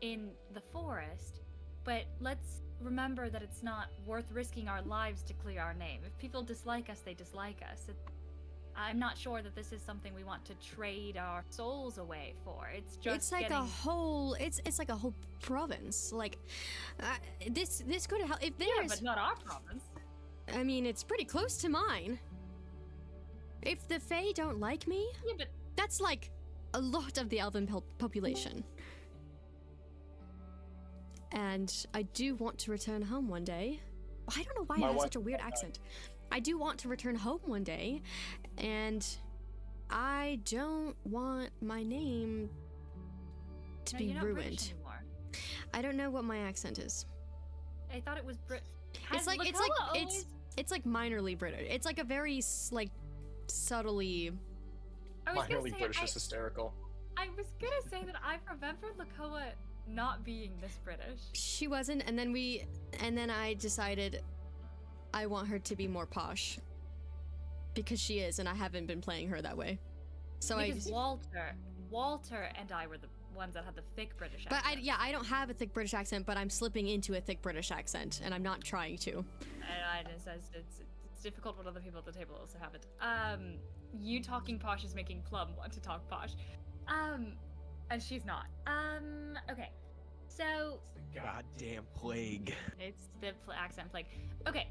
in the forest. But let's remember that it's not worth risking our lives to clear our name. If people dislike us, they dislike us. I'm not sure that this is something we want to trade our souls away for. It's just it's like a whole it's like a whole province. Like this could help if there is. But not our province. I mean, it's pretty close to mine. If the Fae don't like me, yeah, but that's like a lot of the elven population. And I do want to return home one day. I don't know why I have such a weird accent. I do want to return home one day, and I don't want my name to be you're not ruined. British anymore. I don't know what my accent is. I thought it was It's like minorly British. It's like a very like subtly. Minorly British is hysterical. I was gonna say that I remember Lakoa not being this British. She wasn't, and then I decided I want her to be more posh. Because she is, and I haven't been playing her that way. So because Walter and I were the ones that had the thick British accent. But I don't have a thick British accent, but I'm slipping into a thick British accent, and I'm not trying to. It's difficult when other people at the table also have it. You talking posh is making Plum want to talk posh. And she's not. Okay. So... Goddamn plague. It's the accent plague. Okay.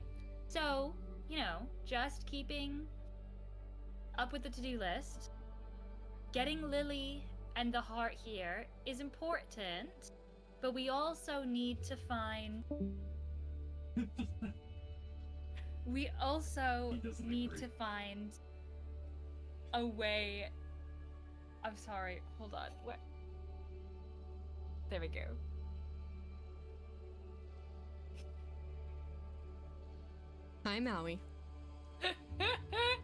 So, just keeping up with the to-do list. Getting Lily and the heart here is important, but we also need to find... we also need to find a way... I'm sorry, hold on. What? There we go. Hi, Maui.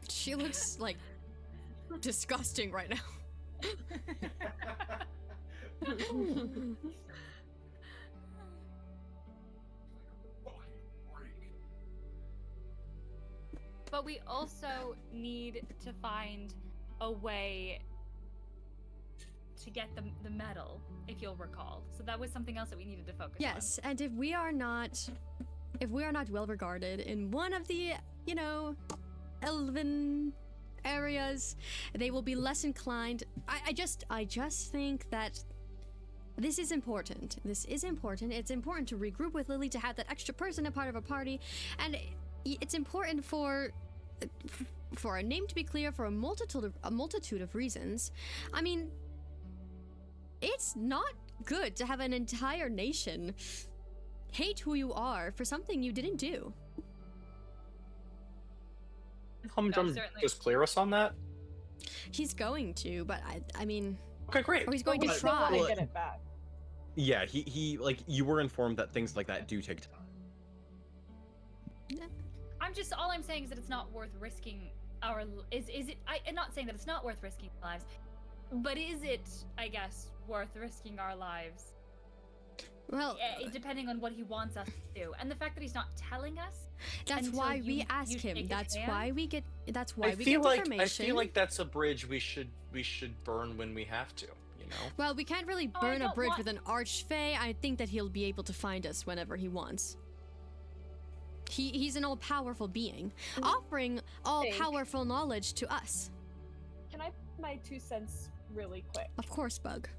She looks like disgusting right now. But we also need to find a way to get the medal, if you'll recall. So that was something else that we needed to focus on. Yes, and if we are not well regarded in one of the, elven areas, they will be less inclined. I just think that this is important. This is important. It's important to regroup with Lily, to have that extra person a part of a party, and it's important for our name to be clear for a multitude of reasons. I mean, it's not good to have an entire nation hate who you are for something you didn't do. Humdrum just clear us on that? He's going to, but I mean... Okay, great. Or he's going to we still try. want to get it back. Yeah, he like, you were informed that things like that do take time. All I'm saying is that it's not worth risking our... I'm not saying that it's not worth risking our lives, but is it, I guess, worth risking our lives? Well, depending on what he wants us to do, and the fact that he's not telling us. That's why we ask him. That's why we get information. I feel like that's a bridge we should burn when we have to. Well, we can't really burn a bridge with an archfey. I think that he'll be able to find us whenever he wants. He's an all-powerful being, offering all-powerful knowledge to us. Can I put my 2 cents really quick? Of course, Bug.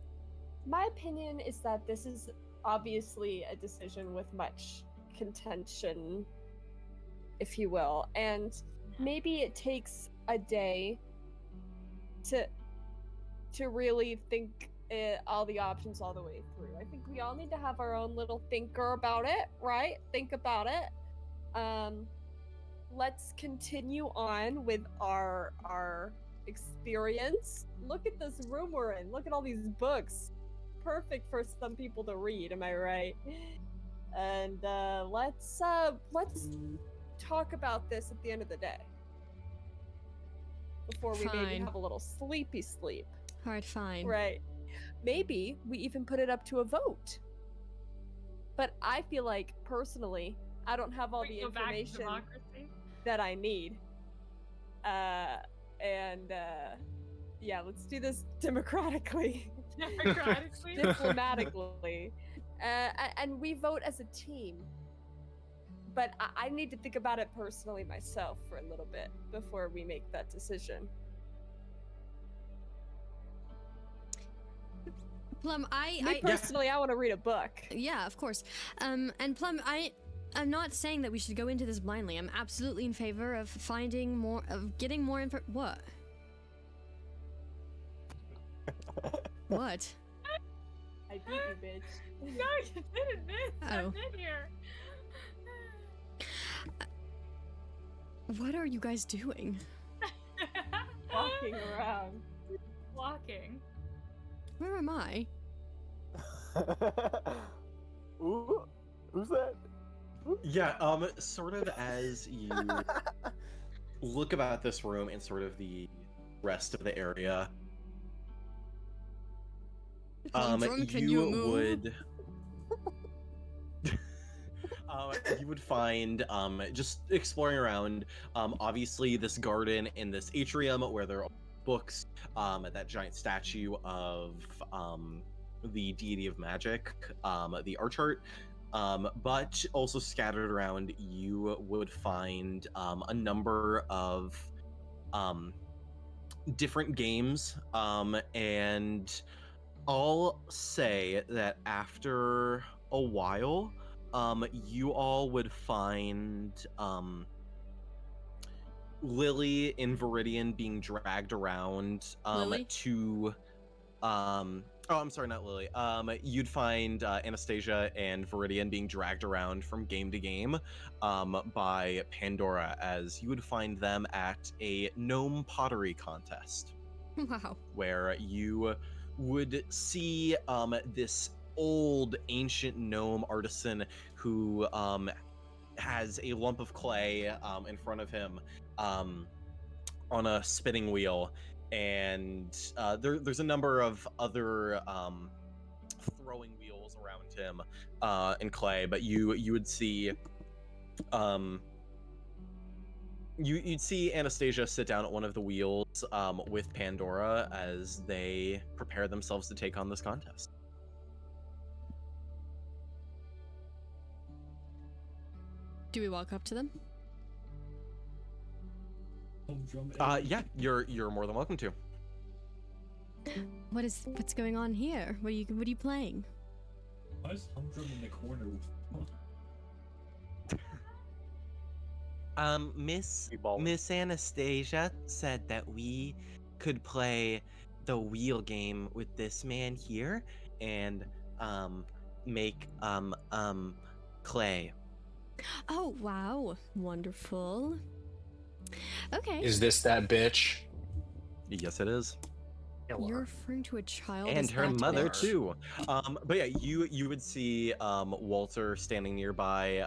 My opinion is that this is obviously a decision with much contention, if you will, and maybe it takes a day to really think all the options all the way through. I think we all need to have our own little thinker about it, right? Think about it. Let's continue on with our experience. Look at this room we're in. Look at all these books. Perfect for some people to read, am I right? And let's talk about this at the end of the day. before we maybe Fine. have a little sleepy sleep. All right, fine. Right. Maybe we even put it up to a vote. But I feel like, personally, I don't have all We the go back to information democracy. that I need. Yeah, let's do this democratically. Democratically. Diplomatically. And we vote as a team. But I need to think about it personally myself for a little bit before we make that decision. Plum, Me personally, I want to read a book. Yeah, of course. And Plum, I'm not saying that we should go into this blindly. I'm absolutely in favor of finding more, of getting more info. What? What? I beat you, bitch. No, you didn't, miss. Oh. I've been here. What are you guys doing? Walking around. Walking. Where am I? Ooh, who's that? Yeah, sort of as you look about this room and sort of the rest of the area, Can you you move? would you would find just exploring around, obviously this garden and this atrium where there are books, that giant statue of the deity of magic, the Archart. But also scattered around, you would find a number of different games, and I'll say that after a while, you all would find Lily and Viridian being dragged around Lily? to oh, I'm sorry, not Lily. You'd find Anastasia and Viridian being dragged around from game to game by Pandora, as you would find them at a gnome pottery contest, Wow. where you would see this old ancient gnome artisan who has a lump of clay in front of him on a spinning wheel, and there's a number of other throwing wheels around him in clay, but you would see you'd see Anastasia sit down at one of the wheels with Pandora as they prepare themselves to take on this contest. Do we walk up to them? Yeah, you're more than welcome to. What's going on here? What are you playing? Why is Humdrum in the corner? Miss Anastasia said that we could play the wheel game with this man here and make clay. Oh, wow. Wonderful. Okay. Is this that bitch? Yes, it is. You're referring to a child And as her that mother bitch? Too. But yeah, you would see Walter standing nearby,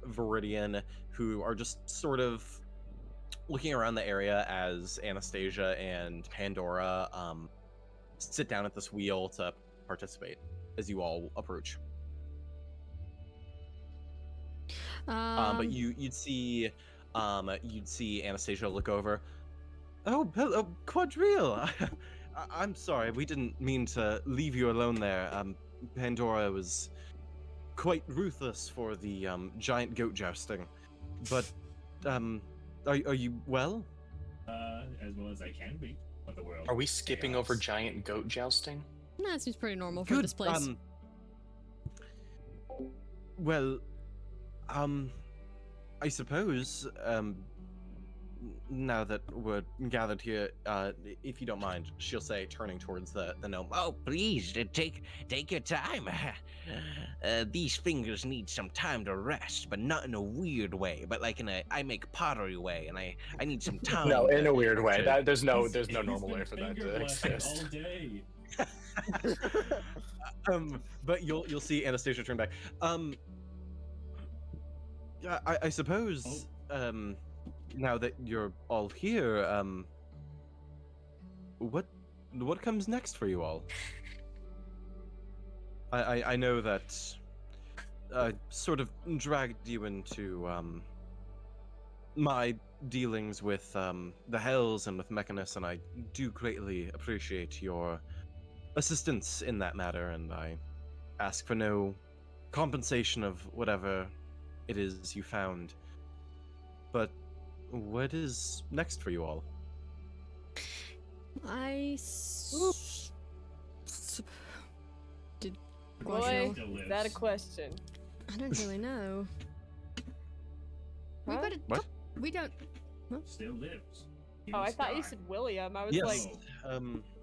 Viridian, who are just sort of looking around the area as Anastasia and Pandora sit down at this wheel to participate as you all approach. But you'd see Anastasia look over. Oh, hello, Quadrille. I'm sorry, we didn't mean to leave you alone there. Pandora was quite ruthless for the giant goat jousting. But are you well? As well as I can be. Of the world. Are we skipping over giant goat jousting? No, that seems pretty normal for this place. Well, I suppose, now that we're gathered here, if you don't mind, she'll say, turning towards the gnome. Oh, please, take your time. These fingers need some time to rest, but not in a weird way, but like in a I make pottery way, and I need some time. No, in to- a weird way. to- There's no He's normal been way for that finger to blasting exist. all day. But you'll see Anastasia turn back. I suppose, now that you're all here, what comes next for you all? I know that I sort of dragged you into my dealings with the Hells and with Mechanus, and I do greatly appreciate your assistance in that matter, and I ask for no compensation of whatever it is you found. But what is next for you all? Did Boy, Guashel? Still is that a lives. question? I don't really know. We Huh? better. What? We don't. Still lives. He Oh, I must thought you die. said William. I was Yes, like,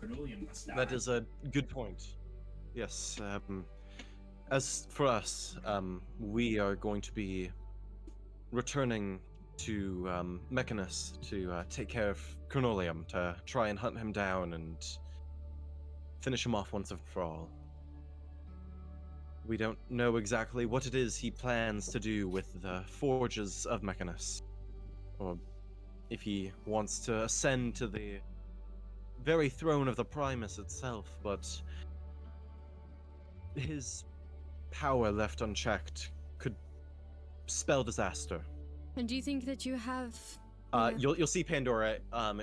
Cornelian must die. that is a good point. Yes, as for us, we are going to be returning to Mechanus to take care of Cornelium, to try and hunt him down and finish him off once and for all. We don't know exactly what it is he plans to do with the forges of Mechanus, or if he wants to ascend to the very throne of the Primus itself, but his power left unchecked could spell disaster. And do you think that you have? Yeah. You'll see Pandora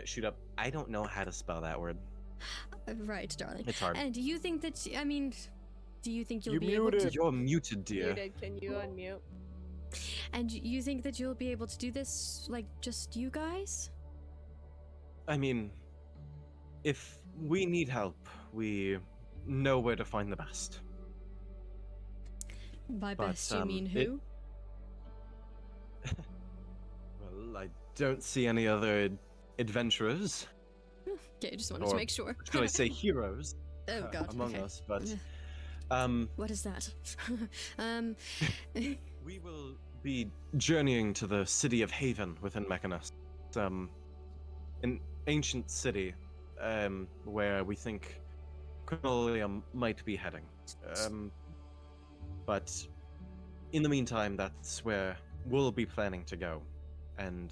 shoot up. I don't know how to spell that word. Right, darling. It's hard. And do you think that? I mean, do you think you'll You be able to? muted. You're muted, dear. muted. Can you unmute? And you think that you'll be able to do this, like just you guys? I mean, if we need help, we know where to find the best. By But, best, you mean it- who? Well, I don't see any other adventurers, Okay, just wanted to or make sure. should I say heroes, Oh God. among okay. us, but Yeah. What is that? we will be journeying to the city of Haven within Mechanus, an ancient city, where we think Cornelium might be heading. But in the meantime, that's where we'll be planning to go, and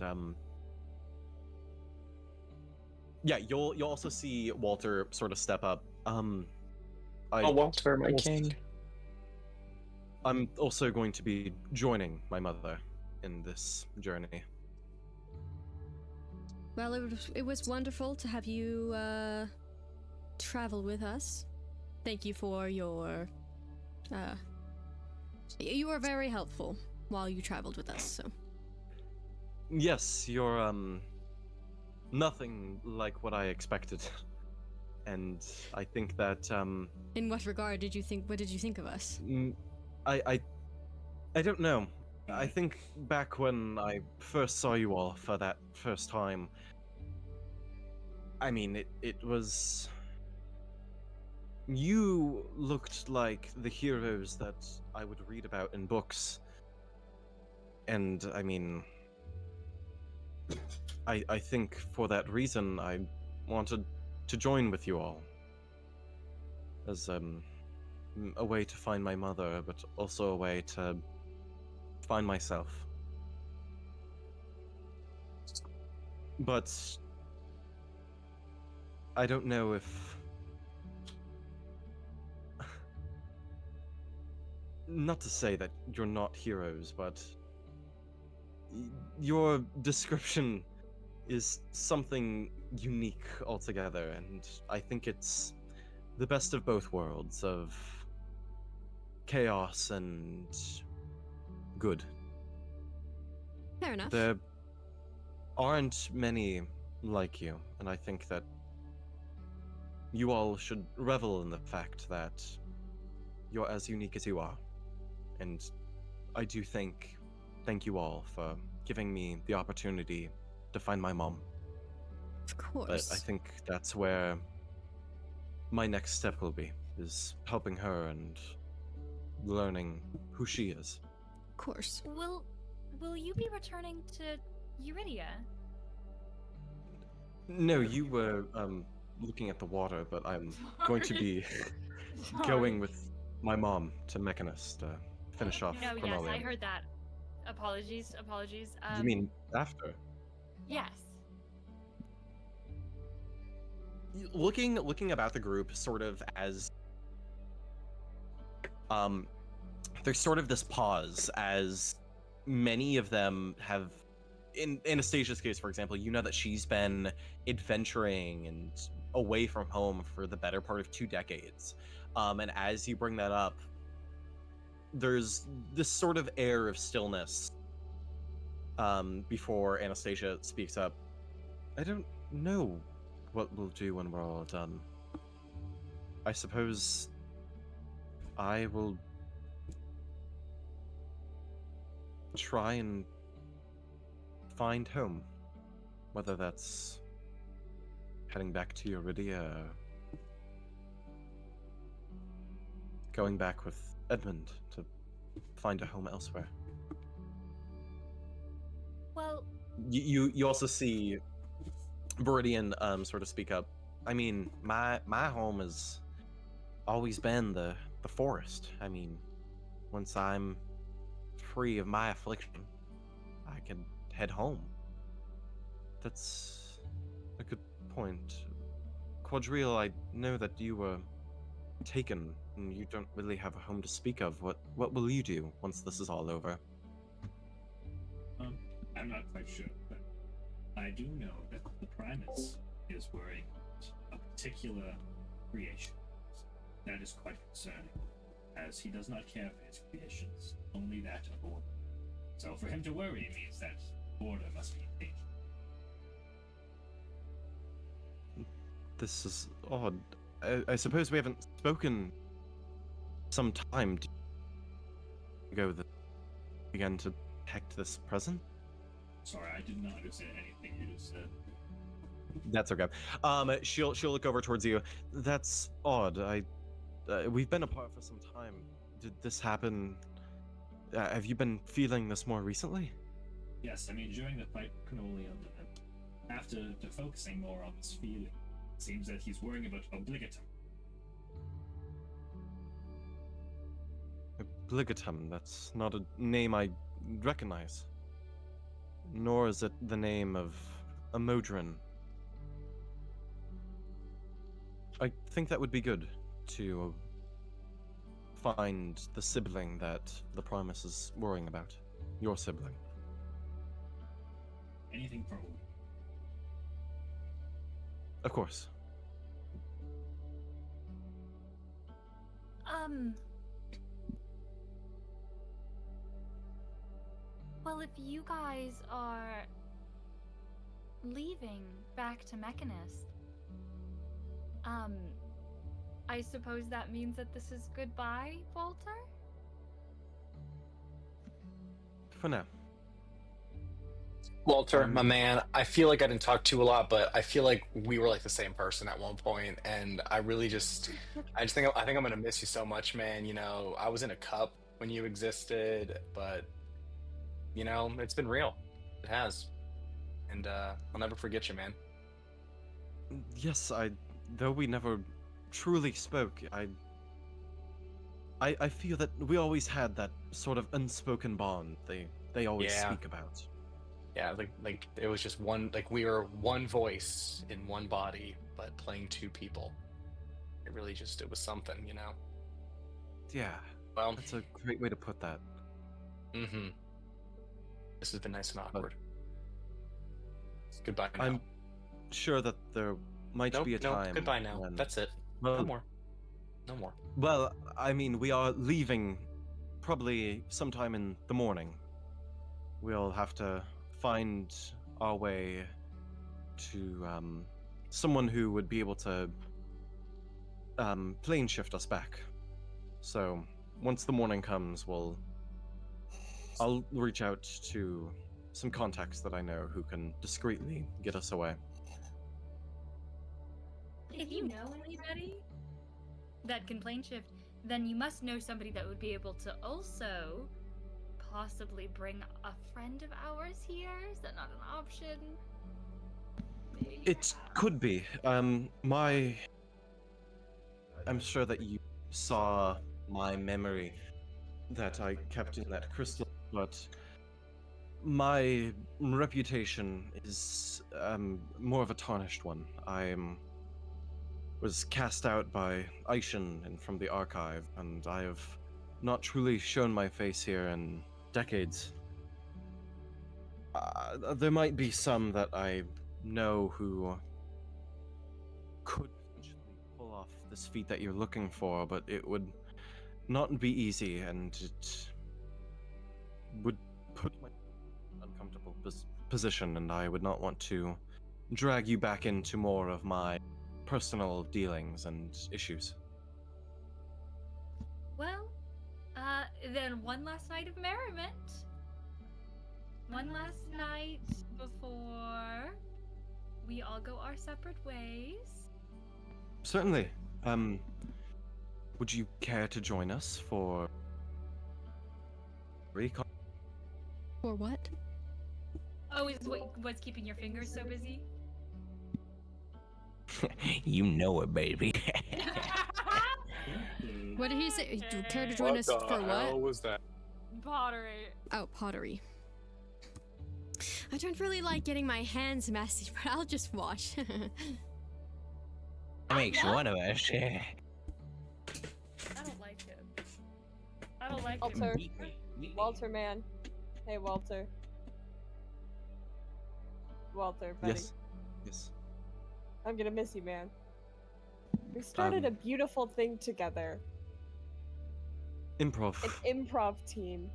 yeah, you'll also see Walter sort of step up. Walter, my also- king. I'm also going to be joining my mother in this journey. Well, it was wonderful to have you travel with us. Thank you for your. You were very helpful while you traveled with us. So. Yes, you're nothing like what I expected, and I think that In what regard did you think? What did you think of us? I don't know. I think back when I first saw you all for that first time, I mean, it was. You looked like the heroes that I would read about in books. And, I mean. I think for that reason I wanted to join with you all. As a way to find my mother, but also a way to find myself. But I don't know if not to say that you're not heroes, but your description is something unique altogether, and I think it's the best of both worlds, of chaos and good. Fair enough. There aren't many like you, and I think that you all should revel in the fact that you're as unique as you are. And I do thank you all for giving me the opportunity to find my mom. Of But course. I think that's where my next step will be, is helping her and learning who she is. Of course. Will you be returning to Eurydia? No, you were looking at the water, but I'm going to be going with my mom to Mechanus to finish off No, yes, Cornelium. I heard that. Apologies. You mean after? Yes. looking about the group, sort of as there's sort of this pause as many of them have. In Anastasia's case, for example, you know that she's been adventuring and away from home for the better part of 2 decades. And as you bring that up, there's this sort of air of stillness before Anastasia speaks up. I don't know what we'll do when we're all done. I suppose I will try and find home, whether that's heading back to Iridia, going back with Edmund to find a home elsewhere. Well, You also see Viridian sort of speak up. I mean, my home has always been the forest. I mean, once I'm free of my affliction, I can head home. That's a good point. Quadrille, I know that you were taken and you don't really have a home to speak of. What will you do once this is all over? I'm not quite sure, but I do know that the Primus is worrying about a particular creation. That is quite concerning, as he does not care for his creations, only that of order. So for him to worry means that order must be in danger. This is odd. I suppose we haven't spoken some time ago that began to detect this present. Sorry, I did not understand anything you just said. That's okay. She'll look over towards you. That's odd. We've been apart for some time. Did this happen? Have you been feeling this more recently? Yes, I mean, during the fight with Canolium, after focusing more on this feeling, it seems that he's worrying about obligatum. Obligatum, that's not a name I recognize. Nor is it the name of a Modron. I think that would be good to find the sibling that the Primus is worrying about. Your sibling. Anything for Odin. Of course. Well, if you guys are leaving back to Mechanist, I suppose that means that this is goodbye, Walter? For now. Walter, my man, I feel like I didn't talk to you a lot, but I feel like we were like the same person at one point, and I think I'm gonna miss you so much, man. You know, I was in a cup when you existed, but you know, it's been real. It has, and I'll never forget you, man. Yes, though we never truly spoke, I feel that we always had that sort of unspoken bond they always speak about. Yeah, like it was just one, like we were one voice in one body, but playing two people. It really just, it was something, you know? Yeah, Well, that's a great way to put that. mm-hmm. This has been nice and awkward. Goodbye now. I'm sure that there might be a time. Goodbye now. When... That's it. Well, no more. No more. Well, I mean, we are leaving probably sometime in the morning. We'll have to find our way to someone who would be able to plane shift us back. So once the morning comes, I'll reach out to some contacts that I know who can discreetly get us away. If you know anybody that can plane shift, then you must know somebody that would be able to also possibly bring a friend of ours here. Is that not an option? Maybe. It could be. I'm sure that you saw my memory that I kept in that crystal, but my reputation is more of a tarnished one. I'm was cast out by Aishin and from the archive, and I have not truly shown my face here in decades. There might be some that I know who could potentially pull off this feat that you're looking for, but it would not be easy, and it would put my uncomfortable position, and I would not want to drag you back into more of my personal dealings and issues. Well, then one last night of merriment. One last night before we all go our separate ways. Certainly. Would you care to join us for recon? For what? Oh, is what's keeping your fingers so busy? You know it, baby. What did he say? Do you care to join us for what? was that? Pottery. Oh, pottery. I don't really like getting my hands messy, but I'll just watch. Makes one of us. I don't like him. I don't like him. Walter. Walter, man. Hey, Walter. Walter, buddy. Yes. Yes. I'm gonna miss you, man. We started a beautiful thing together. Improv. An improv team.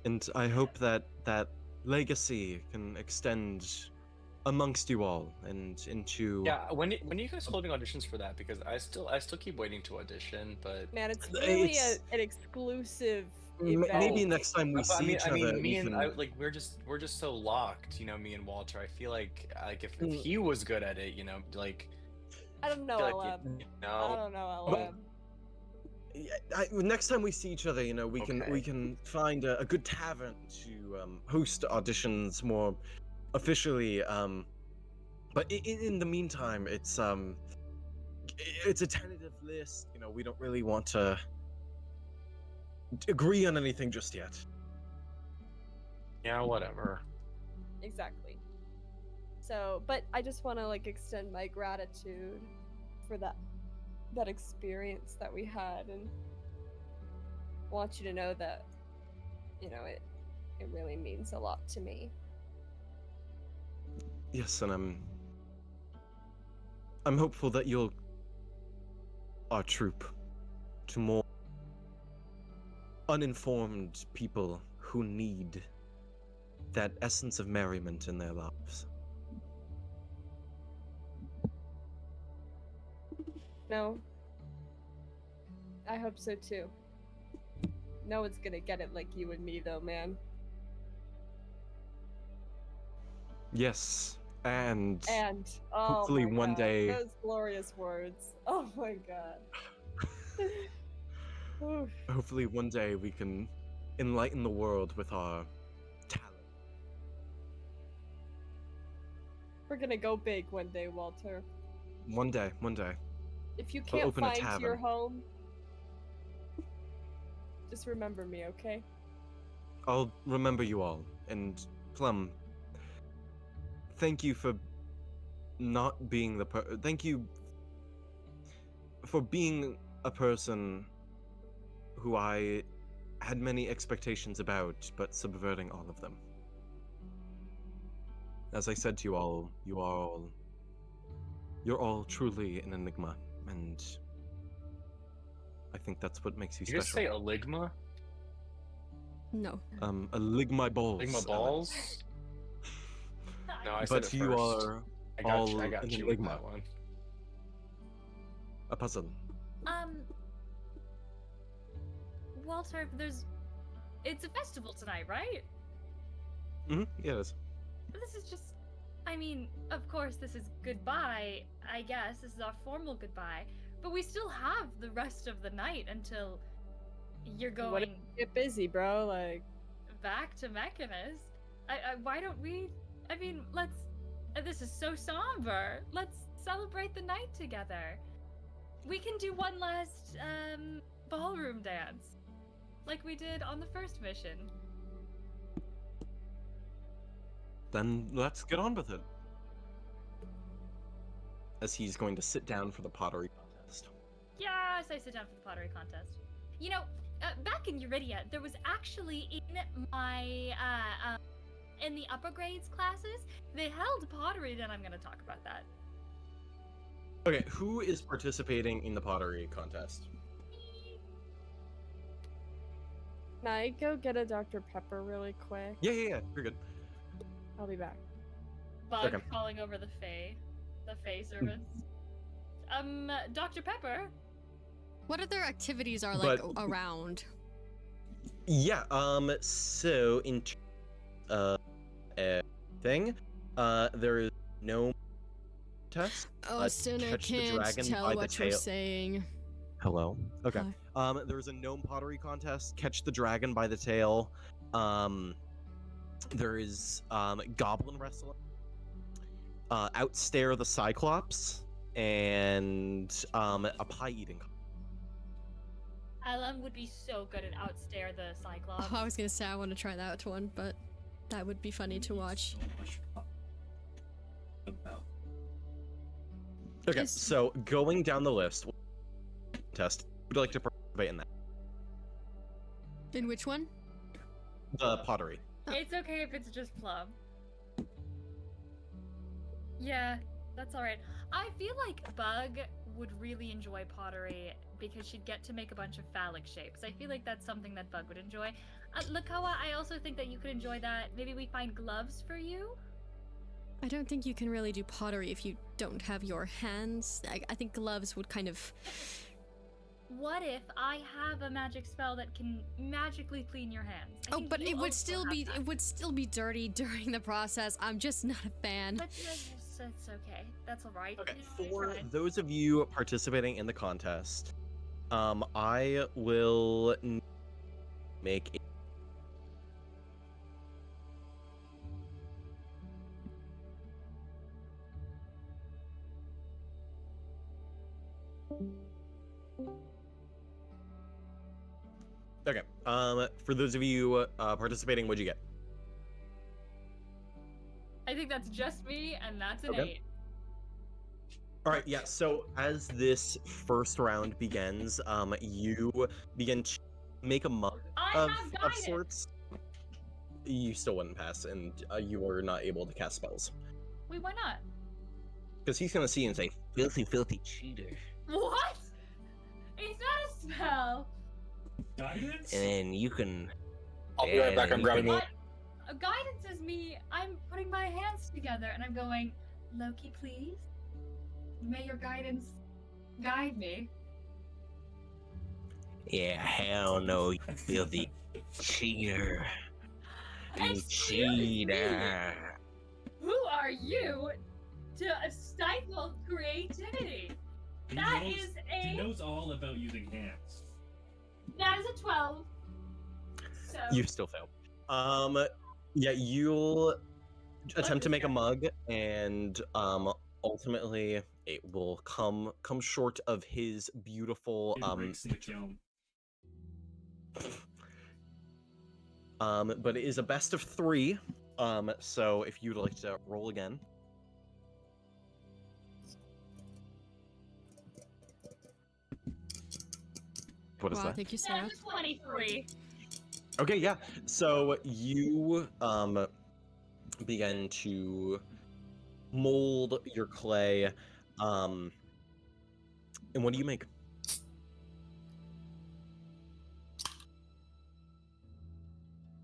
And I hope that that legacy can extend amongst you all and into. Yeah, when are you guys holding auditions for that? Because I still keep waiting to audition, but Man, it's really an exclusive event. Maybe next time we But see each other, me we and can... I, like we're just so locked, me and Walter. I feel like if he was good at it, like I don't know, I feel LM. like, I don't know, LM. Next time we see each other, we can find a good tavern to host auditions more officially. But in the meantime, it's a tentative list. We don't really want to agree on anything just yet. yeah, whatever. Exactly. So, but I just want to extend my gratitude for that experience that we had, and want you to know that it really means a lot to me. Yes, and I'm hopeful that you'll our troop to more uninformed people who need that essence of merriment in their lives. No, I hope so too. No one's gonna get it like you and me, though, man. Yes, and oh hopefully my one God, day... those glorious words. Oh my God. Oof. Hopefully one day we can enlighten the world with our talent. We're gonna go big one day, Walter. One day. If you I'll can't open a find your tavern. home, just remember me, okay? I'll remember you all. And Plum, thank you for not being thank you for being a person who I had many expectations about, but subverting all of them. As I said to you all, you're all truly an enigma, and I think that's what makes you You just say special. Eligma? No. Eligma balls. Eligma balls? No, I said But it you first. are I got all you. I got an you with enigma. that one. A puzzle. Walter, it's a festival tonight, right? Yeah, it is. This is just, of course, this is goodbye, I guess. This is our formal goodbye. But we still have the rest of the night until you're What if going you get busy, bro? back to Mechanus. Why don't we, this is so somber. Let's celebrate the night together. We can do one last, ballroom dance. Like we did on the first mission. Then let's get on with it. as he's going to sit down for the pottery contest. Yes, I sit down for the pottery contest. You know, back in Eurydia, there was actually in my in the upper grades classes, they held pottery. Then I'm gonna talk about that. Okay, who is participating in the pottery contest? Can I go get a Dr. Pepper really quick? Yeah, you're good. I'll be back. Bug Okay. calling over the Fae servants. Dr. Pepper. What other activities are like But- around? Yeah, so in thing, there is no test. Austin, I catch the can't dragon tell by the what you're tail. saying. Hello. Okay. Hi. There's a gnome pottery contest. Catch the dragon by the tail. There is goblin wrestling. Outstare the cyclops, and a pie eating. Alan would be so good at outstare the Cyclops. Oh, I was gonna say I want to try that one, but that would be funny to watch. So much fun about Okay, Is- so going down the list, test. Would you like to participate in that? In which one? The pottery. It's okay if it's just Plum. Yeah, that's alright. I feel like Bug would really enjoy pottery because she'd get to make a bunch of phallic shapes. I feel like that's something that Bug would enjoy. Lakoa, I also think that you could enjoy that. Maybe we find gloves for you? I don't think you can really do pottery if you don't have your hands. I think gloves would kind of. What if I have a magic spell that can magically clean your hands? I Oh, think but you it would also still have be that. dirty during the process. I'm just not a fan. But that's okay. That's alright. Okay, It's for fine. those of you participating in the contest, I will make a Okay. For those of you participating, what'd you get? I think that's just me, and that's an Okay. 8. All right. Yeah. So as this first round begins, you begin to make a mug I of, have of guidance. sorts. You still wouldn't pass, and you are not able to cast spells Wait, why not? because he's gonna see you and say, Filthy, filthy cheater. What? It's not a spell. guidance. And then you can. I'll be right back. I'm grabbing What? Guidance is me. I'm putting my hands together and I'm going, Loki, please. May your guidance guide me. Yeah, hell no, you filthy cheater. You Excuse me. cheater. Who are you to stifle creativity? He That knows, is he a knows all about using hands. that is a 12. So you still fail. Yeah, you'll attempt to is make a that? mug, and ultimately it will come short of his beautiful It breaks the kiln. but it is a best of 3. So if you'd like to roll again. What is Wow, that? thank you so that much. is a 23. Okay, yeah. So you begin to mold your clay. And what do you make?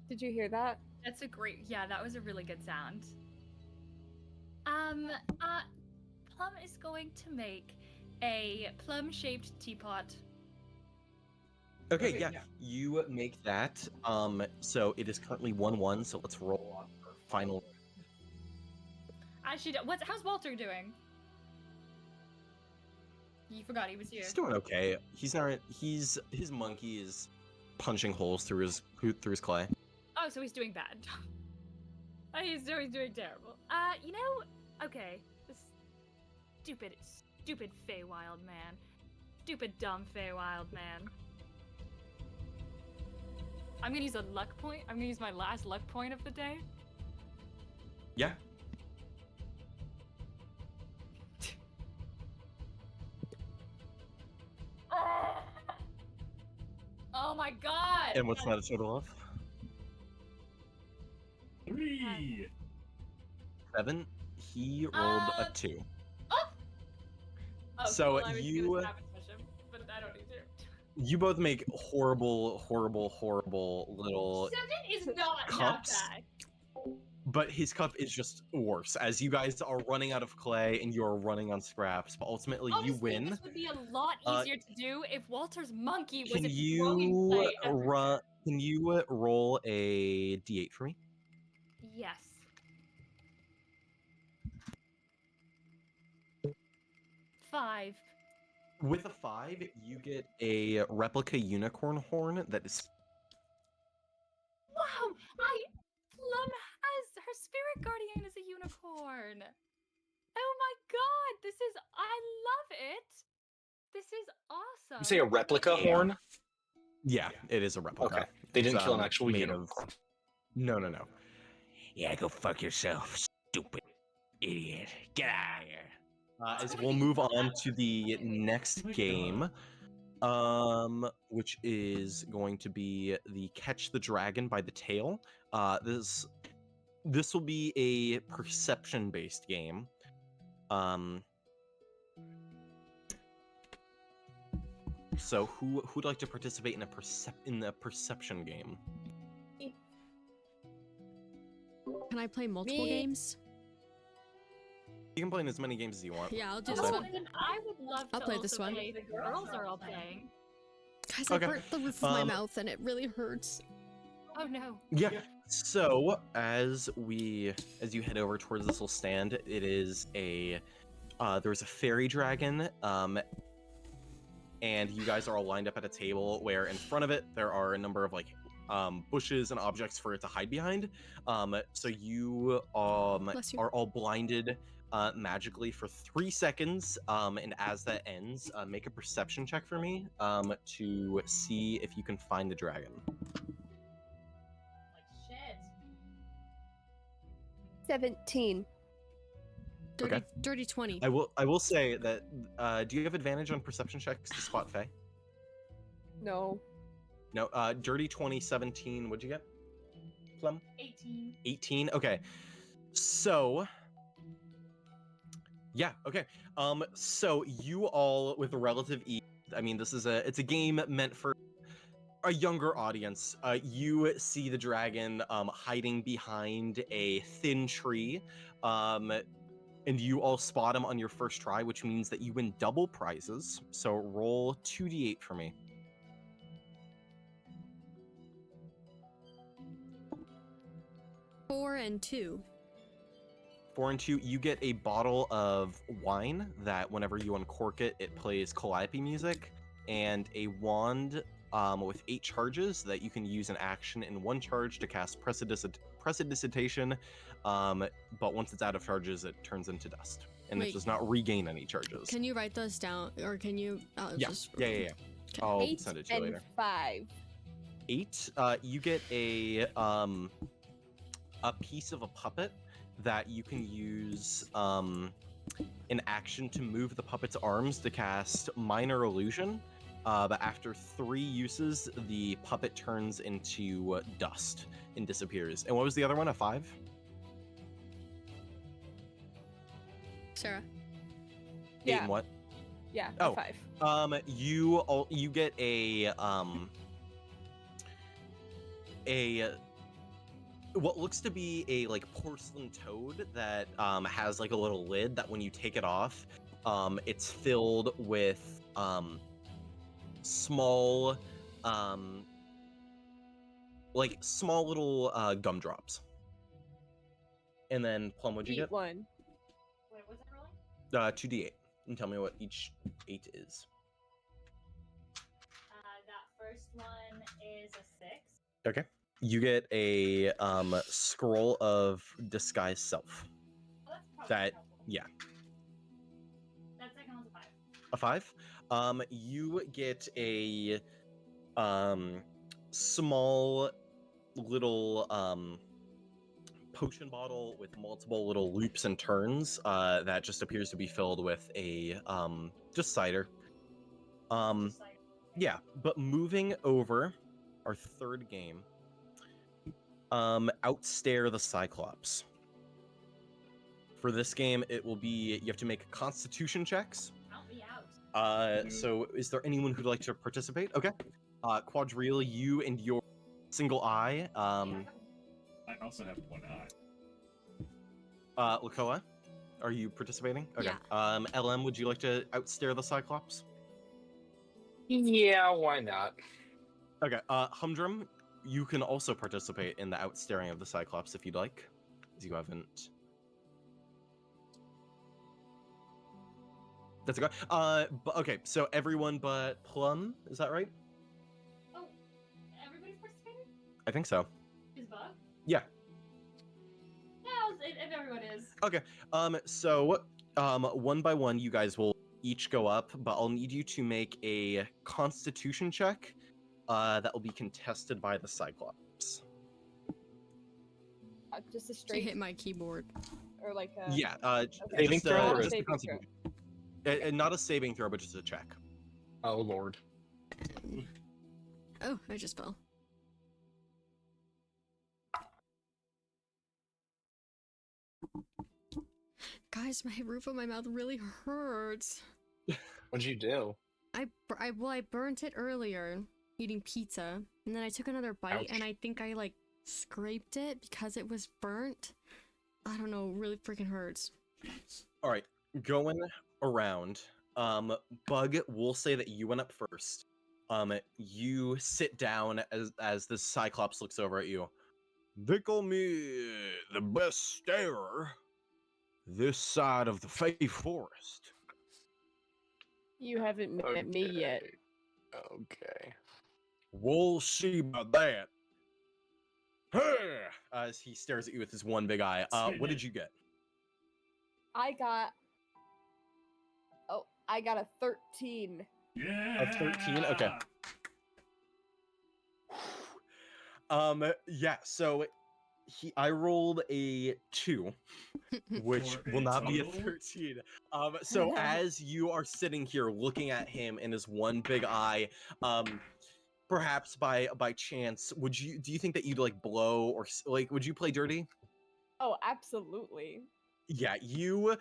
Did you hear that? That's a great, yeah, that was a really good sound. Plum is going to make a plum-shaped teapot. Okay, yeah. You make that. So it is currently 1-1, so let's roll on for final. Actually, how's Walter doing? You forgot he was here. He's doing okay. He's not. His monkey is punching holes through his clay. Oh, so he's doing bad. He's doing terrible. You know, okay, this stupid Feywild man. Stupid dumb Feywild man. I'm gonna use a luck point. I'm gonna use my last luck point of the day. Yeah. god! And what's that a total of? 3. 7. He rolled a 2. Oh, So well, I was you- gonna Savage Push him, but I don't need to. You both make horrible little 7 is not cups. that bad. But his cup is just worse, as you guys are running out of clay and you're running on scraps. But ultimately, Honestly, you win. This would be a lot easier to do if Walter's monkey Can wasn't you throwing clay everywhere. Can you roll a d8 for me? Yes. Five. With a 5, you get a replica unicorn horn that is. Wow! Plum has her spirit guardian is a unicorn. Oh my god! I love it. This is awesome. You say a replica Yeah. horn? Yeah, it is a replica. Okay. They didn't It's, kill an actual made unicorn. of. No. Yeah, go fuck yourself, stupid idiot. Get out of here. As we'll move on to the next game, which is going to be the Catch the Dragon by the Tail. This will be a perception-based game. So who'd like to participate in a perception game? Can I play multiple Me. games? You can play in as many games as you want. Yeah, I'll do So- this Well, one. then I would love to I'll play also this one. play the girls are all playing. Guys, Okay. I burnt the roof of my Um, mouth and it really hurts. Oh no. Yeah. So as you head over towards this little stand, it is there's a fairy dragon, and you guys are all lined up at a table where in front of it there are a number of bushes and objects for it to hide behind. So you Bless you. are all blinded magically for 3 seconds, and as that ends, make a perception check for me to see if you can find the dragon. Like shit. 17. Dirty 20. I will say that do you have advantage on perception checks to spot Fae? No. No, dirty 20, 17, what'd you get? Plum? 18. 18, okay. So, yeah, okay. So you all with relative ease, I mean, it's a game meant for a younger audience. You see the dragon hiding behind a thin tree, and you all spot him on your first try, which means that you win double prizes. So roll 2d8 for me. 4 and 2. 4 and 2, you get a bottle of wine that whenever you uncork it, it plays calliope music, and a wand with 8 charges that you can use an action in 1 charge to cast Prestidigitation, but once it's out of charges, it turns into dust, and it Wait. does not regain any charges. Can you write those down, or can you? Yeah. Just... Yeah. I'll 8 send it to you and later. 5. 8, you get a piece of a puppet that you can use an action to move the puppet's arms to cast Minor Illusion. But after 3 uses, the puppet turns into dust and disappears. And what was the other one? A 5? Sarah. 8 Yeah. and what? Yeah, Oh. 5. You get a what looks to be a porcelain toad that has a little lid that when you take it off, it's filled with small small little gumdrops. And then Plum, what'd you get? 1. Wait, what's that rolling? 2d8. And tell me what each 8 is. That first one is a 6. Okay. You get a scroll of disguise self. Oh, that's probably That- helpful. yeah. That second one's a 5. A 5. You get a small little potion bottle with multiple little loops and turns that just appears to be filled with a just cider. Yeah, but moving over our third game. Outstare the Cyclops. For this game, it will be you have to make Constitution checks. Help me out. So is there anyone who'd like to participate? Okay. Quadrille, you and your single eye. I also have one eye. Lakoa, are you participating? Okay. Yeah. LM, would you like to outstare the Cyclops? Yeah, why not? Okay. Humdrum, you can also participate in the outstaring of the Cyclops if you'd like, as you haven't. That's okay. But okay, so everyone but Plum, is that right? Oh, everybody's participating? I think so. Is Bug? Yeah. Yeah, if everyone is. Okay. So, one by one, you guys will each go up, but I'll need you to make a Constitution check. That will be contested by the Cyclops. Just a I straight hit my keyboard. or like a Yeah. Saving just, throw or just a saving Constitution. Not a saving throw, but just a check. Oh lord. Oh, I just fell. Guys, my roof of my mouth really hurts. What'd you do? I burnt it earlier eating pizza, and then I took another bite, Ouch. and I think I like scraped it because it was burnt. I don't know, really freaking hurts. All right, going around. Bug, we'll say that you went up first. You sit down as the Cyclops looks over at you. They call me the best starer this side of the Fey Forest. You haven't met me yet. Okay. We'll see about that. As he stares at you with his one big eye. What did you get? I got a 13. Yeah. A 13? Okay. Yeah, so I rolled a 2, which For a will not be a total? 13. So as you are sitting here looking at him in his one big eye, perhaps by chance, do you think that you'd like blow or like would you play dirty? Oh, absolutely. Yeah, you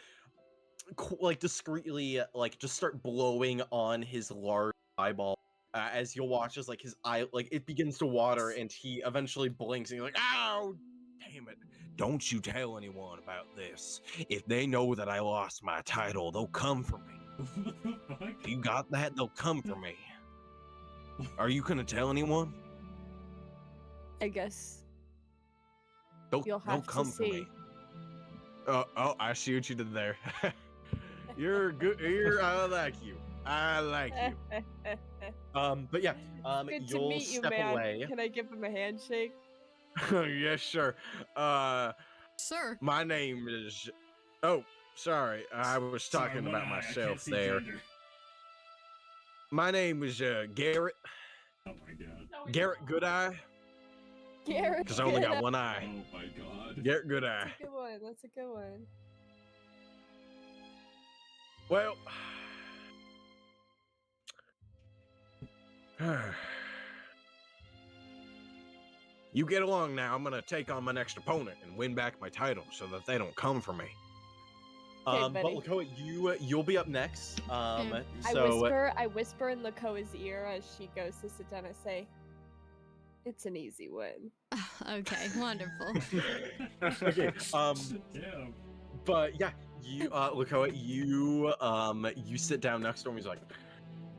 like discreetly like just start blowing on his large eyeball. As you'll watch as like his eye like it begins to water and he eventually blinks and you're like, ow, damn it. Don't you tell anyone about this. If they know that I lost my title, they'll come for me. Fuck? You got that? They'll come for me. Are you gonna tell anyone? I guess. They'll You'll have to come for see. me. Oh, I see what you did there. You're good. I like you. I like you. But yeah, Good to you'll meet you, step man. away. Can I give him a handshake? Yeah, sure. Sir. My name is. Oh, sorry. I was Sorry, talking one about eye, I can't myself see there. gender. My name is Garrett. Oh my god. Garrett Goodeye. Garrett. Because I only got Good. one Oh eye. my god. Garrett Goodeye. That's a good one. That's a good one. Well. You get along now. I'm gonna take on my next opponent and win back my title so that they don't come for me. Okay, But buddy. Lakoa, you'll be up next. Yeah. I whisper in Lakoa's ear as she goes to sit down and say, "It's an easy win." Okay, wonderful. okay. Damn. But yeah, you Lakoa, you sit down next to him. He's like,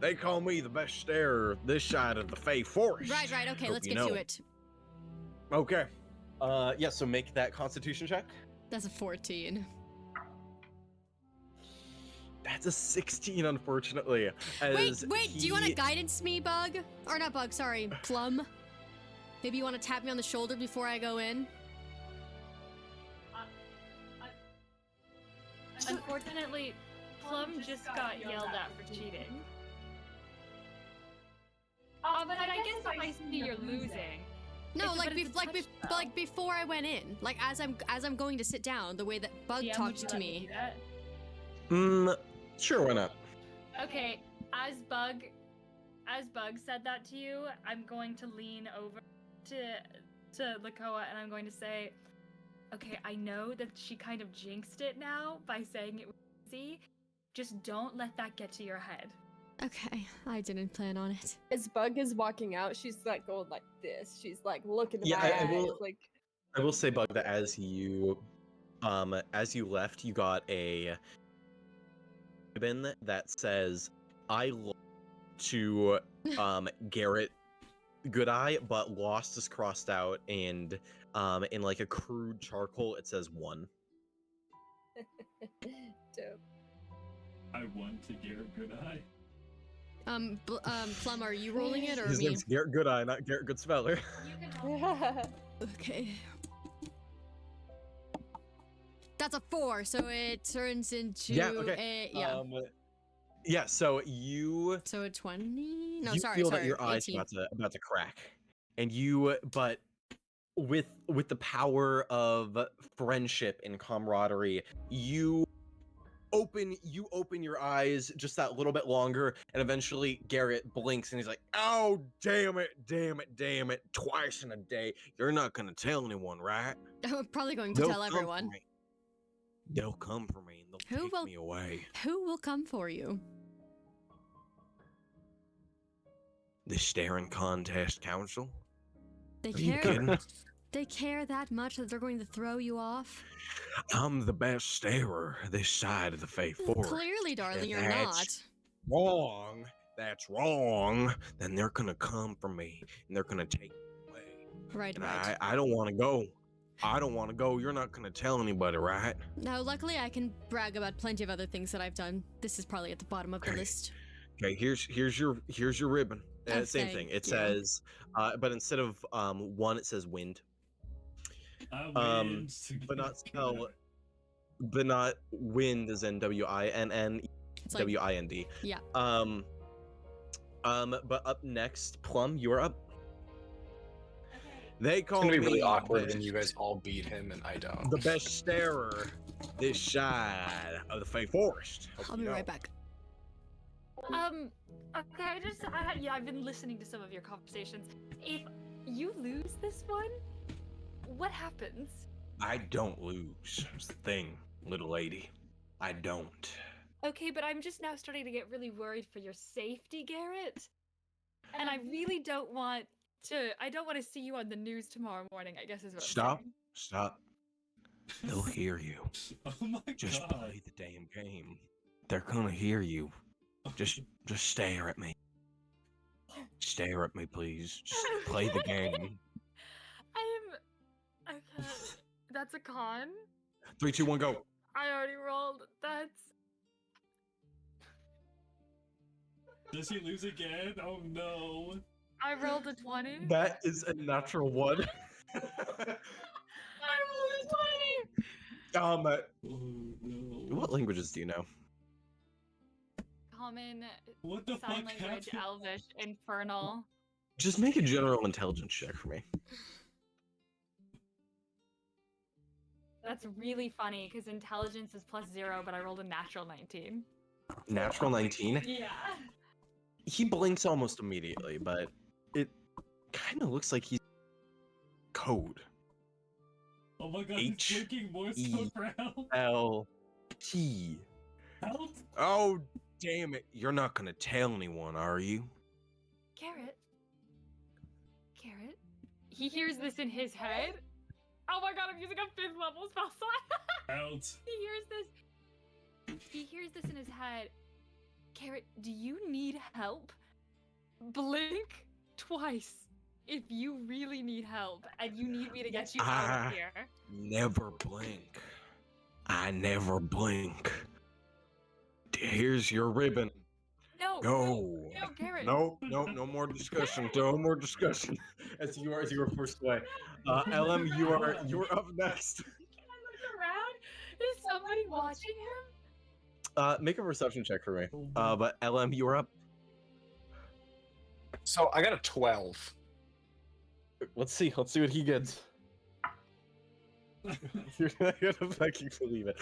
they call me the best starer this side of the Fey Forest. Right, okay, Hope let's you get know. to it. Okay. Yeah, so make that Constitution check. That's a 14. That's a 16, unfortunately. Wait, do you want to guidance me, Bug? Or not Bug, sorry, Plum? Maybe you want to tap me on the shoulder before I go in? Unfortunately, Plum just got yelled at for cheating. But I guess if I see you're losing. No, But it's a touch, though. like before I went in, like as I'm going to sit down, the way that Bug DM, would talked you to let me. do that? Sure, why not? Okay, as Bug as Bug said that to you, I'm going to lean over to Lakoa and I'm going to say, okay, I know that she kind of jinxed it now by saying it was easy. Just don't let that get to your head. Okay, I didn't plan on it. As Bug is walking out, she's like going like this. She's like looking at Yeah, my I eyes, will- like I will say, Bug, that as you left, you got a ribbon that says, "I lost to Garrett Goodeye, but lost is crossed out, and in like a crude charcoal, it says 1." dope. I won to Garrett Goodeye. Plum, are you rolling it or His me? name's Garrett Goodeye, not Garrett Goodspeller. Okay. That's a 4, so it turns into Okay. a Yeah. So you so a 20? No, you sorry, feel that your eyes 18. about to crack, and but with the power of friendship and camaraderie, you open your eyes just that little bit longer, and eventually Garrett blinks and he's like, "Oh, damn it, twice in a day. You're not gonna tell anyone, right?" I'm probably going to They'll tell come everyone. for me. They'll come for me and they'll Who take will- me away. Who will come for you? The Staring Contest Council? They Are you care. kidding? They care that much that they're going to throw you off? I'm the best starer this side of the Fey Forest. Clearly, darling, you're That's not. wrong. That's wrong. Then they're gonna come for me and they're gonna take me away. Right, And right. I don't want to go. I don't want to go. You're not gonna tell anybody, right? Now, luckily, I can brag about plenty of other things that I've done. This is probably at the bottom of the Okay. list. Okay, here's your ribbon. Oh, Same thing. thank It you. says, but instead of 1, it says wind. But not spell. But not wind as in WINN, It's like, WIND. yeah. But up next, Plum, you're up. They It's call gonna be me really awkward the- when you guys all beat him and I don't. the best starer this side of the Fey Forest. Hope I'll you be know. right back. Okay, I've been listening to some of your conversations. If you lose this one, what happens? I don't lose. It's the thing, little lady. I don't. Okay, but I'm just now starting to get really worried for your safety, Garrett. And I really don't want to. I don't want to see you on the news tomorrow morning, I guess is what Stop. I'm saying. Stop. They'll hear you. Oh my Just god. play the damn game. They're gonna hear you. Just stare at me. Stare at me, please. Just play the game. Okay. That's a con. 3, 2, 1, go. I already rolled. Does he lose again? Oh no. I rolled a 20. That is a natural 1. I rolled a 20. Oh no. What languages do you know? Common, What the sign fuck language, happened? Elvish, Infernal. Just make a general intelligence check for me. That's really funny because intelligence is +0, but I rolled a natural 19. Natural 19. Yeah. He blinks almost immediately, but it kind of looks like he's code. Oh my god, H he's blinking Morse E code for help. L-T. Help? Oh, damn it. You're not gonna tell anyone, are you? Garrett. He hears this in his head. Oh my god, I'm using a 5th level spell slot. Out. He hears this in his head. Garrett, do you need help? Blink twice if you really need help and you need me to get you out of here. Never blink. I never blink. Here's your ribbon. No. Go. No, Garrett. No more discussion. No more discussion. As you are forced away. LM, you're up next. Can I look around? Is somebody watching him? Make a perception check for me. But LM, you're up. So I got a 12. Let's see what he gets. You're not gonna fucking believe it.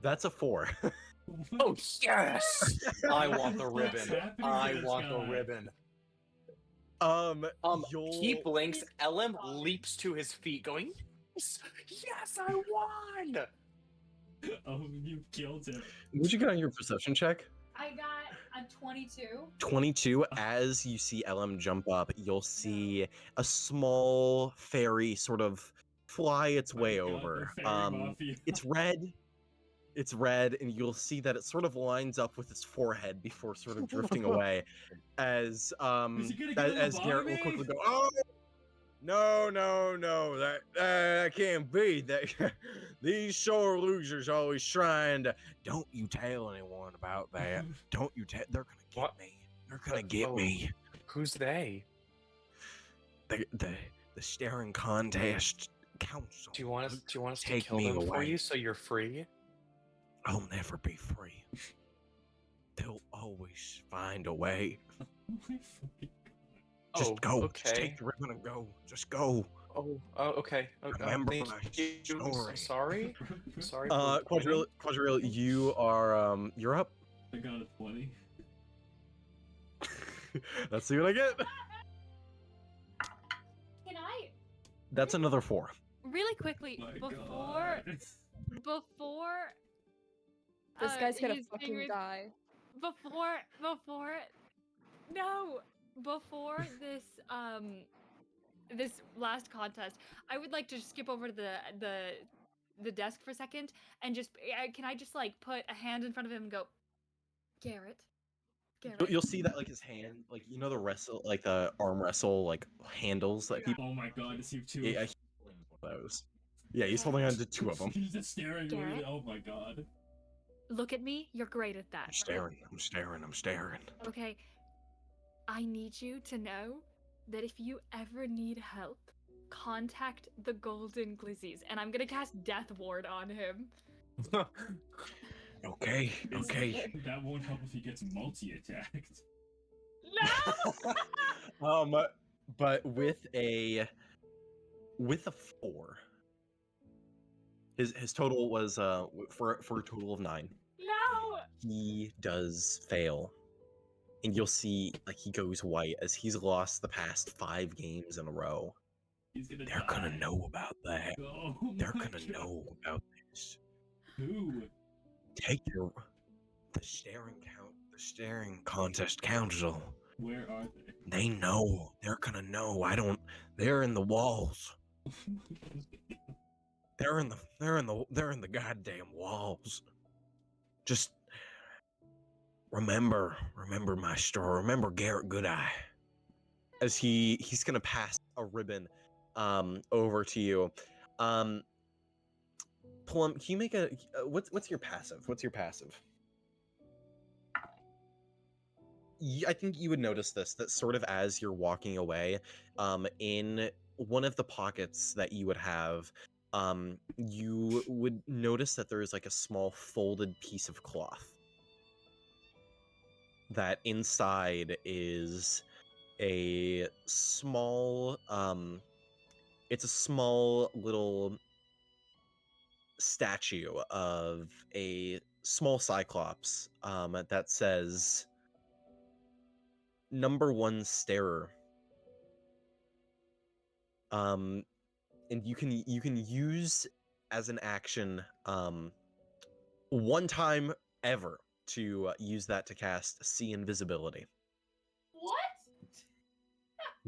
That's a 4. Oh yes! I want the What's ribbon. happening to I this want the guy? ribbon. He blinks. He's LM gone. leaps to his feet, going, "Yes, yes, I won!" Oh, you killed him. What'd you get on your perception check? I got a 22. 22. As you see LM jump up, you'll see a small fairy sort of fly its My way God, over. the fairy mafia. It's red. It's red, and you'll see that it sort of lines up with its forehead before sort of drifting away. As Is he gonna get as Garrett will lobotomy? quickly go, "Oh, no, that can't be. That these sore losers always trying to. Don't you tell anyone about that. Don't you tell. They're gonna get What? me. They're gonna get me. Who's they? The staring contest council. Do you want us to Take kill me them for away. you so you're free? I'll never be free. They'll always find a way. Just go. Okay. Just take the ribbon and go. Just go. Oh, okay. Remember thank my you. story. I'm sorry. I'm sorry. Quadrille, you are you're up. I got a 20. Let's see what I get. Can I That's another 4. really quickly My before God. This guy's gonna his fucking fingers- die. before this last contest, I would like to skip over to the desk for a second and just can I just like put a hand in front of him and go, Garrett. You'll see that like his hand, like you know the wrestle, like the arm wrestle, like handles that people. Oh my God, is he too? Yeah, he's holding one of those. Yeah, he's holding on to 2 of them. He's just staring at me. Garrett? Oh my God. Look at me. You're great at that. I'm staring. Okay. I need you to know that if you ever need help, contact the Golden Glizzies, and I'm gonna cast Death Ward on him. Okay. That won't help if he gets multi-attacked. No! But with a 4, his total was for a total of 9. No! He does fail, and you'll see like he goes white as he's lost the past 5 games in a row. He's gonna They're die. gonna know about that. Oh They're my gonna God. know about this. Who? Take the staring contest council. Where are They know. They're gonna know. They're in the walls. they? They're in the goddamn walls. Just remember my story. Remember Garrett Goodeye. As he's gonna pass a ribbon over to you. Plum, can you make a what's your passive? What's your passive? I think you would notice this, that sort of as you're walking away, in one of the pockets that you would have, you would notice that there is like a small folded piece of cloth. That inside is a small, it's a small little statue of a small cyclops, that says number 1 starer. And you can use as an action, 1 time ever to use that to cast See Invisibility. What?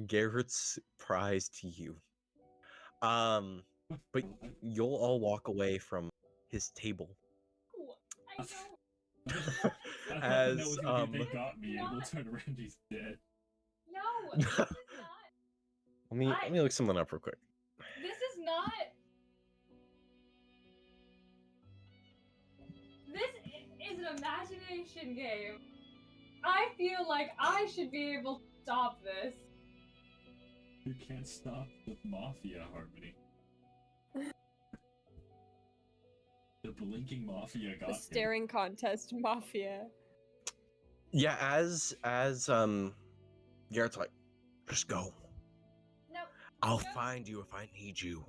Garrett's prize to you. But you'll all walk away from his table. I know. I thought As, that was gonna be, they got me, and we'll turn around, he's dead. No, this is not. Let me look something up real quick. This is not. This is an imagination game. I feel like I should be able to stop this. You can't stop the mafia, Harmony. The blinking mafia got The him. staring contest mafia. Yeah, as Garrett's like, just go. No. I'll No. find you if I need you.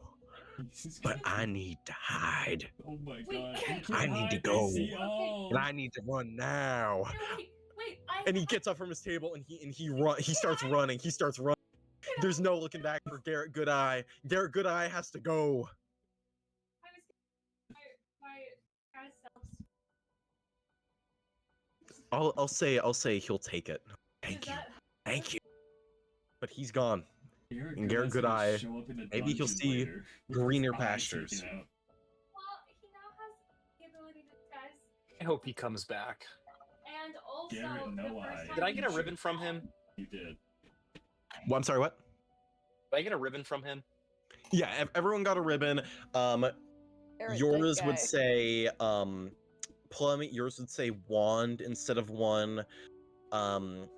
He's But gonna- I need to hide. Oh my Wait, God. I He can't I need to hide, they go. see all. And I need to run now. No, wait. And he gets up from his table and he starts running. He starts running. There's no looking back for Garrett Goodeye. Garrett Goodeye has to go. I was my past self. I'll say he'll take it. Thank you. Thank you. But he's gone. And Garrett Goodeye, maybe he'll see greener pastures. Well, he now has the ability to disguise. I hope he comes back. And also, Garrett, the no first eye. time Did I get a he- ribbon from him? You did. Well, I'm sorry, what? Did I get a ribbon from him? Yeah, everyone got a ribbon. Eric, Yours that would guy. say plum. Yours would say wand instead of one. LM.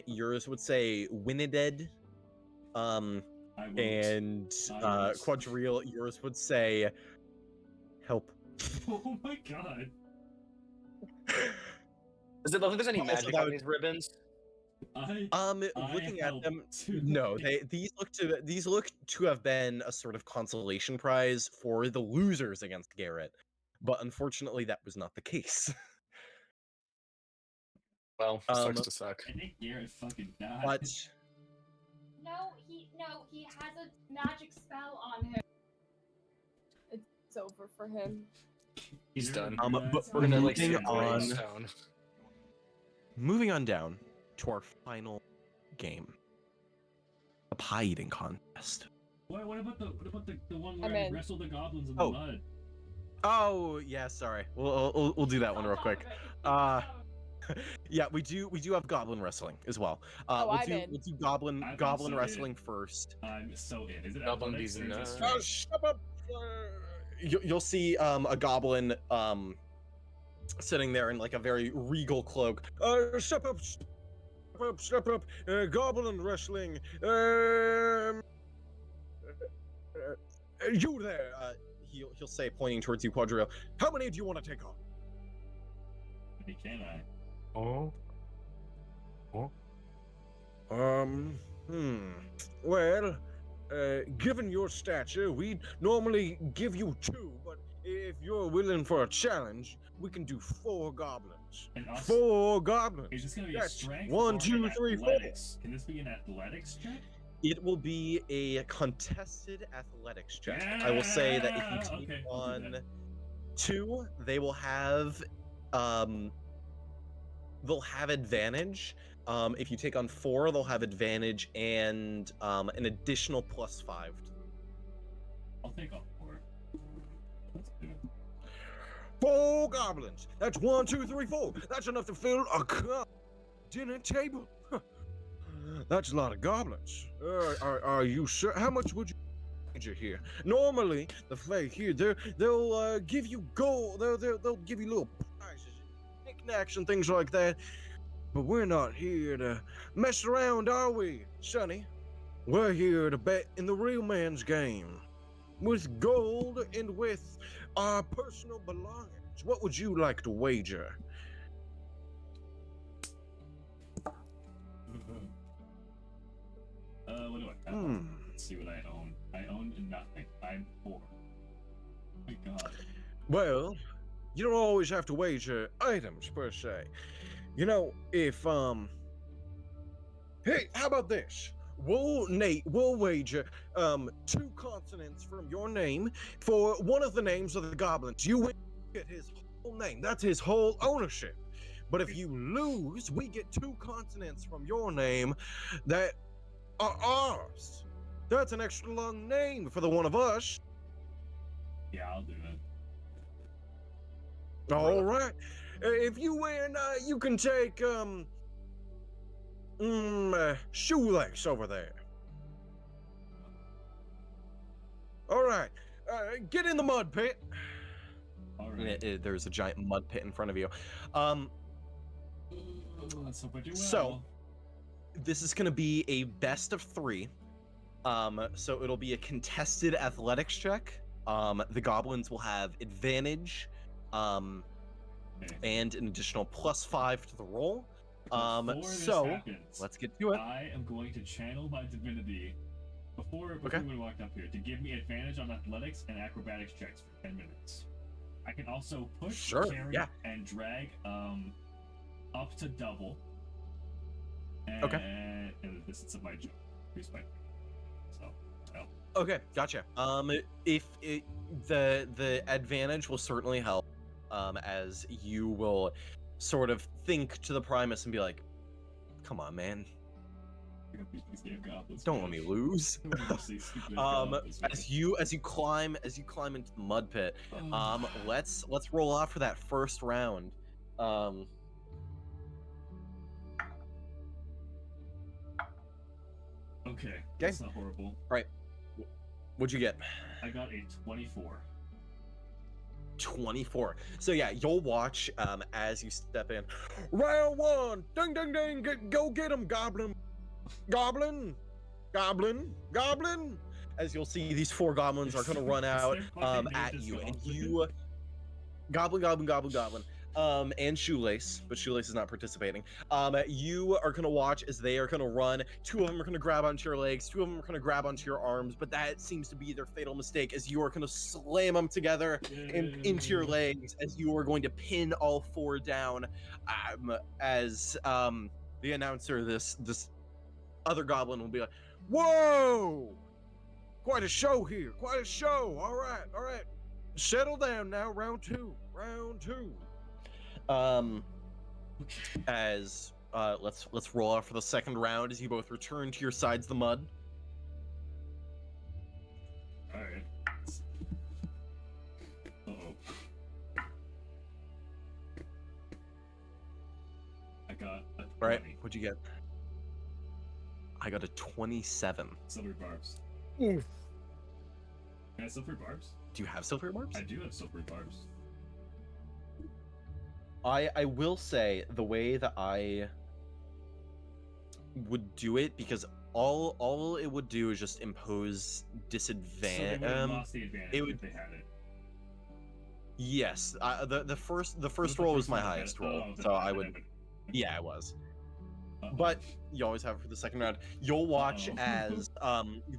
Yours would say Winided. I won't. And I won't. Quadrille. Yours would say help. Oh my god. Does it look like there's any Also, magic that on would- these ribbons? Looking at helped them, too. no, these look to have been a sort of consolation prize for the losers against Garrett, but unfortunately that was not the case. Well, sucks to suck. I think Garrett fucking died. But No, he has a magic spell on him. It's over for him. He's done. but We're gonna like moving sit on on, stone. moving on down to our final game, a pie eating contest. What about the one I'm where I in. wrestled the goblins in the Oh. mud? Oh yeah, sorry. We'll do that one real quick. Yeah, we do have goblin wrestling as well. Oh, we'll I'm do in. we'll do goblin I'm goblin so wrestling in. first. I'm so in. Is it Goblin athletics bees or is it and strength? Shut up! You'll see a goblin sitting there in like a very regal cloak. Step up! Step up! Goblin wrestling. You there? He'll say, pointing towards you, Quadrille. How many do you want to take on? Can I? Oh. Well, given your stature, we'd normally give you 2, but if you're willing for a challenge, we can do 4 goblins. And us? 4 goblins. Is this gonna be a That's strength? 1, or 2, an 3, 4. athletics? Can this be an athletics check? It will be a contested athletics check. I will say that if you take Okay, we'll do on that. 2, they will have they'll have advantage. If you take on 4, they'll have advantage and an additional +5. I'll take all 4. Let's do it. 4 goblins. That's 1, 2, 3, 4. That's enough to fill a dinner table. That's a lot of goblins. Are you sure? How much would you wager here? Normally, the Fae here, they'll give you gold. They'll give you little prizes, knickknacks, and things like that. But we're not here to mess around, are we, Sonny? We're here to bet in the real man's game, with gold and with our personal belongings. What would you like to wager? What do I got? Let's see what I own. I own nothing. I'm poor. Oh my god. Well, you don't always have to wager items per se. You know, if hey, how about this? We'll wager 2 consonants from your name for one of the names of the goblins. You win, get his whole name. That's his whole ownership. But if you lose, we get 2 consonants from your name that are ours. That's an extra long name for the one of us. Yeah, I'll do it. All right. If you win, you can take shoelace over there. All right. Get in the mud pit. All right. There's a giant mud pit in front of you. Let's hope I do well. So, this is going to be a best of 3. So it'll be a contested athletics check. The goblins will have advantage, and an additional +5 to the roll. Before this So happens, let's get to it. I am going to channel my divinity before we walk up here to give me advantage on athletics and acrobatics checks for 10 minutes. I can also push, Sure, carry, yeah. and drag up to double. And, Okay. And the distance of my jump. Increase my. So, well, Okay, gotcha. The advantage will certainly help, as you will sort of think to the Primus and be like, "Come on, man, we're gonna beat these damn goblins. don't let me lose." We're gonna beat these stupid goblins, man. As you climb into the mud pit, let's roll off for that first round. Okay, that's not horrible. Right. What'd you get? I got a 24. 24. So yeah, you'll watch as you step in. Round one. Ding ding ding. Go get him, goblin. Goblin. Goblin. Goblin. As you'll see, these 4 goblins are gonna run out at you, and you goblin, goblin, goblin, goblin. And Shoelace, but Shoelace is not participating. You are gonna watch as they are gonna run. 2 of them are gonna grab onto your legs, 2 of them are gonna grab onto your arms, but that seems to be their fatal mistake as you are gonna slam them together into your legs as you are going to pin all 4 down. As the announcer, this other goblin will be like, "Whoa! Quite a show here, quite a show. All right. Settle down now, round 2. As let's roll out for the second round as you both return to your sides of the mud. All right. Uh-oh. I got a 20. Right, what'd you get? I got a 27. Silver barbs. Oof. Can I have silver barbs? Do you have silver barbs? I do have silver barbs. I will say the way that I would do it, because all it would do is just impose So they disadvantage. would have lost the advantage it would- if they had it. Yes, the first Was the roll was first my one I had? highest roll, Oh, then so I I would. would- Yeah, it was. Uh-oh. But you always have it for the second round. You'll watch Uh-oh. as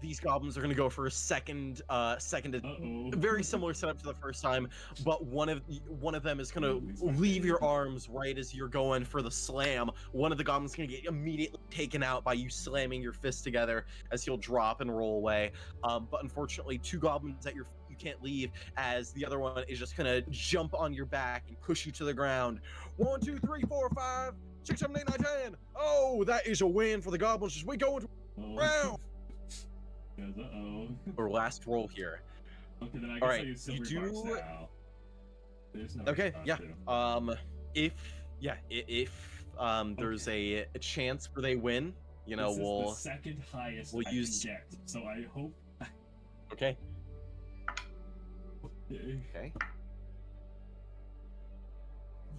these goblins are going to go for a second Uh-oh. very similar setup to the first time, but one of them is going Ooh, he's to my leave your favorite. arms right as you're going for the slam. One of the goblins is going to get immediately taken out by you slamming your fists together as he'll drop and roll away. But unfortunately, 2 goblins at your feet you can't leave, as the other one is just going to jump on your back and push you to the ground. 1, 2, 3, 4, 5, 6, 7, 8, 9, 10. Oh, that is a win for the goblins as we go into Oh. round. Yes, uh-oh. our last roll here. Okay, then I guess All right, I use you silver barbs do- now. There's no Okay, reason yeah. not to. If there's a chance where they win, you know, This is we'll the second highest we'll I use- can get, so I hope. okay. Okay.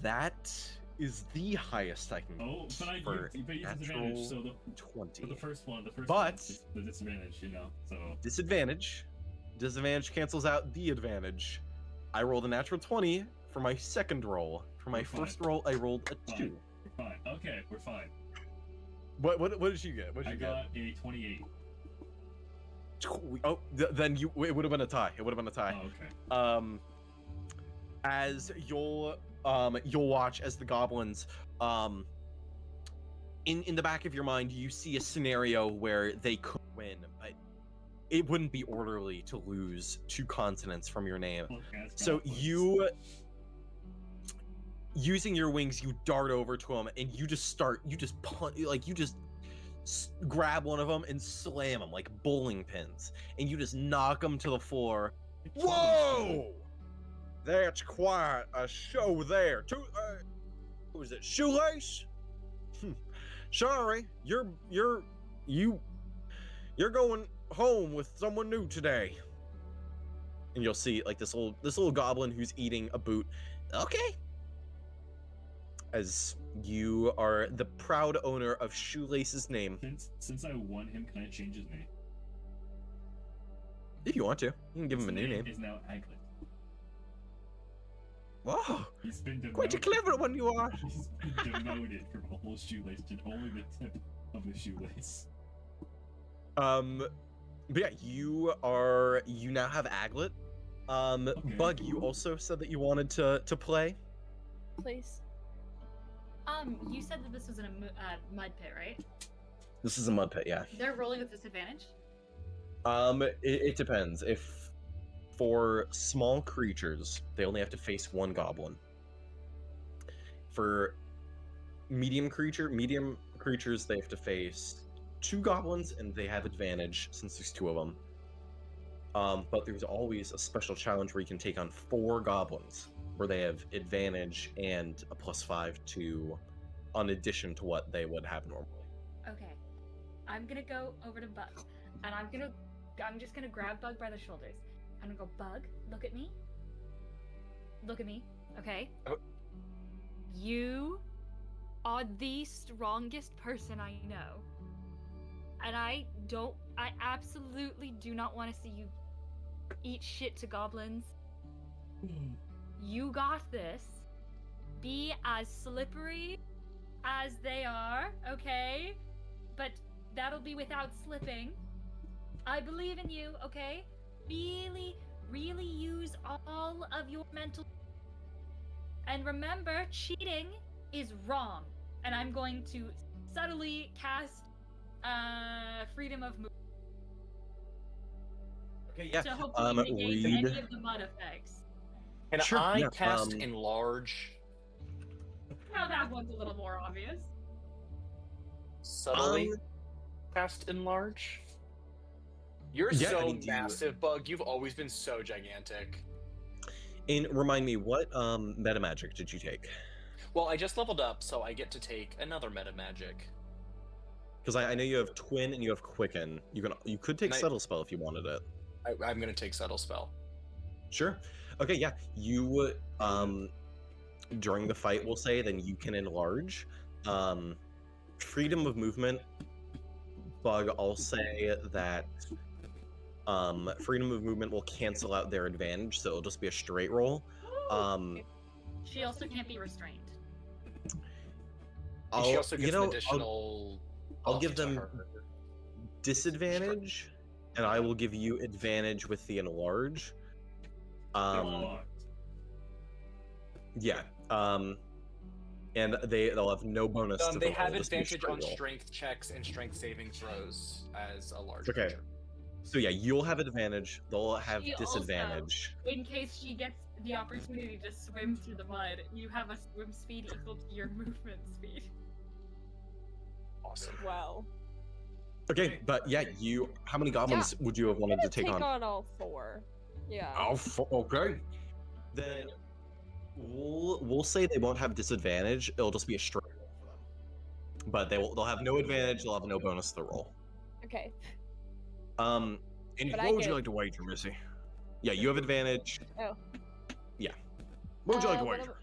That is the highest I can Oh, but I for used disadvantage, natural so the 20. for the first one, But- one is the disadvantage, you know. So Disadvantage cancels out the advantage. I rolled a natural 20 for my second roll. For my We're fine. first roll, I rolled a Fine. 2. we're fine. Okay, we're fine. What did you get? What did I you got a 28. get? Oh, then it would have been a tie. It would have been a tie. Oh, okay. As you'll watch as the goblins in the back of your mind, you see a scenario where they could win, but it wouldn't be orderly to lose 2 consonants from your name. Look, as So goblins. you, using your wings, you dart over to him and you just grab one of them and slam them like bowling pins, and you just knock them to the floor. Whoa! That's quite a show there. Who is it? Shoelace? Sorry, you're going home with someone new today. And you'll see like this little goblin who's eating a boot. Okay. As you are the proud owner of Shoelace's name. Since I won him, can I change his name? If you want to, you can give him a His new name. Is now Aglet. Whoa, He's been demoted. quite a clever one you are. He's been demoted from a whole shoelace to only the tip of the shoelace. But yeah, you now have Aglet. Okay. Bug, you also said that you wanted to play. Please. You said that this was in a mud pit, right? This is a mud pit, yeah. They're rolling with disadvantage? It depends. If for small creatures, they only have to face one goblin. For medium creatures, they have to face 2 goblins, and they have advantage since there's 2 of them. But there's always a special challenge where you can take on 4 goblins, where they have advantage and a +5 to, in addition to what they would have normally. Okay. I'm gonna go over to Bug, and I'm just gonna grab Bug by the shoulders. I'm gonna go, Bug, look at me. Look at me, okay? Oh. You are the strongest person I know. And I absolutely do not want to see you eat shit to goblins. You got this. Be as slippery as they are, okay? But that'll be without slipping. I believe in you, okay? Really, really use all of your mental. And remember, cheating is wrong. And I'm going to subtly cast freedom of movement. Okay, yeah. To hopefully negate read. any of the mud effects. Can Sure, I yeah, cast enlarge Now that one's a little more obvious. subtly? Cast enlarge? You're Yeah, I so mean, do you- massive, Bug. You've always been so gigantic. And remind me, what meta magic did you take? Well, I just leveled up, so I get to take another meta magic. Because I know you have Twin and you have Quicken. You could take And I- Subtle Spell if you wanted it. I'm gonna take Subtle Spell. Sure. Okay, yeah. You during the fight, we'll say, then you can enlarge. Freedom of movement. Bug, I'll say that freedom of movement will cancel out their advantage, so it'll just be a straight roll. She also can't be restrained. And she also gets an additional. I'll give buff to them her. disadvantage, and I will give you advantage with the enlarge. Yeah. And they'll have no bonus. To They the have roll, just be a advantage straight on roll. strength checks and strength saving throws as a large Okay. creature. So yeah, you'll have advantage. They'll have She also- disadvantage. In case she gets the opportunity to swim through the mud, you have a swim speed equal to your movement speed. Awesome. Wow. Okay, but yeah, how many goblins would you have wanted to take on? all 4. Yeah. Okay. Then we'll say they won't have disadvantage. It'll just be a straight roll for them. But they'll have no advantage. They'll have no bonus to the roll. Okay. And But what I would you get- like to wager, Missy? Yeah, you have advantage. Oh. Yeah. What would you like to what wager?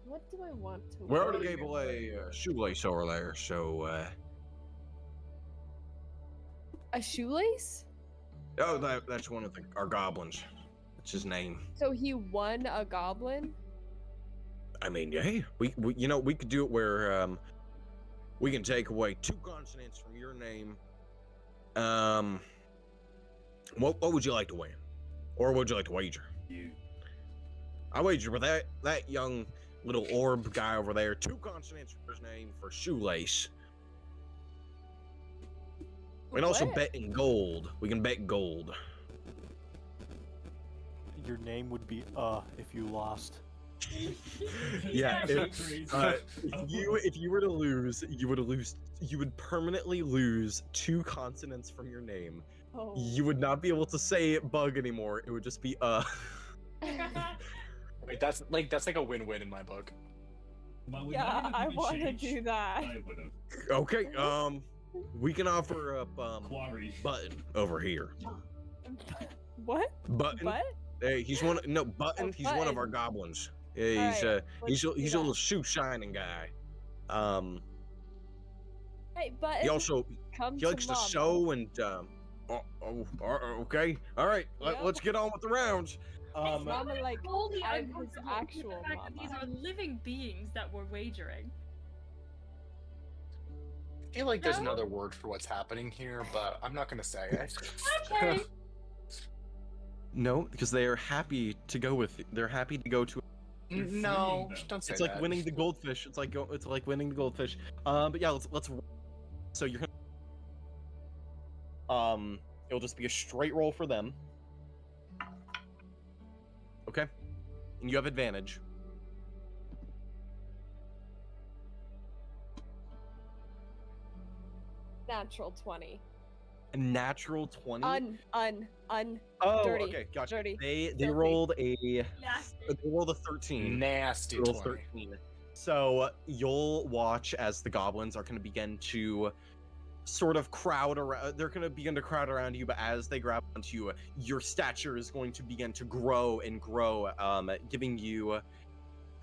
What do I want to We already wager? gave away a shoelace over there, so A shoelace? oh, that's one of our goblins. That's his name. So he won a goblin? I mean, yeah, we could do it where we can take away 2 consonants from your name. What would you like to win, or would you like to wager? You. I wager with that young little orb guy over there, 2 consonants from his name for shoelace. We can also What? bet in gold. We can bet gold. Your name would be if you lost. Yeah, That's so crazy. if you were to lose, you would permanently lose 2 consonants from your name. Oh. You would not be able to say Bug anymore. It would just be Wait, that's like a win-win in my book. But with Yeah, not I even want to change, do that. I would have okay. We can offer up quarried. Button over here. What? Button. What? Hey, he's one. No, Button. Oh, He's one of Button. our goblins. Yeah, he's Alright, he's let's he's do a little that. shoe shining guy. Hey, but He also come he likes to mama. sew and okay. All right. Yep. Let's get on with the rounds. Mama, like, Totally I'm his uncomfortable with actual the fact that these mama. are living beings that we're wagering. I feel like there's No? another word for what's happening here, but I'm not gonna say it. Okay. No, because they are happy to go with. They're happy to go to No, freeing them. don't say It's like that. winning the goldfish. It's like winning the goldfish. But yeah, let's. So you're gonna. It'll just be a straight roll for them. Okay, and you have advantage. Natural 20. A natural 20. Oh, Oh, dirty, okay, gotcha. dirty, They filthy. rolled a Nasty. they rolled a 13. Nasty Roll 20. 13. So you'll watch as the goblins are going to begin to sort of crowd around. They're going to begin to crowd around you, but as they grab onto you, your stature is going to begin to grow and grow, giving you a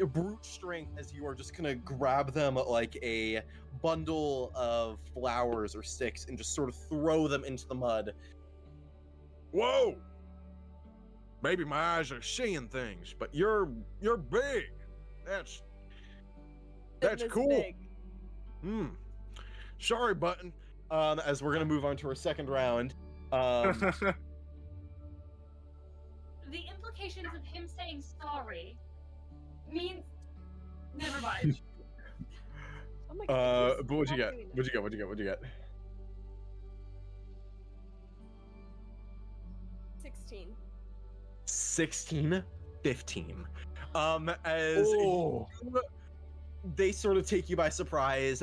brute strength as you are just going to grab them like a bundle of flowers or sticks and just sort of throw them into the mud. Whoa! Maybe my eyes are seeing things, but you're big. That's This cool. big. Sorry, Button. As we're gonna move on to our second round. The implications of him saying sorry means. Never mind. Oh my God, But what'd you stop get? doing that. What'd you get? 16. 16, 15. As Oh. they sort of take you by surprise.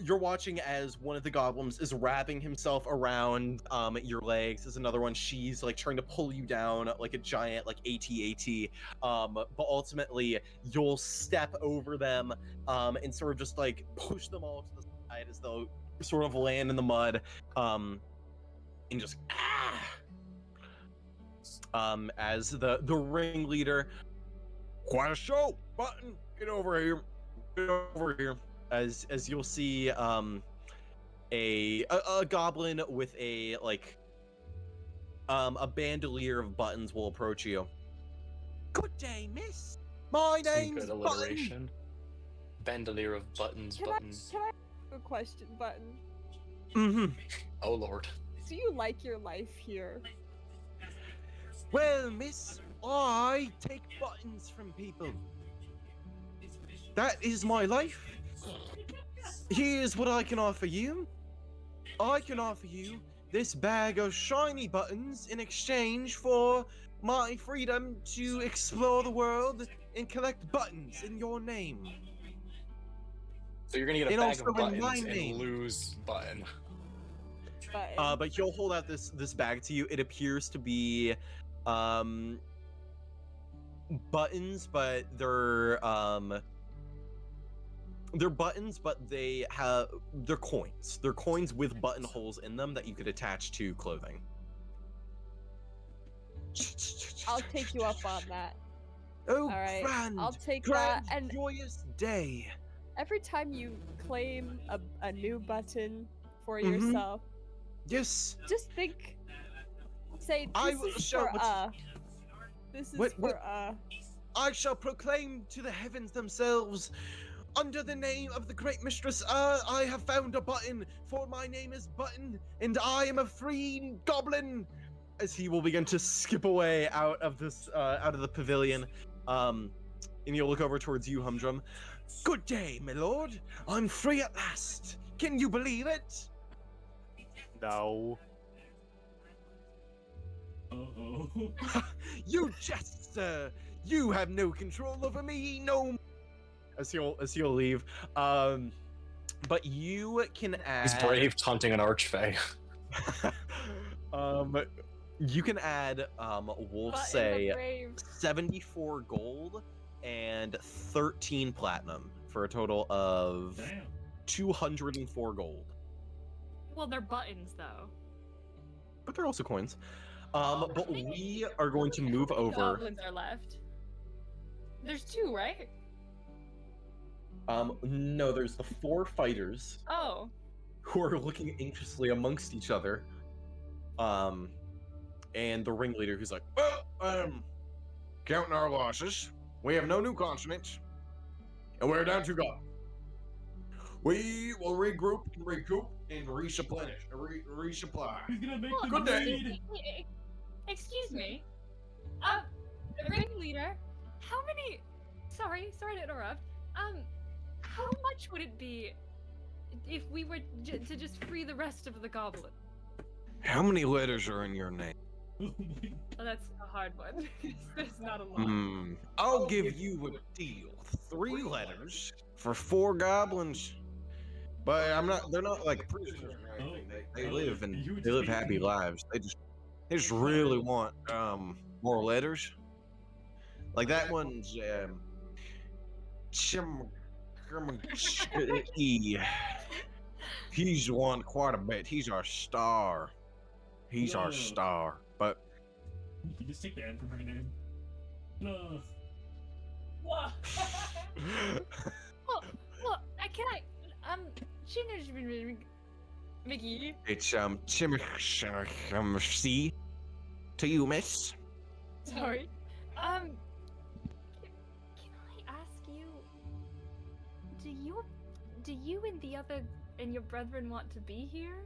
You're watching as one of the goblins is wrapping himself around your legs. There's another one, she's like trying to pull you down like a giant like AT-AT. But ultimately you'll step over them and sort of just like push them all to the side as they'll sort of land in the mud. And just as the ringleader, quite a show, Button, get over here, as you'll see a goblin with a a bandolier of buttons will approach you. Good day, miss. My Some name's good Button. alliteration. Bandolier of buttons, Can buttons. I ask a question, Button? Mm-hmm. Oh lord. Do you like your life here? Well, miss, I take buttons from people. That is my life. Here's what I can offer you. I can offer you this bag of shiny buttons in exchange for my freedom to explore the world and collect buttons in your name. So you're gonna get a And bag also of in my buttons and name. lose button. Button. But he'll hold out this bag to you. It appears to be buttons, but they're buttons, but they're coins. They're coins with buttonholes in them that you could attach to clothing. I'll take you up on that. Oh, All right, grand, I'll take grand, that, and joyous day. every time you claim a new button for Mhm. yourself, Yes. just think, say, I this will is show for what- this is what- for I shall proclaim to the heavens themselves, under the name of the great mistress, I have found a button, for my name is Button, and I am a free goblin. As he will begin to skip away out of the pavilion, and you'll look over towards you, Humdrum. Good day, my lord. I'm free at last. Can you believe it? No. Uh-oh. You jest, sir. You have no control over me, no. As he'll leave, but you can add. He's brave taunting an archfey. You can add. We'll Button say the brave. 74 gold and 13 platinum for a total of Damn. 204 gold. Well, they're buttons though. But they're also coins. But we are going to move How many over. goblins are left? There's 2, right? No, there's the 4 fighters Oh. who are looking anxiously amongst each other. And the ringleader who's like, well, counting our losses, we have no new consonants, and we're down to God. We will regroup and recoup and resupply. He's gonna make Well, them Good day. bleed. Excuse me. leader, how many? Sorry to interrupt. How much would it be if we were to just free the rest of the goblin? How many letters are in your name? Oh my Oh, that's a hard one. There's not a lot. I'll give you a deal. 3 letters for 4 goblins. But they're not like prisoners or anything. They live happy lives. They just really want more letters. Like that one's he's won quite a bit. He's our star. He's our No. star. But You just take the N from her name. No. Well, can I? Mickey. it's C to you, miss. Sorry. Can I ask you? Do you and your brethren want to be here?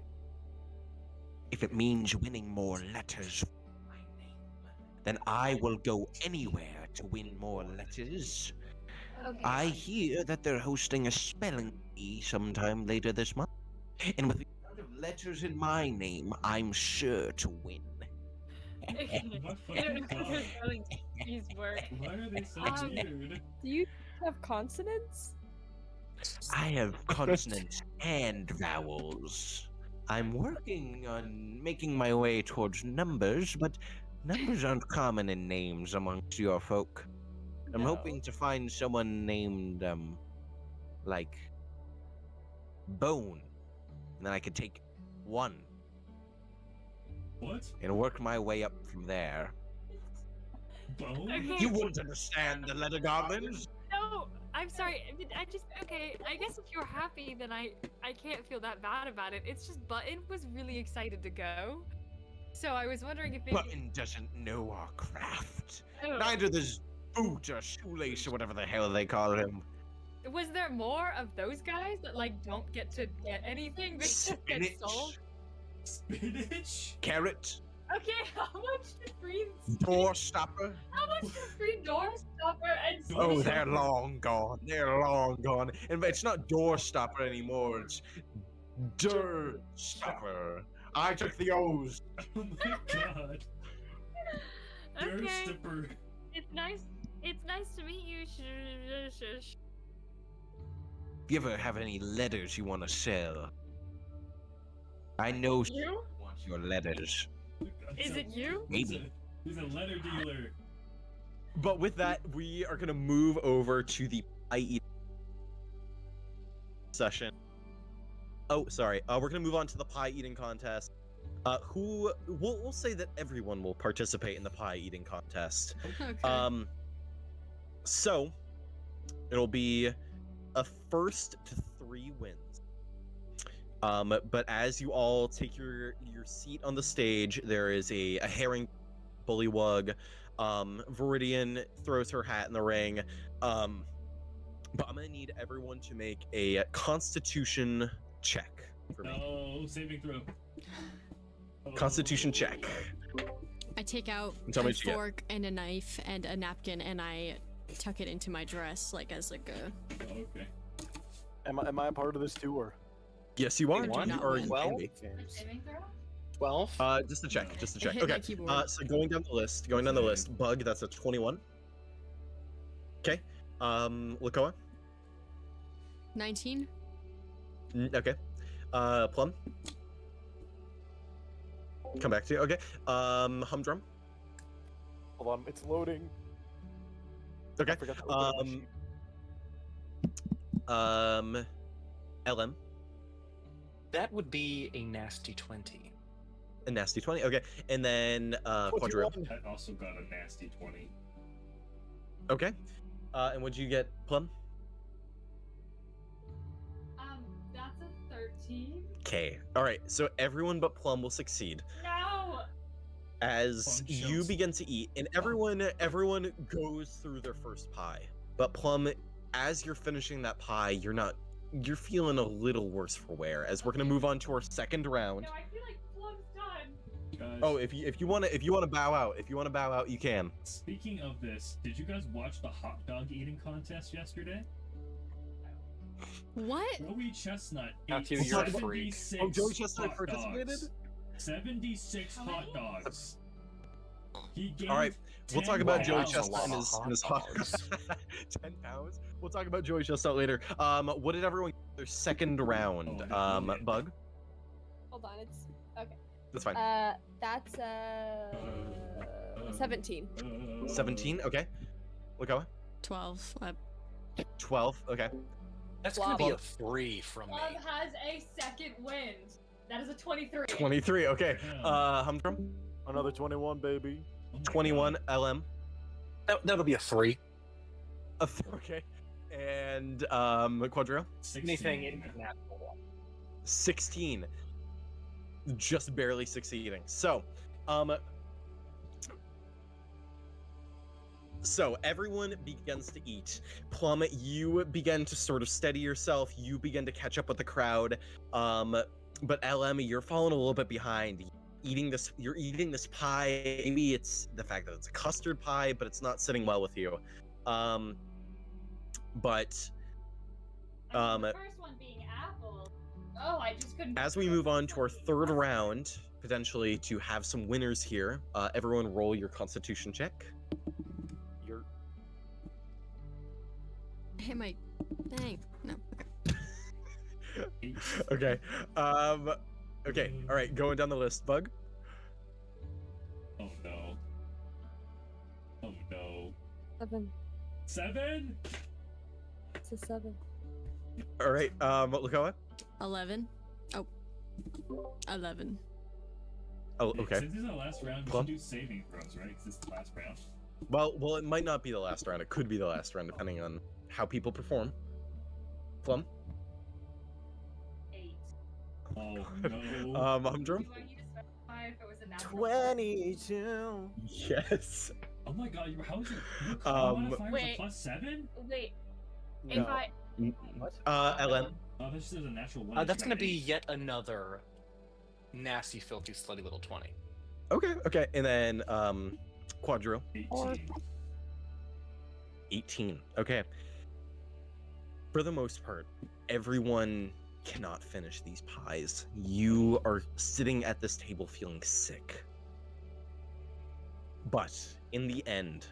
If it means winning more letters, then I will go anywhere to win more letters. Okay. I hear that they're hosting a spelling bee sometime later this month, and with the amount of letters in my name, I'm sure to win. What I don't know fucking how god? spelling bees work. Why are they so weird? Do you have consonants? I have consonants and vowels. I'm working on making my way towards numbers, but numbers aren't common in names amongst your folk. I'm No. hoping to find someone named, like, Bone. And then I could take 1 What? and work my way up from there. Bone? Okay. You wouldn't understand the letter goblins. No, I'm sorry. Okay. I guess if you're happy, then I can't feel that bad about it. It's just Button was really excited to go, so I was wondering if maybe. Button doesn't know our craft. Oh, Neither does Boot or Shoelace or whatever the hell they call him. was there more of those guys that like don't get to get anything? They just get Spinach, sold. Spinach? carrot, Okay, how much to free? door stopper. How much to free Doorstopper and? Oh, Spinach? they're long gone. They're long gone. And it's not door stopper anymore. It's dirt stopper. I took the O's. Oh my god. Okay, Durstipper. it's nice. It's nice to meet you. If you ever have any letters you want to sell, I know You? someone wants your letters. Is it you? Maybe. He's a letter dealer. But with that, we are gonna move over to the pie eating session. Oh, sorry. We're gonna move on to the pie eating contest. We'll say that everyone will participate in the pie eating contest. Okay. So it'll be a first to 3 wins. But as you all take your seat on the stage, there is a herring bullywug. Viridian throws her hat in the ring. But I'm gonna need everyone to make a Constitution check for me. No, saving throw. Oh. Constitution check. I take out Tell me a what you get. fork and a knife and a napkin and I tuck it into my dress like as like a. Oh, okay. Am I a part of this too, or? Yes, you are. do not Or win. you Well, can be. Saving throw? 12. Just to check. Just to check. Hit my Okay. keyboard. So going down the list. Bug. That's a 21. Okay. Lakoa. 19. Okay. Plum. Come back to you. Okay. Humdrum. Hold on, it's loading. Okay. I forgot to open the sheet. LM. That would be a nasty 20. A nasty 20. Okay. And then Quadrille. 21. That also got a nasty 20. Okay. And what'd you get, Plum? That's a 13. Okay. All right. So everyone but Plum will succeed No! as Plum you shows- begin to eat, and everyone goes through their first pie. But Plum, as you're finishing that pie, you're feeling a little worse for wear. As we're gonna move on to our second round. No, I feel like Plum's done. Oh, if you want to bow out, you can. Speaking of this, did you guys watch the hot dog eating contest yesterday? What? Joey Chestnut Matthew, ate you're a freak. 76 Oh, Joey Chestnut hot participated? dogs. 76 hot dogs. He gained All right, we'll 10 talk about Joey pounds. Chestnut and his hot dogs. 10 pounds. We'll talk about Joey Chestnut later. What did everyone get their second round? Bug. Hold on, it's okay. That's fine. That's 17. 17. Okay. Look 12. 12. Okay. That's gonna be a 3 from me. Love has a second wind. That is a 23. 23. Okay. Humdrum. Another 21, baby. 21. LM. That'll be a 3. Okay. And Quadrio. Anything international. 16. Just barely succeeding. So everyone begins to eat. Plum, you begin to sort of steady yourself. You begin to catch up with the crowd. But LM, you're falling a little bit behind. You're eating this pie. Maybe it's the fact that it's a custard pie, but it's not sitting well with you. The first one being apple. Oh, I just couldn't. As we move on to our third round, potentially to have some winners here, everyone roll your Constitution check. Hit my thing. No. Okay. Okay. All right. Going down the list. Bug. Oh no. Oh no. 7. 7? It's a 7. All right. Lakoa. 11. Oh. 11. Oh, okay. Since this is the last round, we Plum? should do saving throws, right? Because this is the last round. Well, it might not be the last round. It could be the last round, depending on how people perform. Plum. 8. Oh no. Humdrum. Do I need to specify if it was a natural? 22. Yes. Oh my god, how is your modifier Wait. was a +7? Wait, No. if I. What? LM. Oh, this is a natural 1. That's gonna be yet another nasty, filthy, slutty little 20. Okay. And then Quadro. 18. 18. Okay. For the most part, everyone cannot finish these pies. You are sitting at this table feeling sick. But in the end,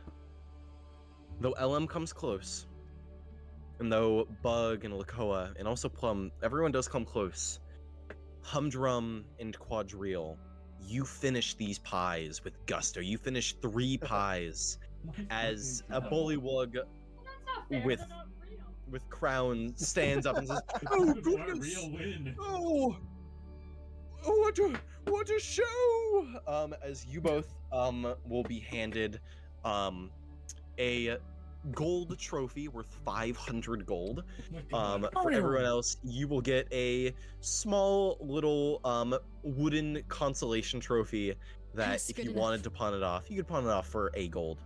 though LM comes close, and though Bug and Lakoa and also Plum, everyone does come close, Humdrum and Quadrille, you finish these pies with gusto. You finish 3 pies as a bullywug That's not fair. With- They're not real. with crown stands up and says, Oh, "Oh goodness! goodness! Real win. Oh, what a show!" As you both will be handed a gold trophy worth 500 gold. For everyone else, you will get a small little wooden consolation trophy that That's if good you enough. wanted to pawn it off, you could pawn it off for a gold.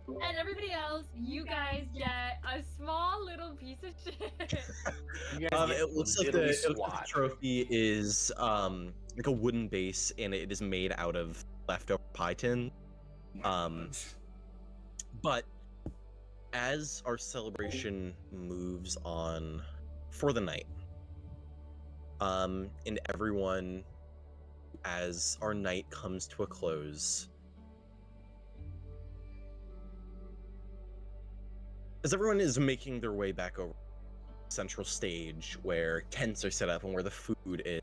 And everybody else, you guys get a small little piece of shit. You guys get It looks like diddly the squat. trophy is like a wooden base, and it is made out of leftover pie tin. But as our celebration moves on for the night, and everyone, as our night comes to a close, as everyone is making their way back over central stage where tents are set up and where the food is,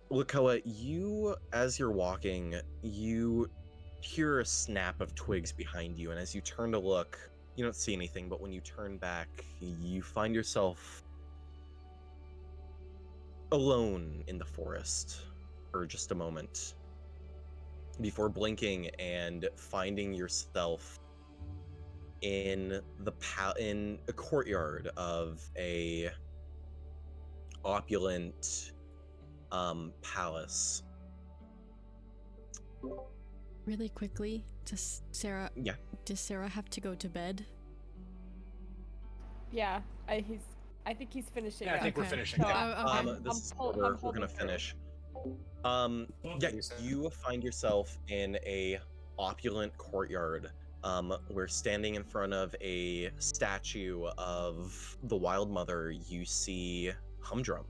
Lakoa, you, as you're walking, you hear a snap of twigs behind you, and as you turn to look, you don't see anything, but when you turn back, you find yourself alone in the forest for just a moment before blinking and finding yourself in a courtyard of a opulent palace. Really quickly, does Sarah have to go to bed? Yeah, I think he's finishing. Yeah, I up. think we're Okay. finishing. So Yeah. Oh, okay. This is I'm where we're holding gonna her. finish. Yeah, What do you say? you find yourself in a opulent courtyard, where standing in front of a statue of the Wild Mother, you see Humdrum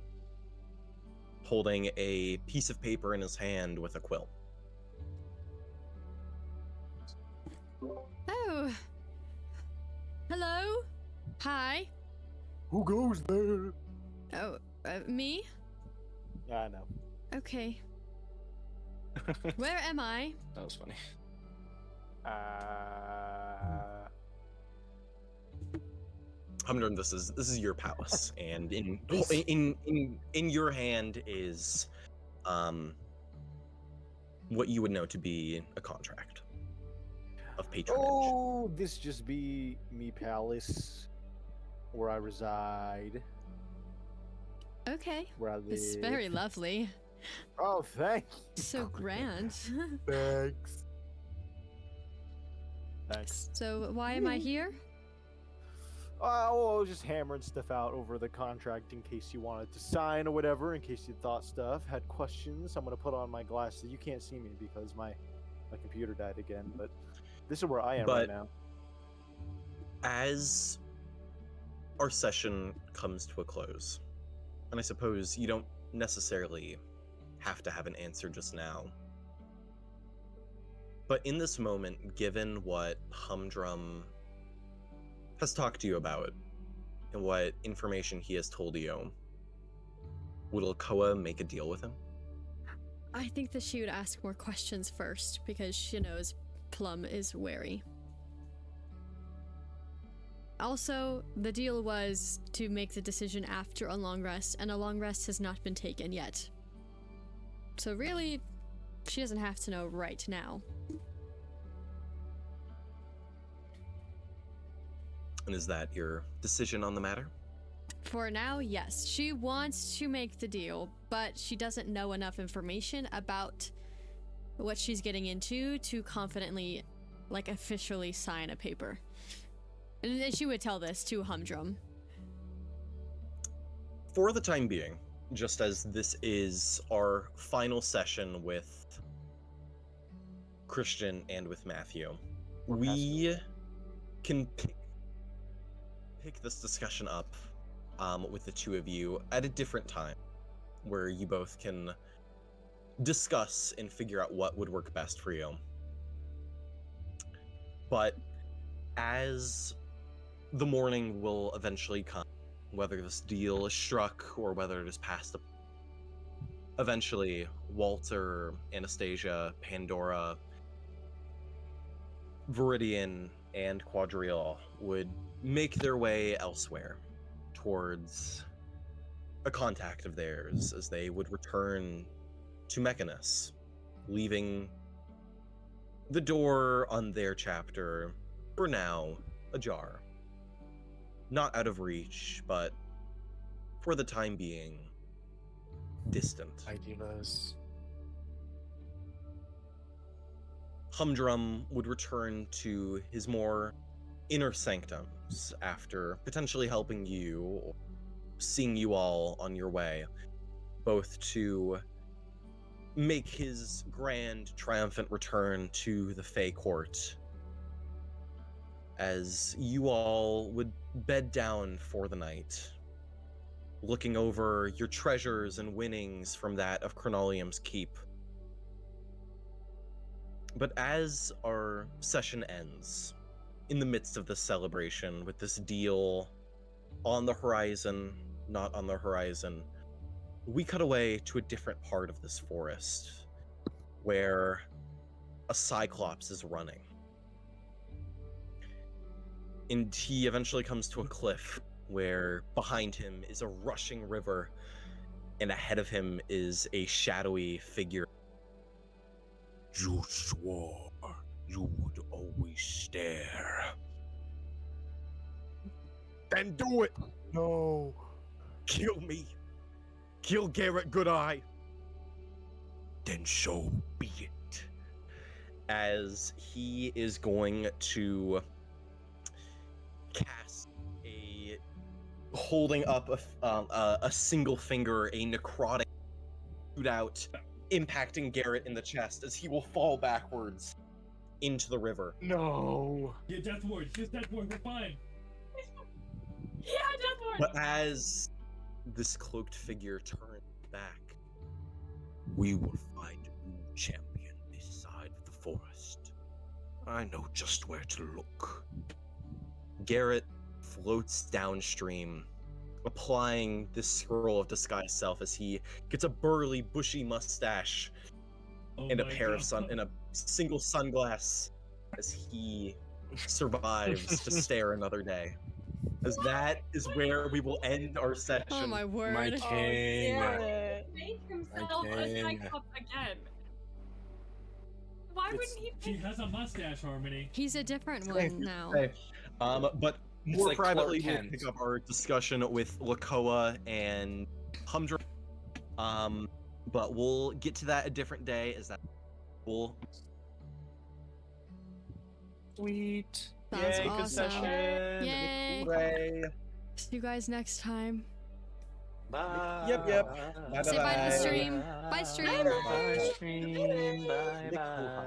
holding a piece of paper in his hand with a quill. Oh. Hello? Hi? Who goes there? Oh, me? Yeah, I know. Okay. Where am I? That was funny. Humdrum, this is your palace, and in your hand is what you would know to be a contract of patronage. Oh, this just be me palace, where I reside, Okay. where I live. It's very lovely. Oh, thanks. So grand. Thanks. Thanks. So why am I here? Oh, I was just hammering stuff out over the contract in case you wanted to sign or whatever, in case you thought stuff, had questions. I'm gonna put on my glasses. You can't see me because my computer died again, but this is where I am right But- now. As our session comes to a close, and I suppose you don't necessarily have to have an answer just now, but in this moment, given what Humdrum has talked to you about and what information he has told you, would Alcoa make a deal with him? I think that she would ask more questions first because she knows Plum is wary. Also, the deal was to make the decision after a long rest, and a long rest has not been taken yet. So really, she doesn't have to know right now. And is that your decision on the matter? For now, yes. She wants to make the deal, but she doesn't know enough information about what she's getting into to confidently, officially sign a paper. And then she would tell this to Humdrum. For the time being, just as this is our final session with Christian and with Matthew, we can pick this discussion up with the two of you at a different time, where you both can discuss and figure out what would work best for you. But as the morning will eventually come, whether this deal is struck or whether it is passed up, eventually Walter, Anastasia, Pandora, Viridian, and Quadrille would make their way elsewhere towards a contact of theirs as they would return to Mechanus, leaving the door on their chapter, for now, ajar. Not out of reach, but for the time being, distant. Divas. Humdrum would return to his more inner sanctums after potentially helping you or seeing you all on your way, both to make his grand triumphant return to the Fey Court, as you all would bed down for the night, looking over your treasures and winnings from that of Chronolium's keep. But as our session ends, in the midst of this celebration, with this deal on the horizon, not on the horizon, we cut away to a different part of this forest, where a Cyclops is running. And he eventually comes to a cliff where behind him is a rushing river, and ahead of him is a shadowy figure. You swore you would always stare. Then do it! No. Kill me! Kill Garrett Goodeye! Then so be it. As he is going to cast holding up a single finger, a necrotic shoot out, impacting Garrett in the chest as he will fall backwards into the river. No. Yeah, Death Ward. Just Death Ward. We're fine. Yeah, Death Ward. But as this cloaked figure turns back, We will find a new champion this side of the forest. I know just where to look. Garrett floats downstream, applying this scroll of disguise self as he gets a burly, bushy mustache Oh and a my pair of God. and a single sunglass as he survives to stare another day. As that is where we will end our session. Oh my word. My king. Make himself a king. Cyclops again. Why It's- wouldn't She he? has a mustache, Harmony. He's a different Thank one you. now. Okay. But more like privately, Clark we'll Kent. pick up our discussion with Lakoa and Humdrum. But we'll get to that a different day. Is that cool? Sweet. Sounds Yay, good awesome. session. Yay. Hooray. See you guys next time. Bye. Yep. Bye Say bye to the bye. stream. Bye, stream. Bye, stream. Bye, bye.